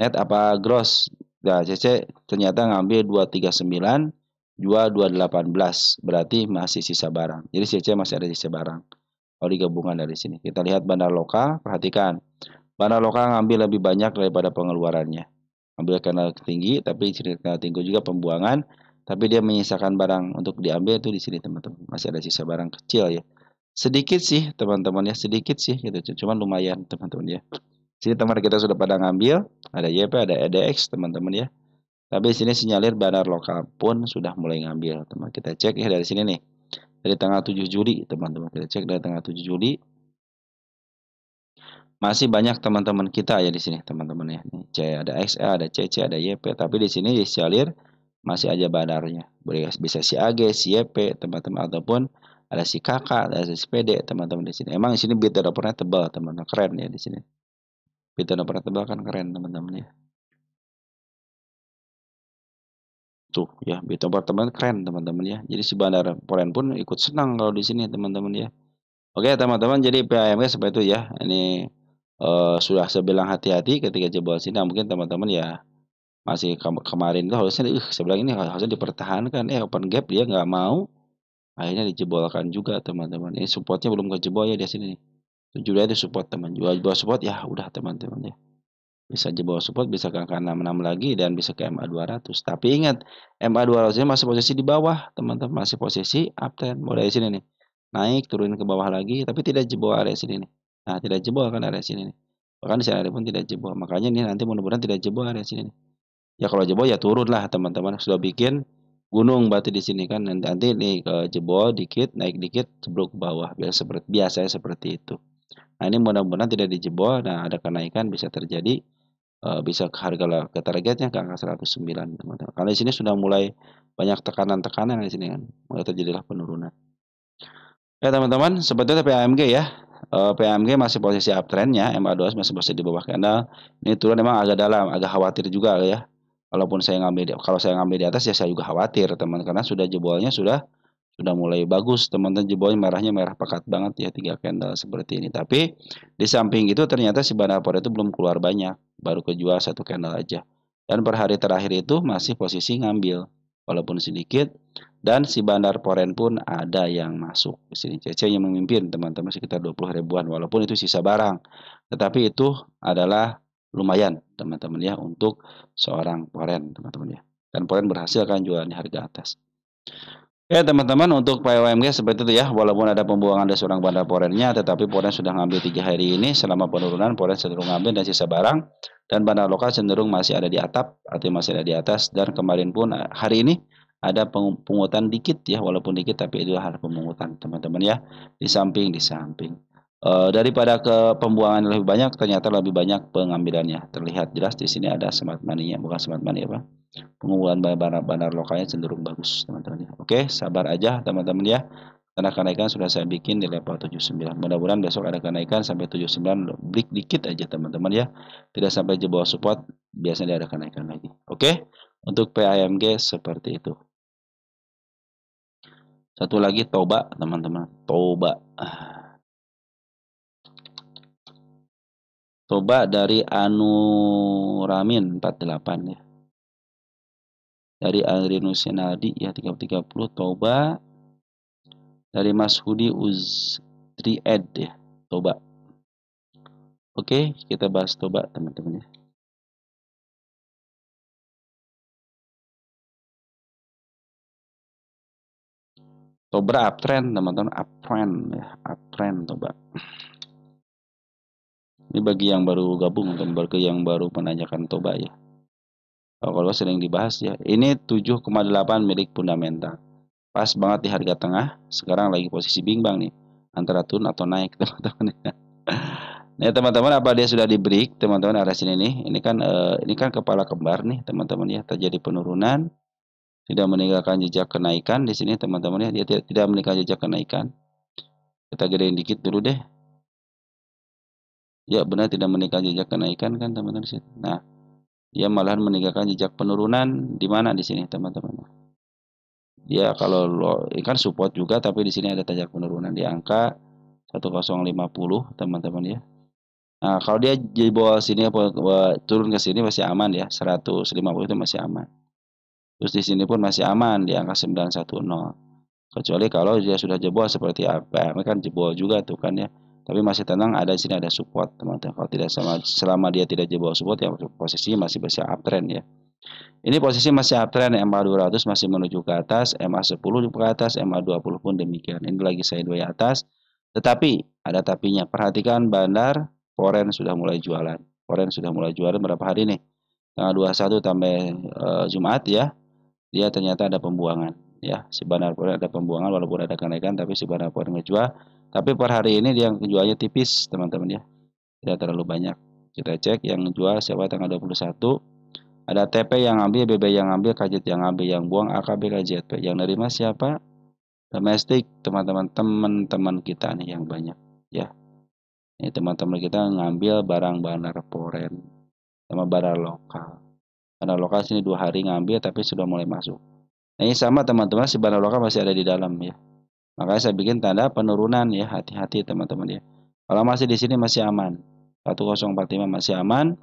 net apa gross. Nah, CC ternyata ngambil 239, jual 218. Berarti masih sisa barang. Jadi CC masih ada sisa barang. kalau digabungkan dari sini. Kita lihat bandar lokal, perhatikan. Bandar lokal ngambil lebih banyak daripada pengeluarannya. Ambil candle tinggi, tapi ciri candle tinggi juga pembuangan, tapi dia menyisakan barang untuk diambil itu di sini teman-teman. Masih ada sisa barang kecil ya. Sedikit sih teman-teman ya, sedikit sih gitu. Cuman lumayan teman-teman ya. Sini teman kita sudah pada ngambil, ada YP, ada EDX teman-teman ya. Tapi sini sinyalir bandar lokal pun sudah mulai ngambil. Teman kita cek ya dari sini nih. Dari tanggal 7 Juli teman-teman. Kita cek dari tanggal 7 Juli. Masih banyak teman-teman kita ya di sini teman-teman ya. Nih, C ada XL, ada CC, ada YP. Tapi di sini disinyalir masih aja bandarnya. Boleh bisa si AG, si YP teman-teman ataupun ada si kakak, ada si PD teman-teman di sini. Emang di sini bit opernya tebal teman-teman, keren ya di sini. Bit opernya tebal kan keren teman-teman ya. Tuh ya, bit teman keren teman-teman ya. Jadi si bandar Poren pun ikut senang kalau di sini teman-teman ya. Oke teman-teman, jadi PAMG seperti itu ya. Ini sudah saya bilang hati-hati ketika jebol sini. Nah, mungkin teman-teman ya masih kemarin itu harusnya, saya bilang ini harusnya dipertahankan. Open gap dia nggak mau, akhirnya dijebolkan juga teman-teman. Ini supportnya belum kejebol ya di sini nih. Jujur aja support teman, jual support ya udah teman-teman ya. Bisa jebol support, bisa ke angka 66 lagi dan bisa ke MA 200. Tapi ingat, MA 200 ini masih posisi di bawah teman-teman, masih posisi uptrend. Mulai dari sini nih, naik turun ke bawah lagi, tapi tidak jebol area sini nih. Nah, tidak jebol kan area sini nih. Bahkan di sini pun tidak jebol. Makanya nih nanti mudah-mudahan tidak jebol area sini nih. Ya kalau jebol ya turun lah teman-teman. Sudah bikin gunung berarti di sini kan. Nanti nih ke jebol dikit, naik dikit, jeblok ke bawah. Biasanya seperti itu. Nah, ini mudah-mudahan tidak dijebol. Nah, ada kenaikan bisa terjadi, bisa ke harga ke targetnya ke angka 109 teman-teman. Karena di sini sudah mulai banyak tekanan-tekanan di sini kan. Mulai terjadilah penurunan. Ya teman-teman, seperti itu PAMG ya. PAMG masih posisi uptrendnya, MA200 masih posisi di bawah candle. Ini turun memang agak dalam, agak khawatir juga ya. Kalau saya ngambil di atas ya saya juga khawatir teman, karena sudah jebolnya sudah mulai bagus teman-teman, jebolnya merah pekat banget ya, 3 candle seperti ini. Tapi di samping itu ternyata si Banapor itu belum keluar banyak, baru kejual 1 candle aja. Dan per hari terakhir itu masih posisi ngambil walaupun sedikit, dan si Bandar Poren pun ada yang masuk di sini. CC yang memimpin teman-teman sekitar 20 ribuan walaupun itu sisa barang. Tetapi itu adalah lumayan teman-teman ya untuk seorang Poren teman-teman ya. Dan Poren berhasil kan jualan di harga atas. Ya teman-teman, untuk PWMG seperti itu ya. Walaupun ada pembuangan dari seorang bandar Porennya, tetapi Poren sudah ngambil 3 hari ini. Selama penurunan Poren cenderung ngambil dan sisa barang, dan bandar lokal cenderung masih ada di atap atau masih ada di atas. Dan kemarin pun hari ini ada pungutan dikit ya, walaupun dikit tapi itu hal pemungutan teman-teman ya. Di samping daripada ke pembuangan lebih banyak, ternyata lebih banyak pengambilannya. Terlihat jelas di sini ada smart money-nya, bukan smart money apa? Pengumpulan bandar lokalnya cenderung bagus teman-teman ya. Oke, sabar aja teman-teman ya. Karena kenaikan sudah saya bikin di level 79. Mudah-mudahan besok ada kenaikan sampai 79, break dikit aja teman-teman ya. Tidak sampai jebol support, biasanya ada kenaikan lagi. Oke, untuk PAMG seperti itu. Satu lagi Toba teman-teman, Toba. Toba dari Anuramin 48 ya. Dari Adrinus Senaldi ya 330, Toba dari Mas Hudi Uztried ya, Toba. Oke, kita bahas Toba teman-teman ya. Toba uptrend teman-teman, uptrend ya, uptrend Toba. Ini bagi yang baru gabung dan bagi yang baru menanyakan Toba ya. Kalau sering dibahas ya. Ini 7,8 milik fundamental. Pas banget di harga tengah. Sekarang lagi posisi bimbang nih, antara turun atau naik teman-teman. Nah teman-teman, apa dia sudah di break teman-teman arah sini nih. Ini kan kepala kembar nih teman-teman ya. Terjadi penurunan, tidak meninggalkan jejak kenaikan di sini teman-teman ya. Dia tidak meninggalkan jejak kenaikan. Kita gedein dikit dulu deh. Ya benar, tidak meninggalkan jejak kenaikan kan teman-teman sih. Nah, dia malahan meninggalkan jejak penurunan di mana di sini teman-teman. Dia kalau ini kan support juga, tapi di sini ada jejak penurunan di angka 1050 teman-teman ya. Nah, kalau dia di bawah sini turun ke sini masih aman ya, 150 itu masih aman. Terus di sini pun masih aman di angka 910. Kecuali kalau dia sudah jebol seperti APM kan jebol juga tuh kan ya. Tapi masih tenang, ada di sini ada support teman-teman. Kalau tidak selama dia tidak jebol support ya posisinya masih bisa uptrend ya. Ini posisi masih uptrend, MA 200 masih menuju ke atas, MA 10 ke atas, MA 20 pun demikian. Ini lagi sideways atas. Tetapi ada tapinya. Perhatikan bandar foreign sudah mulai jualan. Foreign sudah mulai jualan berapa hari nih? Tanggal 21 sampai Jumat ya. Dia ternyata ada pembuangan ya. Si bandar foreign ada pembuangan walaupun ada kenaikan tapi si bandar foreign ngejual. Tapi per hari ini dia jualnya tipis, teman-teman ya. Tidak terlalu banyak. Kita cek yang jual siapa tanggal 21. Ada TP yang ambil, BB yang ambil, KJT yang ambil, yang buang AKB, KJP. Yang nerima siapa? Domestik, teman-teman, teman-teman kita nih yang banyak ya. Ini teman-teman kita ngambil barang bandar foreign sama barang lokal. Barang lokal sini 2 hari ngambil tapi sudah mulai masuk. Nah, ini sama teman-teman, si barang lokal masih ada di dalam ya. Makanya saya bikin tanda penurunan ya, hati-hati teman-teman ya. Kalau masih di sini masih aman. 1045 masih aman.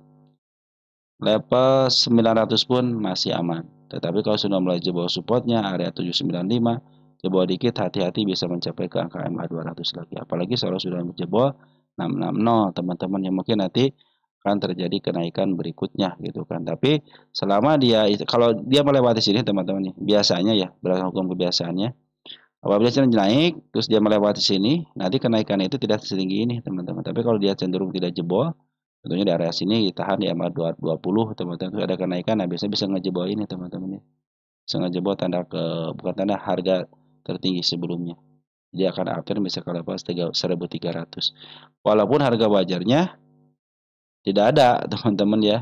Level 900 pun masih aman. Tetapi kalau sudah mulai jebol supportnya area 795, jebol dikit hati-hati bisa mencapai ke angka MA 200 lagi. Apalagi kalau sudah jebol 660 teman-teman, yang mungkin nanti akan terjadi kenaikan berikutnya gitu kan. Tapi selama dia kalau dia melewati sini teman-teman, biasanya ya berdasarkan hukum kebiasaannya, apabila dia naik terus dia melewati sini, nanti kenaikan itu tidak setinggi ini teman-teman. Tapi kalau dia cenderung tidak jebol, tentunya di area sini ditahan di MA 220 teman-teman, terus ada kenaikan, nah biasanya bisa ngejebol ini teman-teman ya. Bisa ngejebol tanda bukan tanda harga tertinggi sebelumnya. Dia akan uptrend bisa ke level 1300. Walaupun harga wajarnya tidak ada teman-teman ya.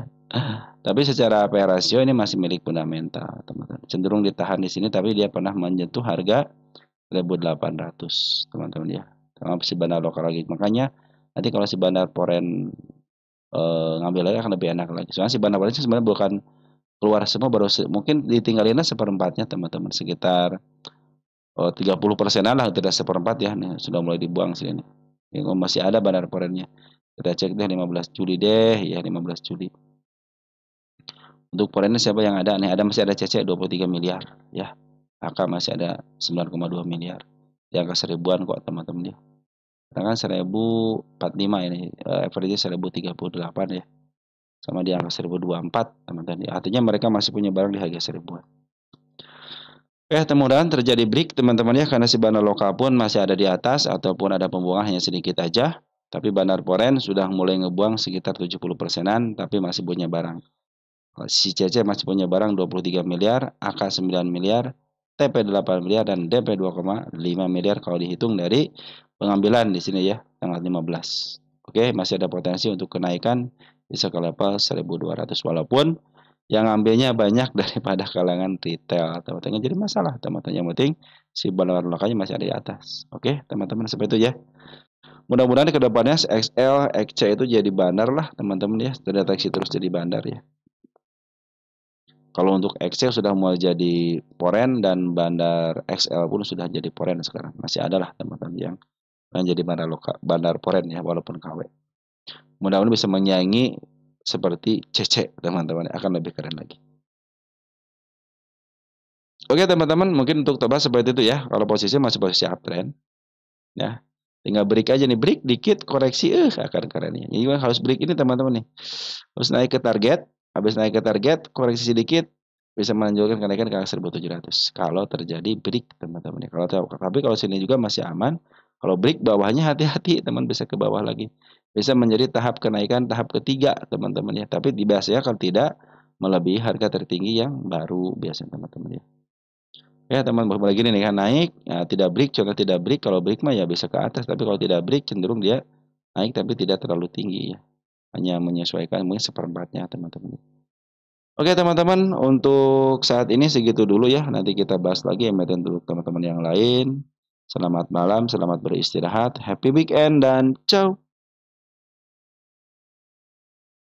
Tapi secara PE rasio ini masih milik fundamental teman-teman. Cenderung ditahan di sini tapi dia pernah menyentuh harga 1800 teman-teman ya. Sama si bandar lokal lagi. Makanya nanti kalau si bandar foreign ngambil lagi akan lebih enak lagi. Soalnya si bandar foreign sebenarnya bukan keluar semua, baru mungkin ditinggalinnya seperempatnya teman-teman, sekitar 30%-an lah, tidak seperempat ya. Nih, sudah mulai dibuang sini nih. Ini masih ada bandar foreignnya. Kita cek deh 15 Juli deh ya, 15 Juli. Untuk foreign siapa yang ada nih? Masih ada CC 23 miliar ya. AK masih ada 9,2 miliar. Di angka seribuan kok teman-teman ya. Sekarang kan 1045 ini, average 1038 ya. Sama di angka 1024 teman-teman. Artinya mereka masih punya barang di harga seribuan. Mudah-mudahan terjadi break teman-teman ya, karena si bandar lokal pun masih ada di atas ataupun ada pembuangan hanya sedikit aja. Tapi bandar foreign sudah mulai ngebuang sekitar 70%-an tapi masih punya barang. Si CC masih punya barang 23 miliar, AK 9 miliar, TP 8 miliar, dan DP 2,5 miliar kalau dihitung dari pengambilan di sini ya, tanggal 15. Oke, masih ada potensi untuk kenaikan bisa ke level 1200 walaupun yang ambilnya banyak daripada kalangan retail teman-teman. Jadi masalah teman-teman, yang penting si bandar lokalnya masih ada di atas. Oke teman-teman, seperti itu ya. Mudah-mudahan ke depannya XL, XC itu jadi bandar lah teman-teman ya, terdeteksi terus jadi bandar ya. Kalau untuk XC sudah mulai jadi foreign dan bandar XL pun sudah jadi foreign sekarang. Masih ada lah teman-teman yang jadi bandar lokal, bandar foreign ya walaupun KW. Mudah-mudahan bisa menyaingi seperti CC teman-teman, akan lebih keren lagi. Oke teman-teman, mungkin untuk tebas seperti itu ya. Kalau posisi masih posisi uptrend ya, tinggal break aja nih, break dikit koreksi akan keren ya. Jadi harus break ini teman-teman nih, harus naik ke target. Habis naik ke target, koreksi sedikit bisa menunjukkan kenaikan ke 1700 kalau terjadi break teman-teman ya. Tapi kalau sini juga masih aman. Kalau break bawahnya hati-hati teman, bisa ke bawah lagi, bisa menjadi tahap kenaikan tahap ketiga teman-teman ya. Tapi biasanya kalau tidak melebihi harga tertinggi yang baru biasanya teman-teman ya. Ya teman, mulai gini nih kan naik, ya, tidak break, contoh tidak break. Kalau break mah ya bisa ke atas, tapi kalau tidak break cenderung dia naik tapi tidak terlalu tinggi ya, hanya menyesuaikan mungkin seperempatnya teman-teman. Oke teman-teman, untuk saat ini segitu dulu ya, nanti kita bahas lagi emiten untuk teman-teman yang lain. Selamat malam, selamat beristirahat, happy weekend, dan ciao.